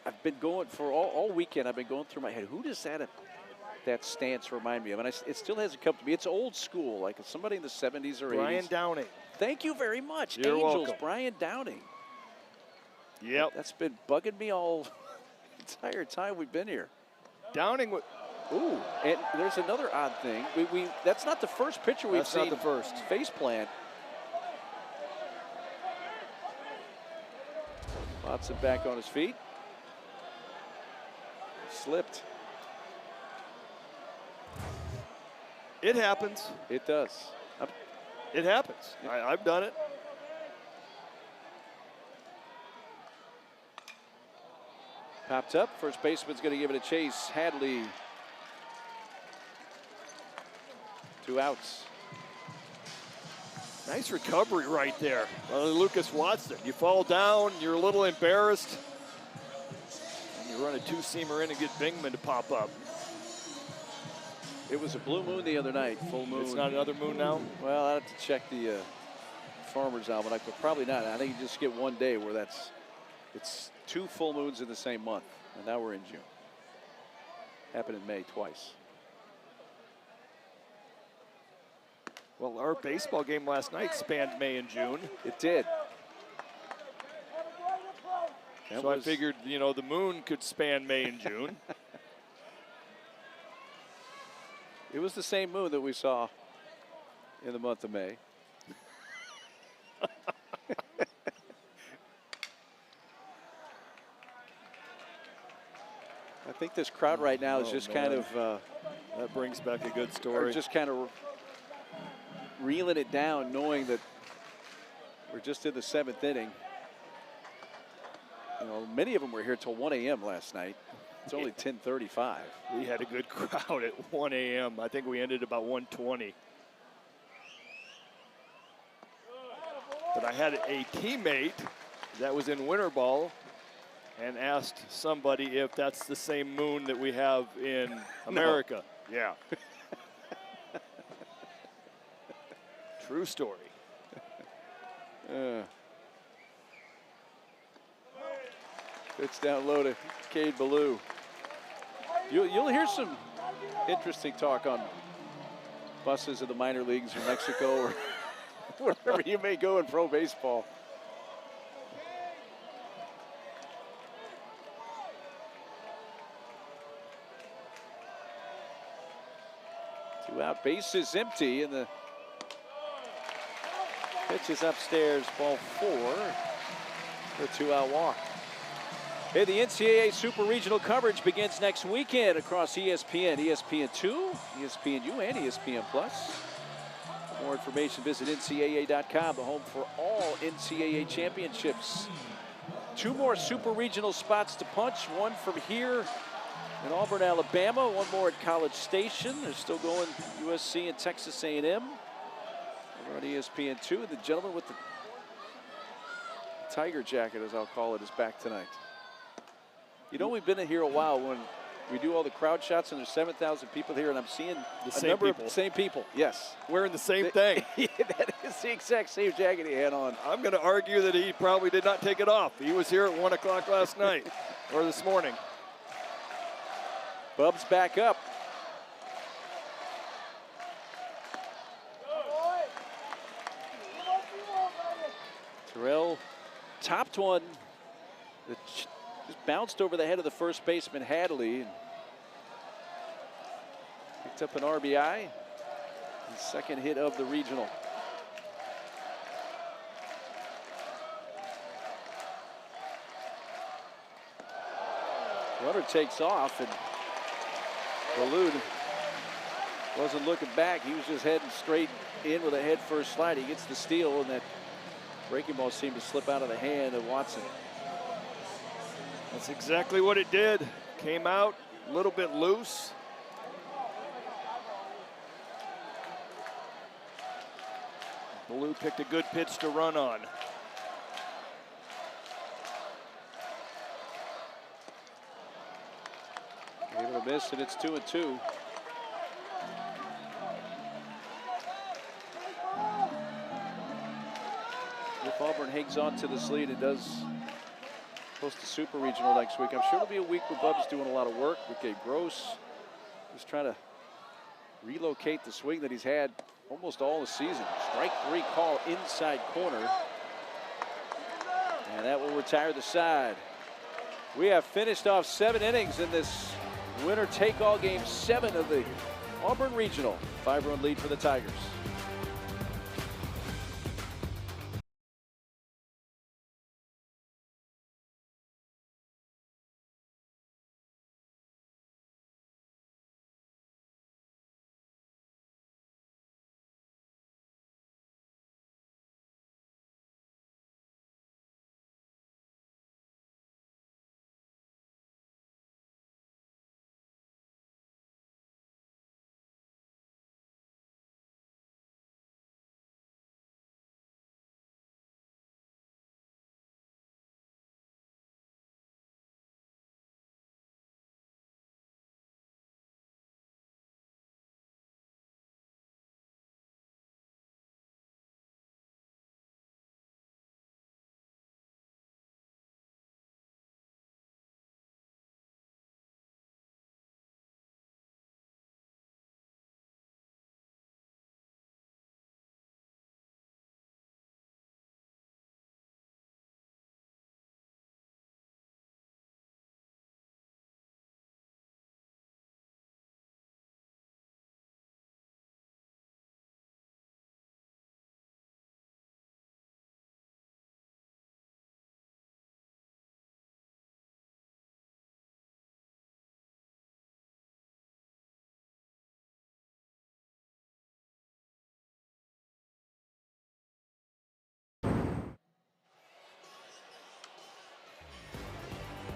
I've been going for all weekend. I've been going through my head. Who does that stance remind me of? And it still hasn't come to me. It's old school, like somebody in the 70s or 80s. Brian Downing. Thank you very much. You're Angels, welcome. Brian Downing. Yep. That's been bugging me all the entire time we've been here. Downing. Ooh, and there's another odd thing. That's not the first pitcher we've seen. That's not the first. Face plant. Watson back on his feet. Slipped. It happens. It does. It happens. I've done it. Popped up. First baseman's going to give it a chase. Hadley. 2 outs. Nice recovery right there. Lucas Watson. You fall down, you're a little embarrassed, and you run a 2-seamer in and get Bingman to pop up. It was a blue moon the other night, full moon. It's not another moon now? Well, I have to check the Farmer's Almanac, but probably not. I think you just get 1 day where it's 2 full moons in the same month, and now we're in June. Happened in May twice. Well, our baseball game last night spanned May and June. It did. So I figured, the moon could span May and June. It was the same moon that we saw in the month of May. I think this crowd right now is just kind of... that brings back a good story. Just kind of reeling it down, knowing that we're just in the 7th inning. Many of them were here till 1 a.m. last night. It's only 10:35. We had a good crowd at 1 a.m. I think we ended about 1:20. But I had a teammate that was in winter ball and asked somebody if that's the same moon that we have in America. No. Yeah. True story. It's down low to Cade Ballou. You'll hear some interesting talk on buses in the minor leagues or Mexico or wherever you may go in pro baseball. Two out, base is empty, and the pitch is upstairs, ball 4 for a 2-out walk. Hey, the NCAA Super Regional coverage begins next weekend across ESPN, ESPN2, ESPNU, and ESPN+. For more information, visit ncaa.com, the home for all NCAA championships. 2 more Super Regional spots to punch, one from here in Auburn, Alabama, one more at College Station. They're still going USC and Texas A&M. Over on ESPN2, the gentleman with the tiger jacket, as I'll call it, is back tonight. You know, we've been in here a while when we do all the crowd shots and there's 7,000 people here, and I'm seeing a number of the same people. Yes. Wearing the same thing. Yeah, that is the exact same jacket he had on. I'm going to argue that he probably did not take it off. He was here at 1 o'clock last night or this morning. Bub's back up. Terrell topped one that just bounced over the head of the first baseman, Hadley, and picked up an RBI. His second hit of the regional. Runner takes off, and Ballou wasn't looking back. He was just heading straight in with a head first slide. He gets the steal, and that breaking ball seemed to slip out of the hand of Watson. That's exactly what it did. Came out a little bit loose. Ballou picked a good pitch to run on. Gave it a miss, and it's 2-2. If Auburn hangs on to this lead and does host the Super Regional next week, I'm sure it'll be a week where Bub's doing a lot of work with Gabe Gross. Just trying to relocate the swing that he's had almost all the season. Strike 3 call inside corner. And that will retire the side. We have finished off 7 innings in this winner take-all game 7 of the Auburn Regional. 5-run lead for the Tigers.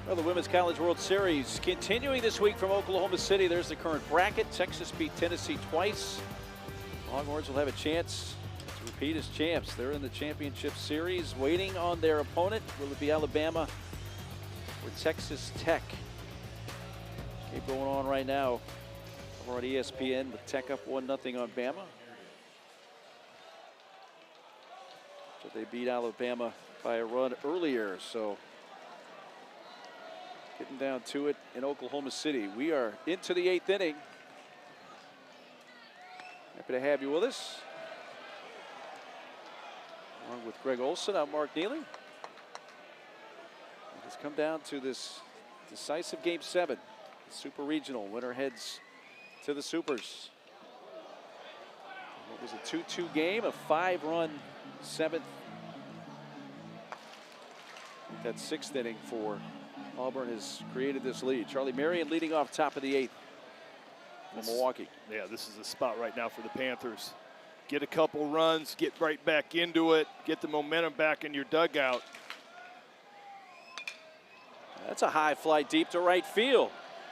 Well, the Women's College World Series continuing this week from Oklahoma City. There's the current bracket. Texas beat Tennessee twice. Longhorns will have a chance to repeat as champs. They're in the championship series, waiting on their opponent. Will it be Alabama or Texas Tech? Game going on right now over on ESPN with Tech up 1-0 on Bama. But they beat Alabama by a run earlier, so getting down to it in Oklahoma City. We are into the 8th inning. Happy to have you with us. Along with Greg Olson, I'm Mark Neely. It's come down to this decisive Game 7. The Super Regional winner heads to the Supers. It was a 2-2 game, a 5-run 7th. That 6th inning for Auburn has created this lead. Charlie Marion leading off top of the 8th for Milwaukee. Yeah, this is a spot right now for the Panthers. Get a couple runs, get right back into it, get the momentum back in your dugout. That's a high fly deep to right field.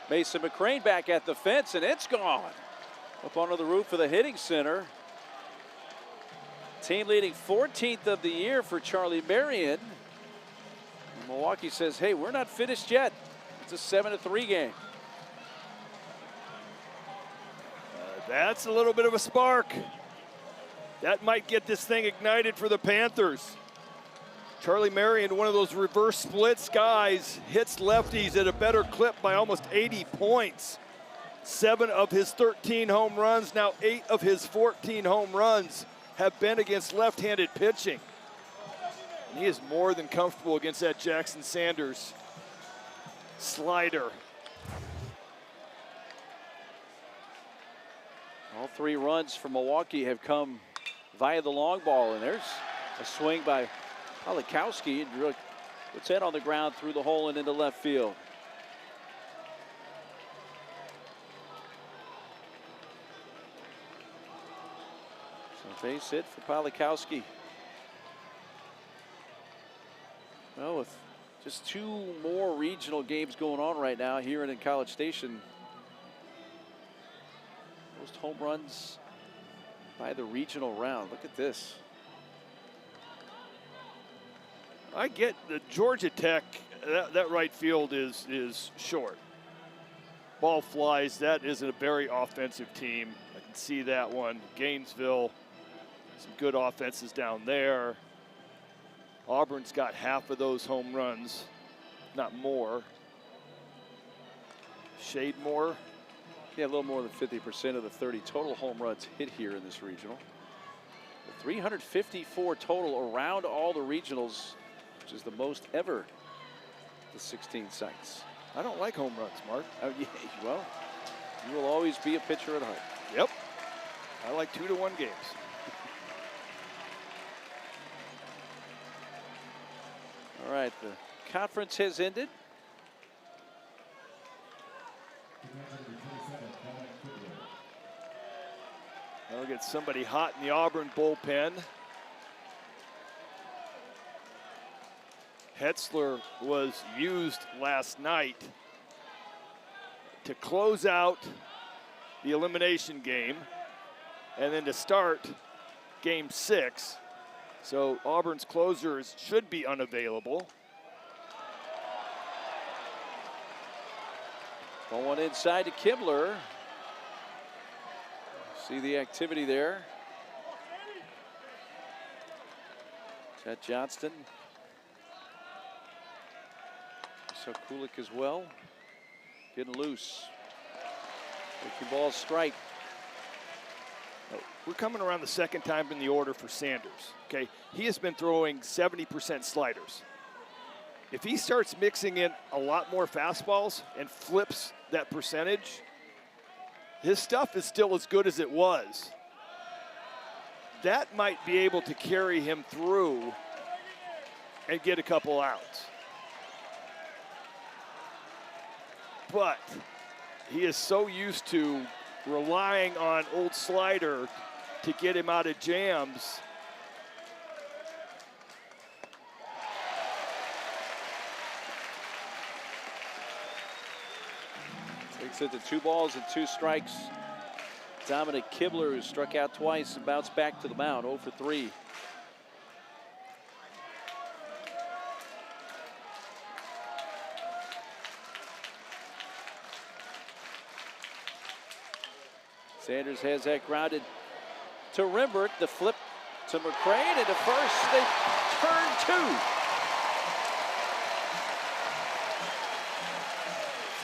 Mason McCrane back at the fence, and it's gone. Up onto the roof of the hitting center. Team leading 14th of the year for Charlie Marion. Milwaukee says, hey, we're not finished yet. It's a 7-3 game. That's a little bit of a spark. That might get this thing ignited for the Panthers. Charlie Marion, one of those reverse splits guys, hits lefties at a better clip by almost 80 points. 7 of his 13 home runs, now 8 of his 14 home runs have been against left-handed pitching. And he is more than comfortable against that Jackson Sanders slider. All 3 runs from Milwaukee have come via the long ball, and there's a swing by Palikowski, and really puts it on the ground through the hole and into left field. So base hit for Palikowski. Well, with just 2 more regional games going on right now here in College Station, most home runs by the regional round. Look at this. I get the Georgia Tech, that right field is short. Ball flies, that is a very offensive team. I can see that one. Gainesville, some good offenses down there. Auburn's got half of those home runs, not more. Shade more. Yeah, a little more than 50% of the 30 total home runs hit here in this regional. 354 total around all the regionals, which is the most ever, the 16 sites. I don't like home runs, Mark. Oh, yeah, well, you will always be a pitcher at heart. Yep. I like 2-1 games. All right, the conference has ended. I'll get somebody hot in the Auburn bullpen. Hetzler was used last night to close out the elimination game and then to start game 6. So Auburn's closers should be unavailable. 1-1 inside to Kibler. See the activity there. Chet Johnston. So Kulik as well. Getting loose. Breaking ball strike. We're coming around the second time in the order for Sanders, okay? He has been throwing 70% sliders. If he starts mixing in a lot more fastballs and flips that percentage, his stuff is still as good as it was. That might be able to carry him through and get a couple outs. But he is so used to relying on old slider to get him out of jams. Takes it to 2 balls and 2 strikes. Dominic Kibler, who struck out twice and bounced back to the mound, 0 for 3. Sanders has that grounded to Rimbert. The flip to McCrane and to first. They turn 2.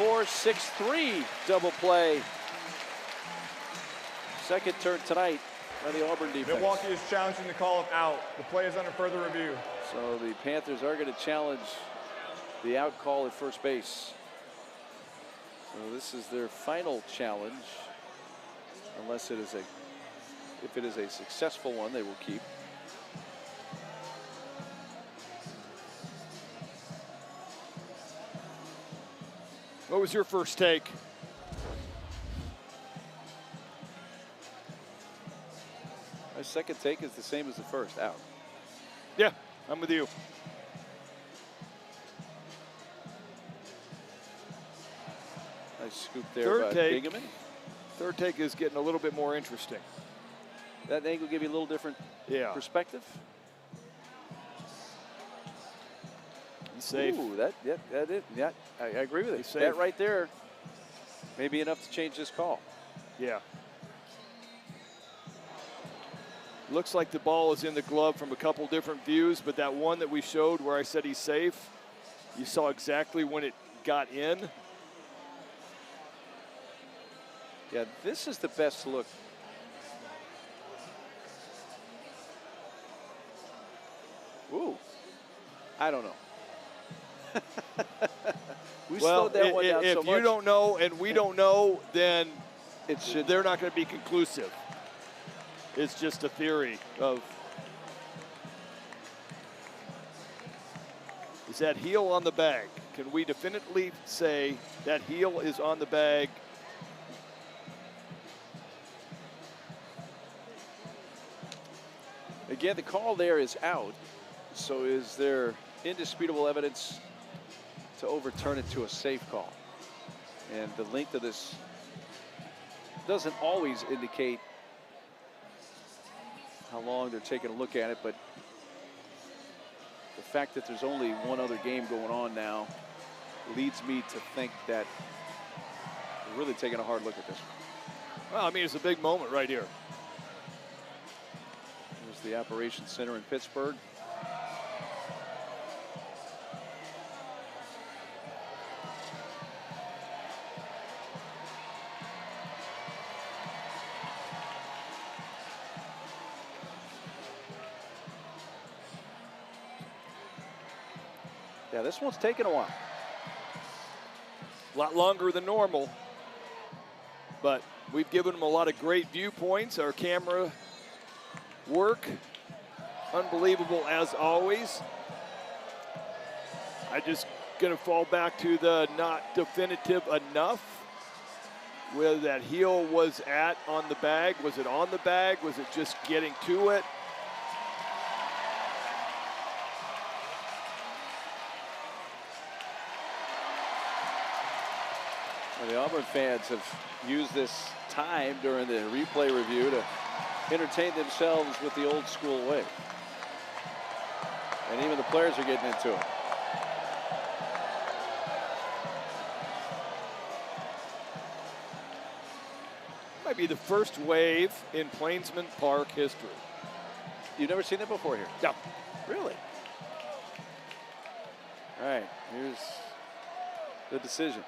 6-4, 6-3 double play. Second turn tonight by the Auburn defense. Milwaukee is challenging the call of out. The play is under further review. So the Panthers are going to challenge the out call at first base. So this is their final challenge, unless if it is a successful one, they will keep. What was your first take? My second take is the same as the first, out. Yeah, I'm with you. Nice scoop there Third by take. Bingaman. Third take is getting a little bit more interesting. That angle give you a little different perspective. He's safe. Ooh, I agree with it. That right there may be enough to change this call. Yeah. Looks like the ball is in the glove from a couple different views, but that one that we showed where I said he's safe, you saw exactly when it got in. Yeah, this is the best look. Ooh, I don't know. We slowed that one down so much. If you don't know and we don't know, then they're not going to be conclusive. It's just a theory of, is that heel on the bag? Can we definitively say that heel is on the bag? Again, the call there is out. So is there indisputable evidence to overturn it to a safe call? And the length of this doesn't always indicate how long they're taking a look at it, but the fact that there's only one other game going on now leads me to think that they're really taking a hard look at this one. Well, I mean, it's a big moment right here. There's the operations center in Pittsburgh. Yeah, this one's taken a while. A lot longer than normal, but we've given them a lot of great viewpoints. Our camera work, unbelievable as always. I just gonna fall back to the not definitive enough. Where that heel was at on the bag. Was it on the bag? Was it just getting to it? The Auburn fans have used this time during the replay review to entertain themselves with the old school way. And even the players are getting into it. Might be the first wave in Plainsman Park history. You've never seen that before here? No. Really? All right, here's the decision.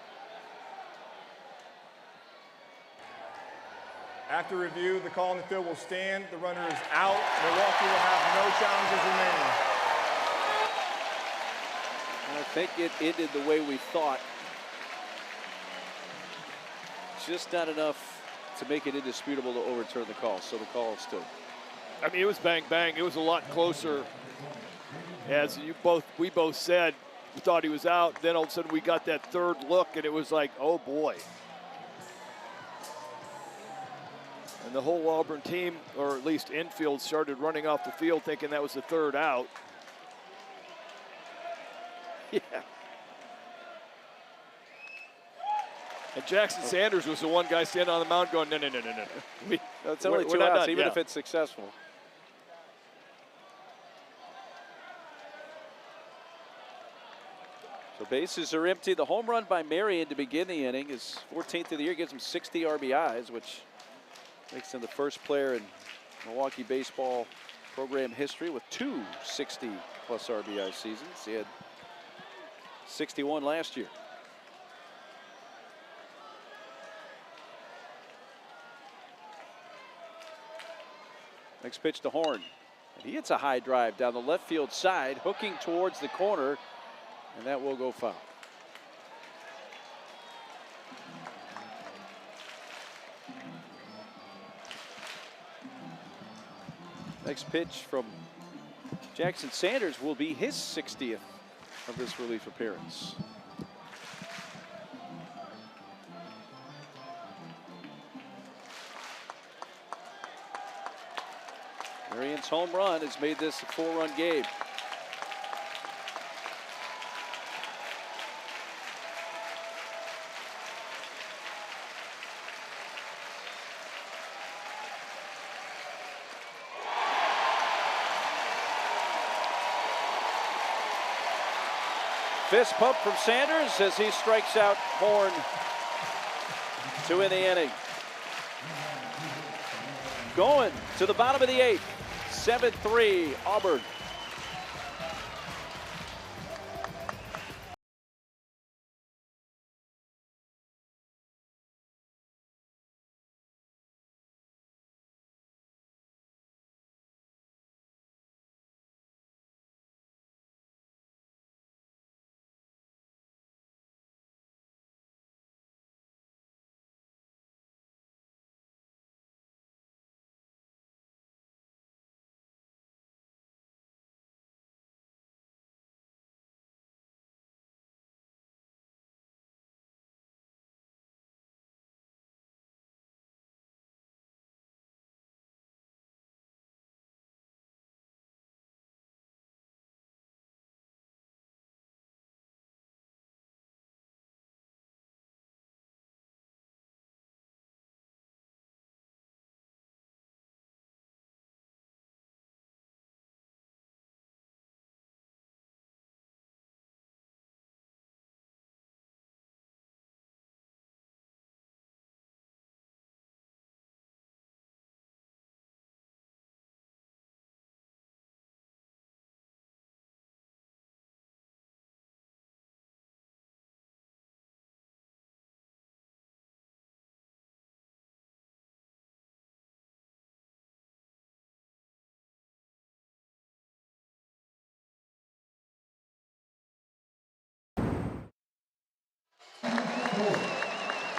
After review, the call in the field will stand. The runner is out. Milwaukee will have no challenges remaining. And I think it ended the way we thought. Just not enough to make it indisputable to overturn the call, so the call stood. I mean, it was bang, bang. It was a lot closer. As we both said, we thought he was out. Then all of a sudden we got that third look, and it was like, oh boy. And the whole Auburn team, or at least infield, started running off the field thinking that was the third out. Yeah. And Jackson Sanders was the one guy standing on the mound going, no. That's only two outs, even if it's successful. So bases are empty. The home run by Marion to begin the inning is 14th of the year, gives him 60 RBIs, which makes him the first player in Milwaukee baseball program history with two 60-plus RBI seasons. He had 61 last year. Next pitch to Horn. And he hits a high drive down the left field side, hooking towards the corner, and that will go foul. Next pitch from Jackson Sanders will be his 60th of this relief appearance. Marian's home run has made this a 4-run game. Fist pump from Sanders as he strikes out Horn to end the inning. Going to the bottom of the 8th. 7-3 Auburn.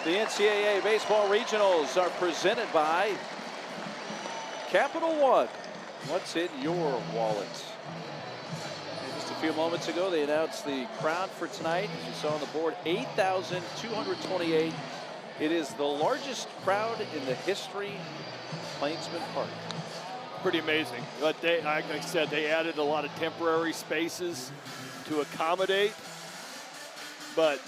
The NCAA Baseball Regionals are presented by Capital One. What's in your wallet? And just a few moments ago, they announced the crowd for tonight. As you saw on the board, 8,228. It is the largest crowd in the history of Plainsman Park. Pretty amazing. But they, like I said, they added a lot of temporary spaces to accommodate. But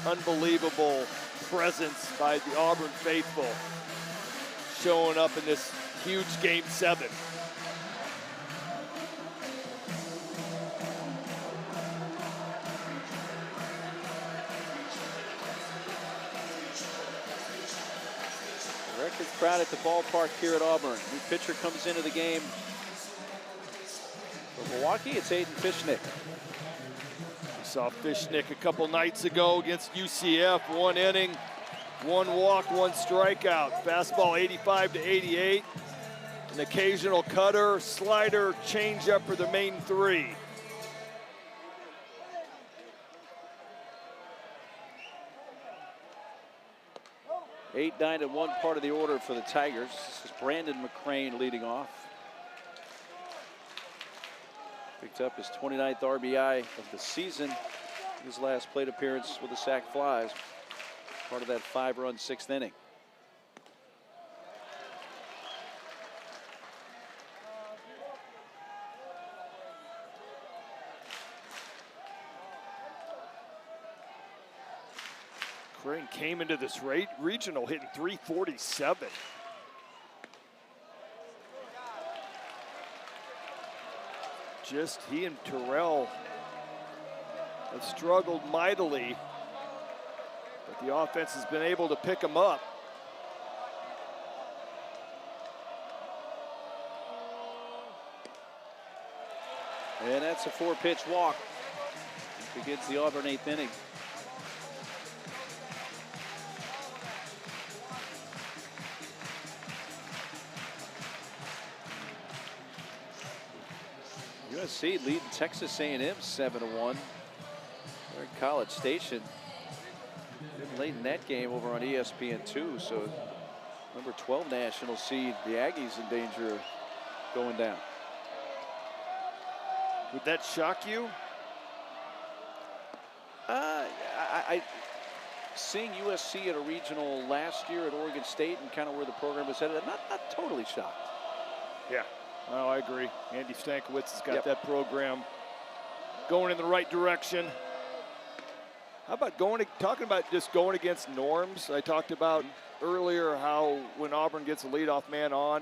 unbelievable presence by the Auburn faithful showing up in this huge Game 7. Record crowd at the ballpark here at Auburn. New pitcher comes into the game for Milwaukee. It's Aiden Fishnick. Saw Fishnick a couple nights ago against UCF. 1 inning, 1 walk, 1 strikeout. Fastball 85 to 88. An occasional cutter, slider, changeup for the main 3. Eight, 9, and 1 part of the order for the Tigers. This is Brandon McCrane leading off. Picked up his 29th RBI of the season. His last plate appearance with the sac flies. Part of that 5-run 6th inning. Crane came into this regional hitting .347. Just he and Terrell have struggled mightily, but the offense has been able to pick them up. And that's a 4-pitch walk. Begins the Auburn 8th inning. USC leading Texas A&M 7-1. They're in College Station. Late in that game over on ESPN2. So number 12 national seed, the Aggies in danger of going down. Would that shock you? Seeing USC at a regional last year at Oregon State and kind of where the program was headed, not totally shocked. Yeah, no, I agree. Andy Stankiewicz has got that program going in the right direction. How about talking about just going against norms? I talked about earlier how when Auburn gets a leadoff man on,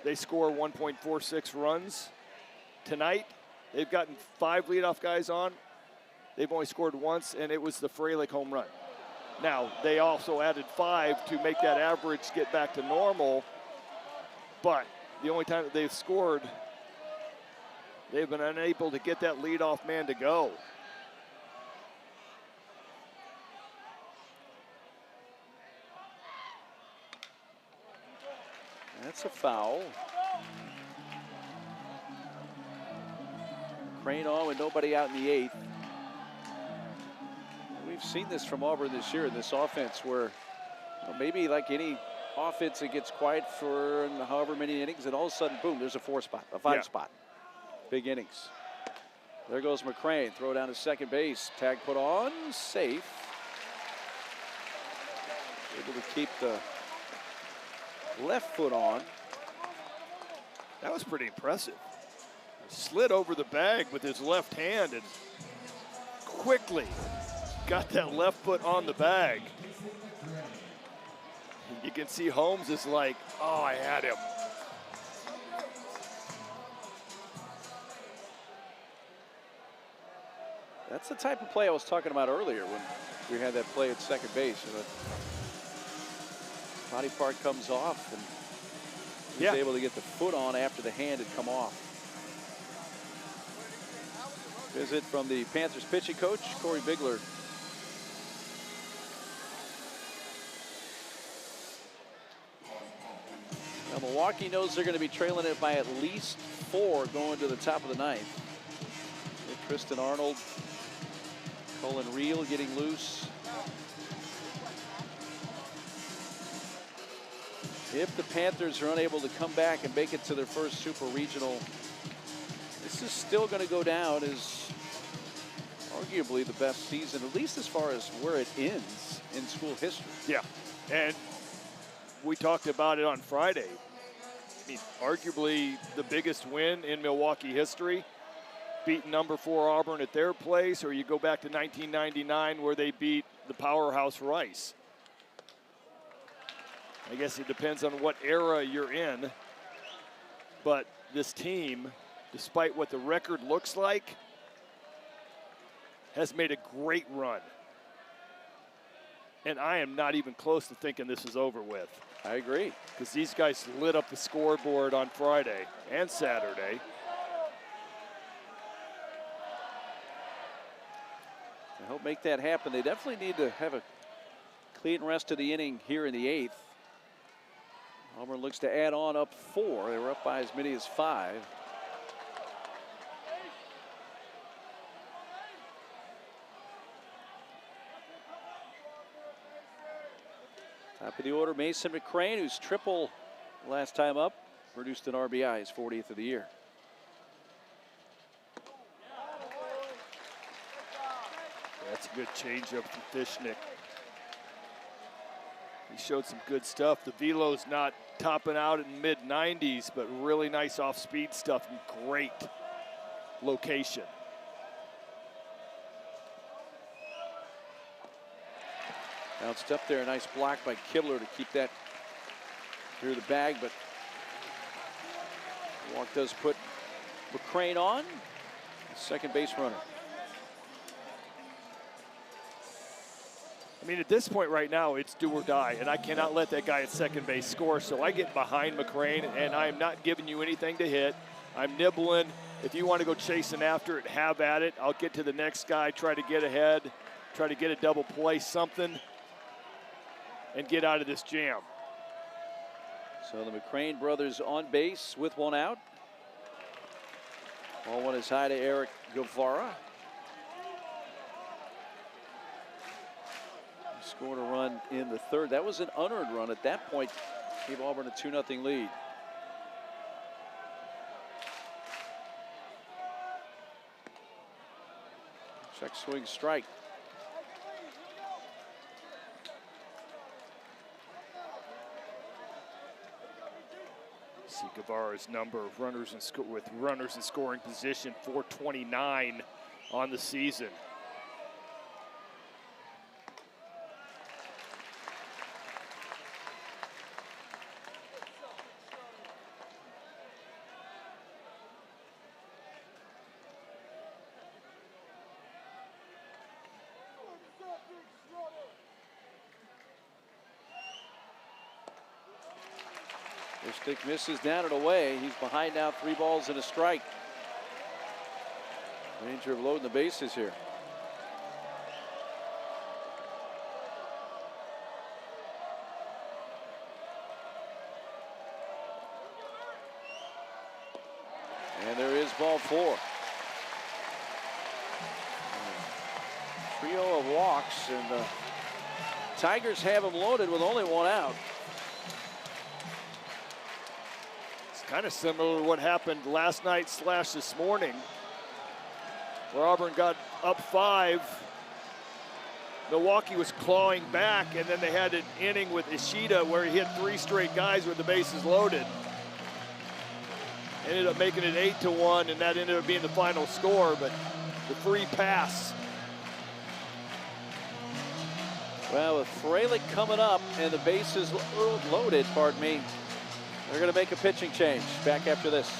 they score 1.46 runs. Tonight, they've gotten 5 leadoff guys on. They've only scored once, and it was the Freilich home run. Now, they also added 5 to make that average get back to normal, but the only time that they've scored, they've been unable to get that leadoff man to go. That's a foul. Crane on with nobody out in the 8th. We've seen this from Auburn this year in this offense where maybe like any offense that gets quiet for however many innings, and all of a sudden, boom, there's a 4 spot, a 5 spot. Big innings. There goes McCrane, throw down to second base. Tag put on, safe. Able to keep the left foot on. That was pretty impressive. Slid over the bag with his left hand and quickly got that left foot on the bag. You can see Holmes is like, oh, I had him. That's the type of play I was talking about earlier when we had that play at second base. You know, body part comes off, and he was able to get the foot on after the hand had come off. Visit from the Panthers pitching coach, Corey Bigler. Now, Milwaukee knows they're going to be trailing it by at least 4 going to the top of the 9th. Tristan Arnold, Colin Reel getting loose. If the Panthers are unable to come back and make it to their first super regional, this is still going to go down as arguably the best season, at least as far as where it ends in school history. Yeah, and we talked about it on Friday. I mean, arguably the biggest win in Milwaukee history, beating number 4 Auburn at their place, or you go back to 1999 where they beat the powerhouse Rice. I guess it depends on what era you're in, but this team, despite what the record looks like, has made a great run. And I am not even close to thinking this is over with. I agree. Because these guys lit up the scoreboard on Friday and Saturday. To help make that happen, they definitely need to have a clean rest of the inning here in the 8th. Auburn looks to add on up 4. They were up by as many as 5. Top of the order, Mason McCrane, who's triple last time up, produced an RBI, his 40th of the year. That's a good changeup from Fishnick. He showed some good stuff. The velo's not topping out in mid-90s, but really nice off-speed stuff and great location. Bounced up there, a nice block by Kibler to keep that through the bag, but Walk does put McCrane on, second base runner. I mean, at this point right now, it's do or die, and I cannot let that guy at second base score, so I get behind McCrane, and I am not giving you anything to hit. I'm nibbling. If you want to go chasing after it, have at it. I'll get to the next guy, try to get ahead, try to get a double play, something, and get out of this jam. So the McCrane brothers on base with 1 out. Ball one is high to Eric Guevara. He scored a run in the third. That was an unearned run at that point. Gave Auburn a 2-0 lead. Check swing strike. See Guevara's number of runners with runners in scoring position, 429 on the season. Their stick misses down and away. He's behind now, 3 balls and a strike. Danger of loading the bases here. And there is ball 4. Trio of walks, and the Tigers have him loaded with only 1 out. Kind of similar to what happened last night / this morning, where Auburn got up 5. Milwaukee was clawing back, and then they had an inning with Ishida where he hit 3 straight guys with the bases loaded. Ended up making it 8-1, and that ended up being the final score, but the free pass. Well, with Fralick coming up and the bases loaded, pardon me, they're going to make a pitching change. Back after this.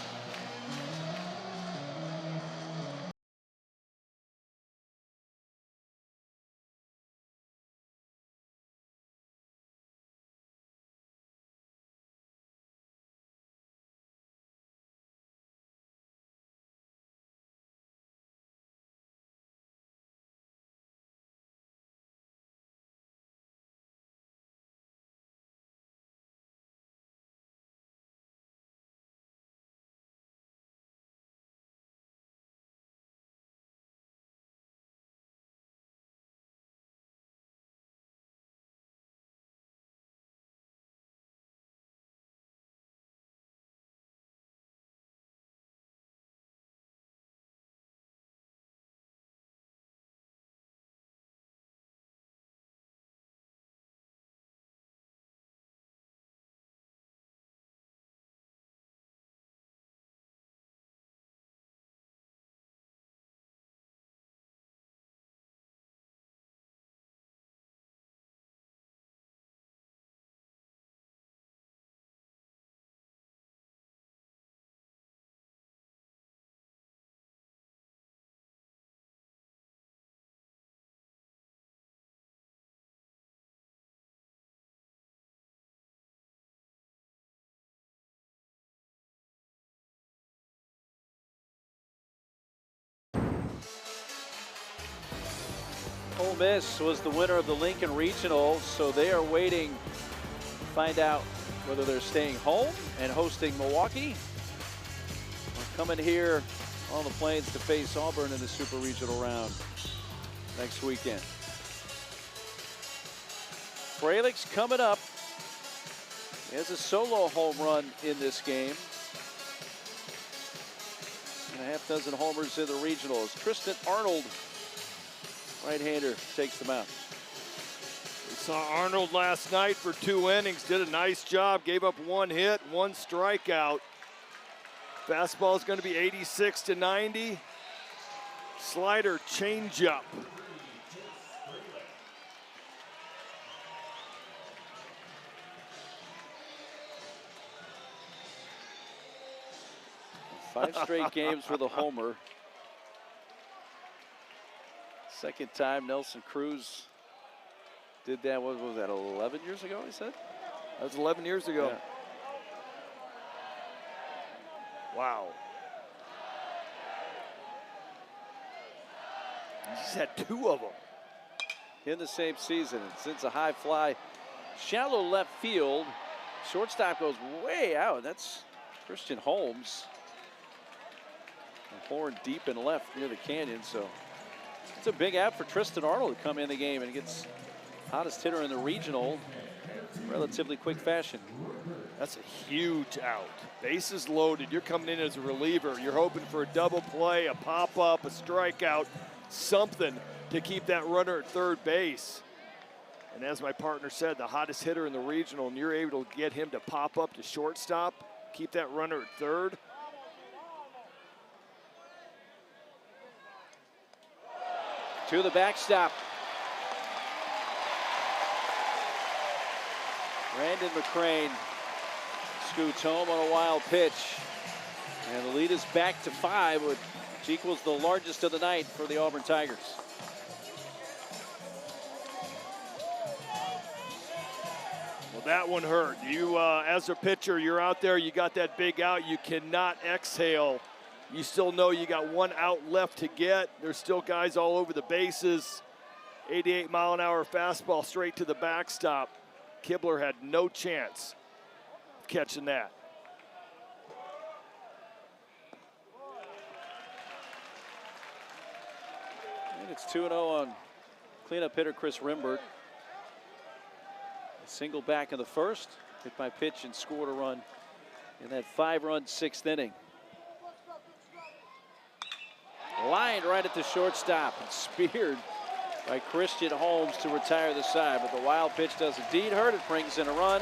Ole Miss was the winner of the Lincoln Regional, so they are waiting to find out whether they're staying home and hosting Milwaukee or coming here on the Plains to face Auburn in the Super Regional round next weekend. Fralick's coming up. He has a solo home run in this game. And a half dozen homers in the regionals. Tristan Arnold, right-hander, takes them out. We saw Arnold last night for 2 innings, did a nice job, gave up 1 hit, 1 strikeout. Fastball is going to be 86 to 90. Slider changeup. Five straight games with a homer. Second time Nelson Cruz did that. What was that, 11 years ago, he said? That was 11 years ago. Yeah. Wow. He's had 2 of them in the same season. And since a high fly, shallow left field, shortstop goes way out. That's Christian Holmes. Horn deep and left near the canyon, so it's a big app for Tristan Arnold to come in the game and gets hottest hitter in the regional relatively quick fashion. That's a huge out. Bases loaded. You're coming in as a reliever. You're hoping for a double play, a pop-up, a strikeout, something to keep that runner at third base. And as my partner said, the hottest hitter in the regional, and you're able to get him to pop up to shortstop, keep that runner at third. To the backstop. Brandon McCrane scoots home on a wild pitch. And the lead is back to 5, which equals the largest of the night for the Auburn Tigers. Well, that one hurt. You, as a pitcher, you're out there, you got that big out, you cannot exhale. You still know you got one out left to get. There's still guys all over the bases. 88-mile-an-hour fastball straight to the backstop. Kibler had no chance of catching that. And it's 2-0 on cleanup hitter Chris Rimbert. A single back in the first, hit by pitch and scored a run in that 5-run 6th inning. Lined right at the shortstop and speared by Christian Holmes to retire the side, but the wild pitch does indeed hurt. It brings in a run.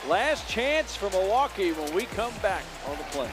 Last chance for Milwaukee when we come back on the Plains.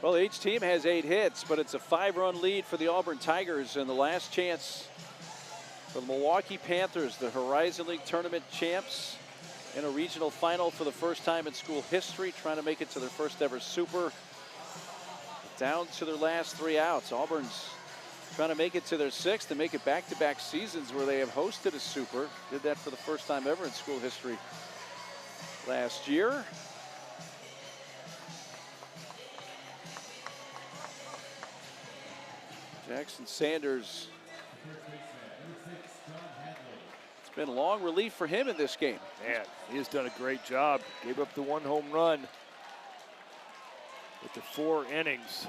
Well, each team has 8 hits, but it's a 5-run lead for the Auburn Tigers, and the last chance for the Milwaukee Panthers, the Horizon League tournament champs, in a regional final for the first time in school history, trying to make it to their first ever Super. Down to their last 3 outs. Auburn's trying to make it to their 6th and make it back-to-back seasons where they have hosted a Super. Did that for the first time ever in school history last year. Jackson Sanders. It's been long relief for him in this game. Man, he has done a great job. Gave up the 1 home run with the 4 innings.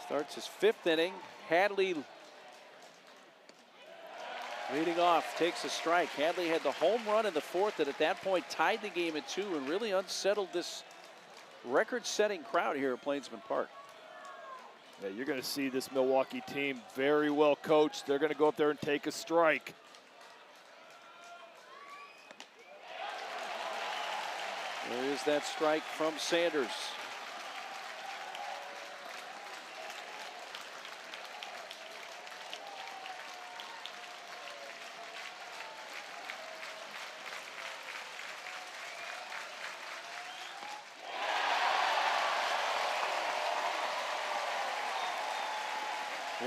Starts his 5th inning. Hadley leading off, takes a strike. Hadley had the home run in the 4th that at that point tied the game at 2 and really unsettled this record-setting crowd here at Plainsman Park. Yeah, you're going to see this Milwaukee team very well coached. They're going to go up there and take a strike. There is that strike from Sanders.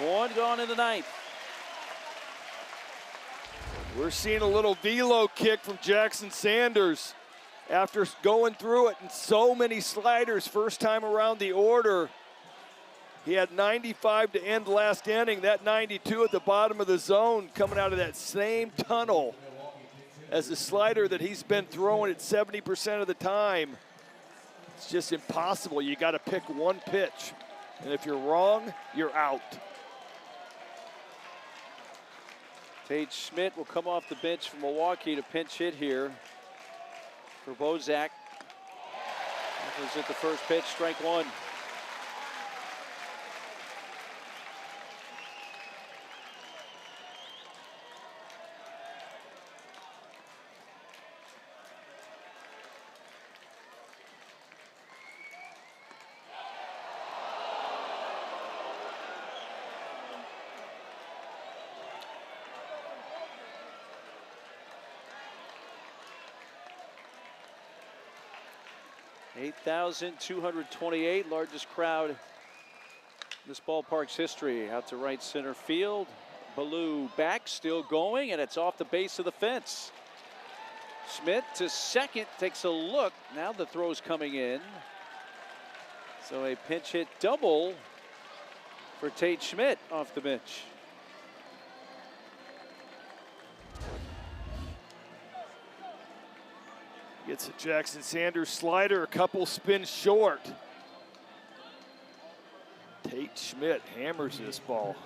One gone in the 9th. We're seeing a little velo kick from Jackson Sanders. after going through it and so many sliders first time around the order. He had 95 to end last inning. That 92 at the bottom of the zone coming out of that same tunnel as the slider that he's been throwing at 70% of the time. It's just impossible. You got to pick one pitch. And if you're wrong, you're out. Tate Schmidt will come off the bench from Milwaukee to pinch hit here for Bozak. That was at the first pitch, strike one. $8,228, largest crowd in this ballpark's history. Out to right center field. Ballou back, still going, and it's off the base of the fence. Schmidt to second, takes a look. Now the throw's coming in. So a pinch hit double for Tate Schmidt off the bench. Gets a Jackson Sanders slider, a couple spins short. Tate Schmidt hammers this ball.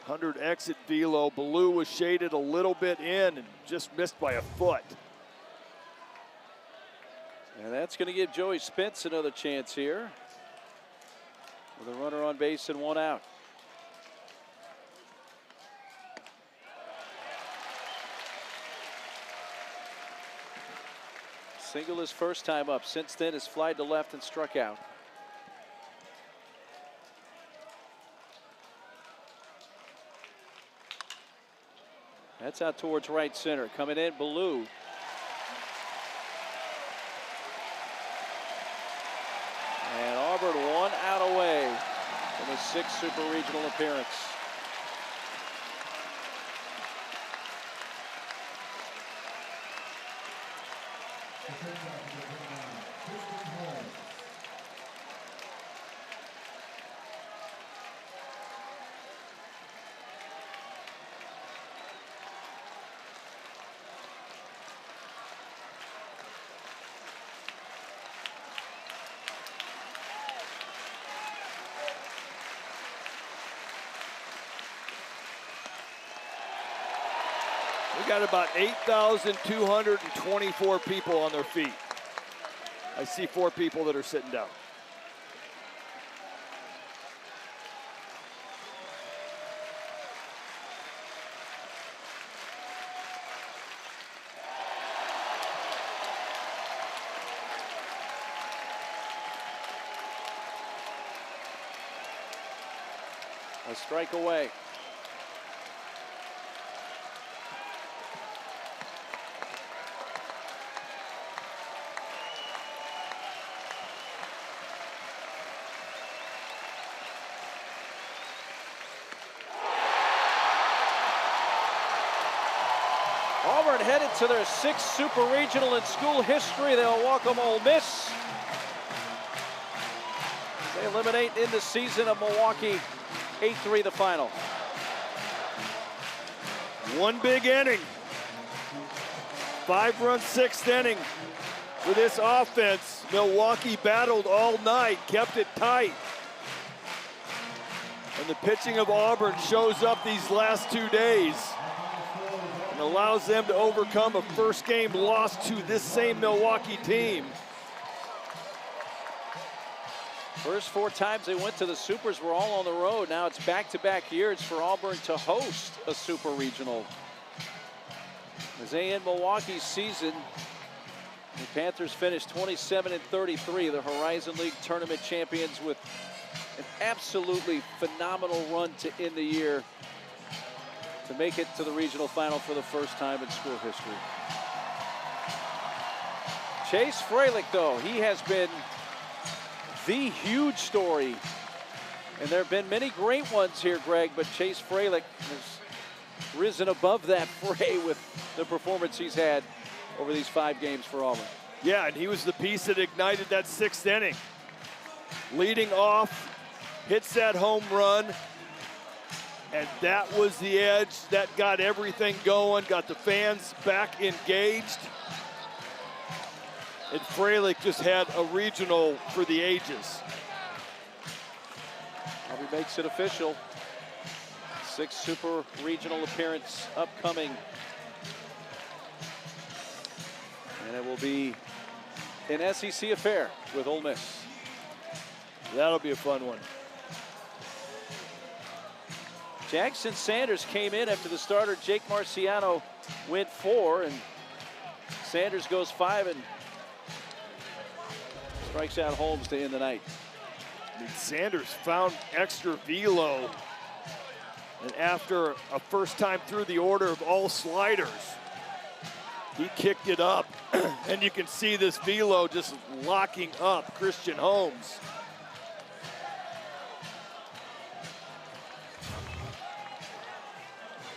100 exit velo. Ballou was shaded a little bit in and just missed by a foot. And that's going to give Joey Spence another chance here with a runner on base and one out. Single his first time up. Since then, has flied to left and struck out. That's out towards right center. Coming in, Ballou. And Auburn 1 out away from his 6th Super Regional appearance. We got about 8,224 people on their feet. I see 4 people that are sitting down. A strike away. Auburn headed to their 6th Super Regional in school history. They'll welcome Ole Miss. They eliminate in the season of Milwaukee. 8-3 the final. One big inning. 5-run 6th inning. For this offense, Milwaukee battled all night, kept it tight. And the pitching of Auburn shows up these last 2 days and allows them to overcome a first game loss to this same Milwaukee team. First 4 times they went to the Supers were all on the road. Now it's back-to-back years for Auburn to host a Super Regional. As they end Milwaukee's season, the Panthers finished 27-33, the Horizon League tournament champions, with an absolutely phenomenal run to end the year to make it to the regional final for the first time in school history. Chase Fralick, though, he has been the huge story. And there have been many great ones here, Greg, but Chase Fralick has risen above that fray with the performance he's had over these 5 games for Auburn. Yeah, and he was the piece that ignited that 6th inning. Leading off, hits that home run, and that was the edge that got everything going, got the fans back engaged. And Freilich just had a regional for the ages. Auburn makes it official. 6th Super Regional appearance upcoming. And it will be an SEC affair with Ole Miss. That'll be a fun one. Jackson Sanders came in after the starter Jake Marciano went 4, and Sanders goes 5 and strikes out Holmes to end the night. I mean, Sanders found extra velo, and after a first time through the order of all sliders, he kicked it up, and you can see this velo just locking up Christian Holmes.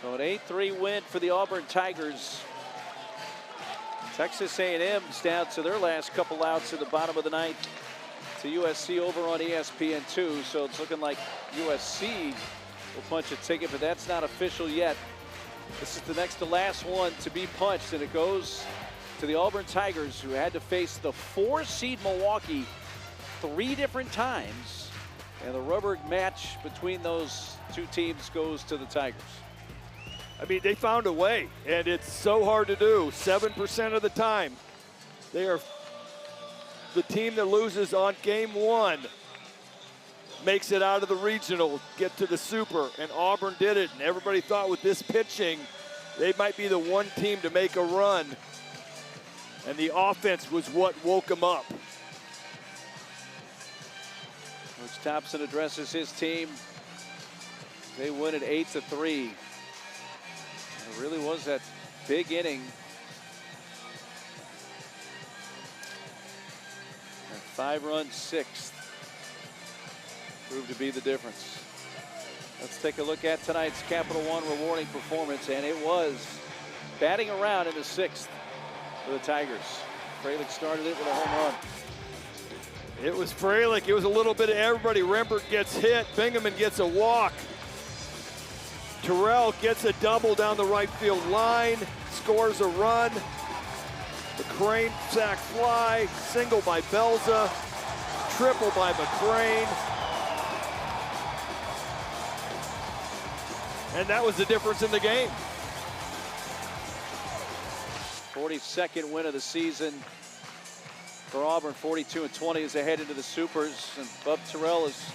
So an 8-3 win for the Auburn Tigers. Texas A&M's down to their last couple outs at the bottom of the ninth to USC over on ESPN2. So it's looking like USC will punch a ticket, but that's not official yet. This is the next to last one to be punched, and it goes to the Auburn Tigers, who had to face the 4-seed Milwaukee 3 different times. And the rubber match between those 2 teams goes to the Tigers. I mean, they found a way, and it's so hard to do. 7% of the time, they are the team that loses on game 1 makes it out of the regional, get to the Super, and Auburn did it. And everybody thought with this pitching, they might be the one team to make a run. And the offense was what woke them up. Coach Thompson addresses his team. They win it 8-3. It really was that big inning. That 5-run 6th proved to be the difference. Let's take a look at tonight's Capital One rewarding performance, and it was batting around in the 6th for the Tigers. Freilich started it with a home run. It was Freilich. It was a little bit of everybody. Rembert gets hit. Bingaman gets a walk. Terrell gets a double down the right field line, scores a run. The Crane sac fly, single by Belza, triple by McCrane. And that was the difference in the game. 42nd win of the season for Auburn. 42-20 as they head into the Supers. And Bub Terrell has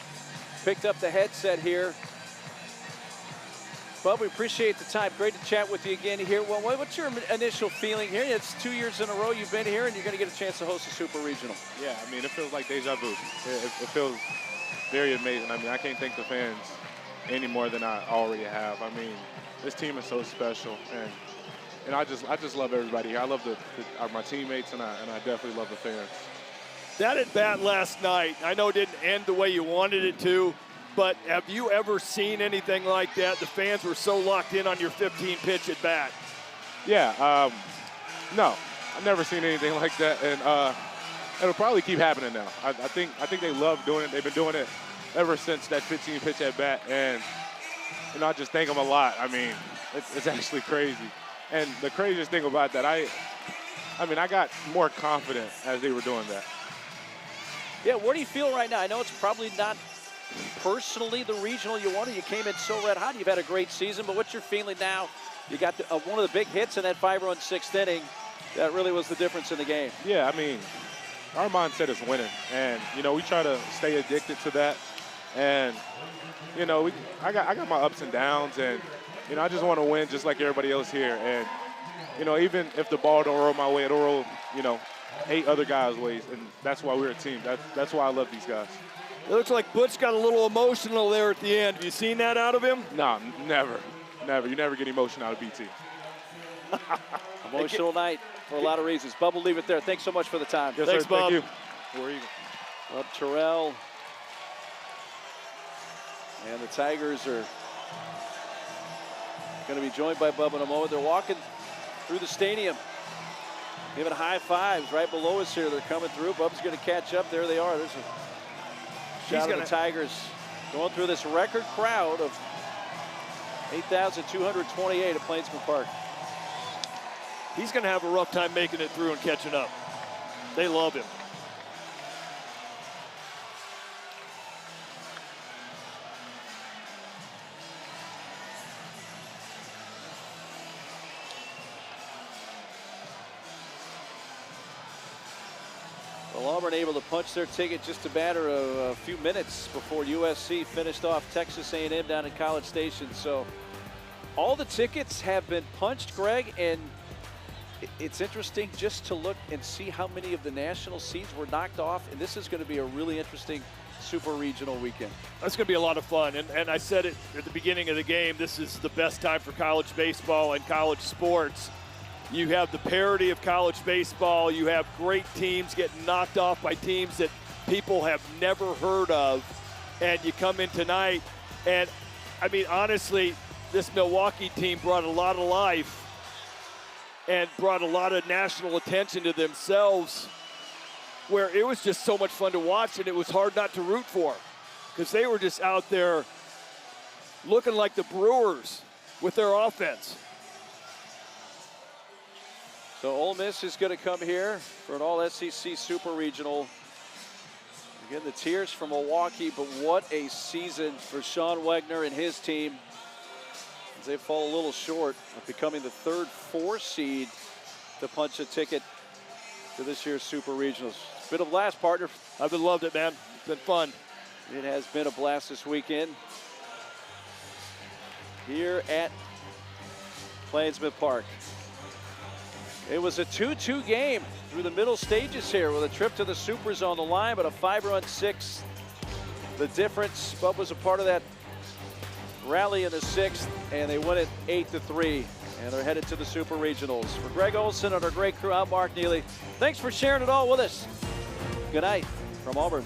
picked up the headset here. Bub, we appreciate the time. Great to chat with you again here. Well, what's your initial feeling here? It's 2 years in a row you've been here, and you're going to get a chance to host a Super Regional. Yeah, I mean, it feels like deja vu. It feels very amazing. I mean, I can't thank the fans any more than I already have. I mean, this team is so special, and I just love everybody here. I love my teammates, and I definitely love the fans. That at bat last night, I know it didn't end the way you wanted it to, but have you ever seen anything like that? The fans were so locked in on your 15 pitch at bat. Yeah, no, I've never seen anything like that, and it'll probably keep happening now. I think they love doing it. They've been doing it ever since that 15 pitch at bat, and I just thank them a lot. I mean, it's actually crazy. And the craziest thing about that, I got more confident as they were doing that. Yeah, where do you feel right now? I know it's probably not personally the regional you wanted. You came in so red hot. You've had a great season, but what's your feeling now? You got one of the big hits in that 5-run 6th inning. That really was the difference in the game. Yeah, I mean, our mindset is winning, and we try to stay addicted to that. And I got my ups and downs, and I just want to win just like everybody else here. And even if the ball don't roll my way, it'll roll 8 other guys' ways, and that's why we're a team. That's why I love these guys. It looks like Butch got a little emotional there at the end. Have you seen that out of him? No, never. You never get emotion out of BT. Emotional night for a lot of reasons. Bub, will leave it there. Thanks so much for the time. Yes, thanks, sir. Bob. Thank you. Where are you? Bub Terrell. And the Tigers are going to be joined by Bub in a moment. They're walking through the stadium. giving high fives right below us here. They're coming through. Bub's going to catch up. There they are. There's a shot of the Tigers going through this record crowd of 8,228 at Plainsman Park. He's going to have a rough time making it through and catching up. They love him. Well, Auburn able to punch their ticket just a matter of a few minutes before USC finished off Texas A&M down at College Station. So all the tickets have been punched, Greg, and it's interesting just to look and see how many of the national seeds were knocked off. And this is going to be a really interesting super regional weekend. That's going to be a lot of fun. And I said it at the beginning of the game, this is the best time for college baseball and college sports. You have the parity of college baseball. You have great teams getting knocked off by teams that people have never heard of. And you come in tonight, and I mean, honestly, this Milwaukee team brought a lot of life and brought a lot of national attention to themselves, where it was just so much fun to watch, and it was hard not to root for because they were just out there looking like the Brewers with their offense. So Ole Miss is going to come here for an all-SEC Super Regional. Again, the tears from Milwaukee, but what a season for Sean Wegner and his team. As they fall a little short of becoming the 3rd, 4 seed to punch a ticket to this year's Super Regionals. It's been a blast, partner. I've loved it, man. It's been fun. It has been a blast this weekend here at Plainsman Park. It was a 2-2 game through the middle stages here with a trip to the Supers on the line, but a 5-run 6th. The difference, Bub was a part of that rally in the 6th, and they win it 8-3, and they're headed to the Super Regionals. For Greg Olson and our great crew, I'm Mark Neely. Thanks for sharing it all with us. Good night from Auburn.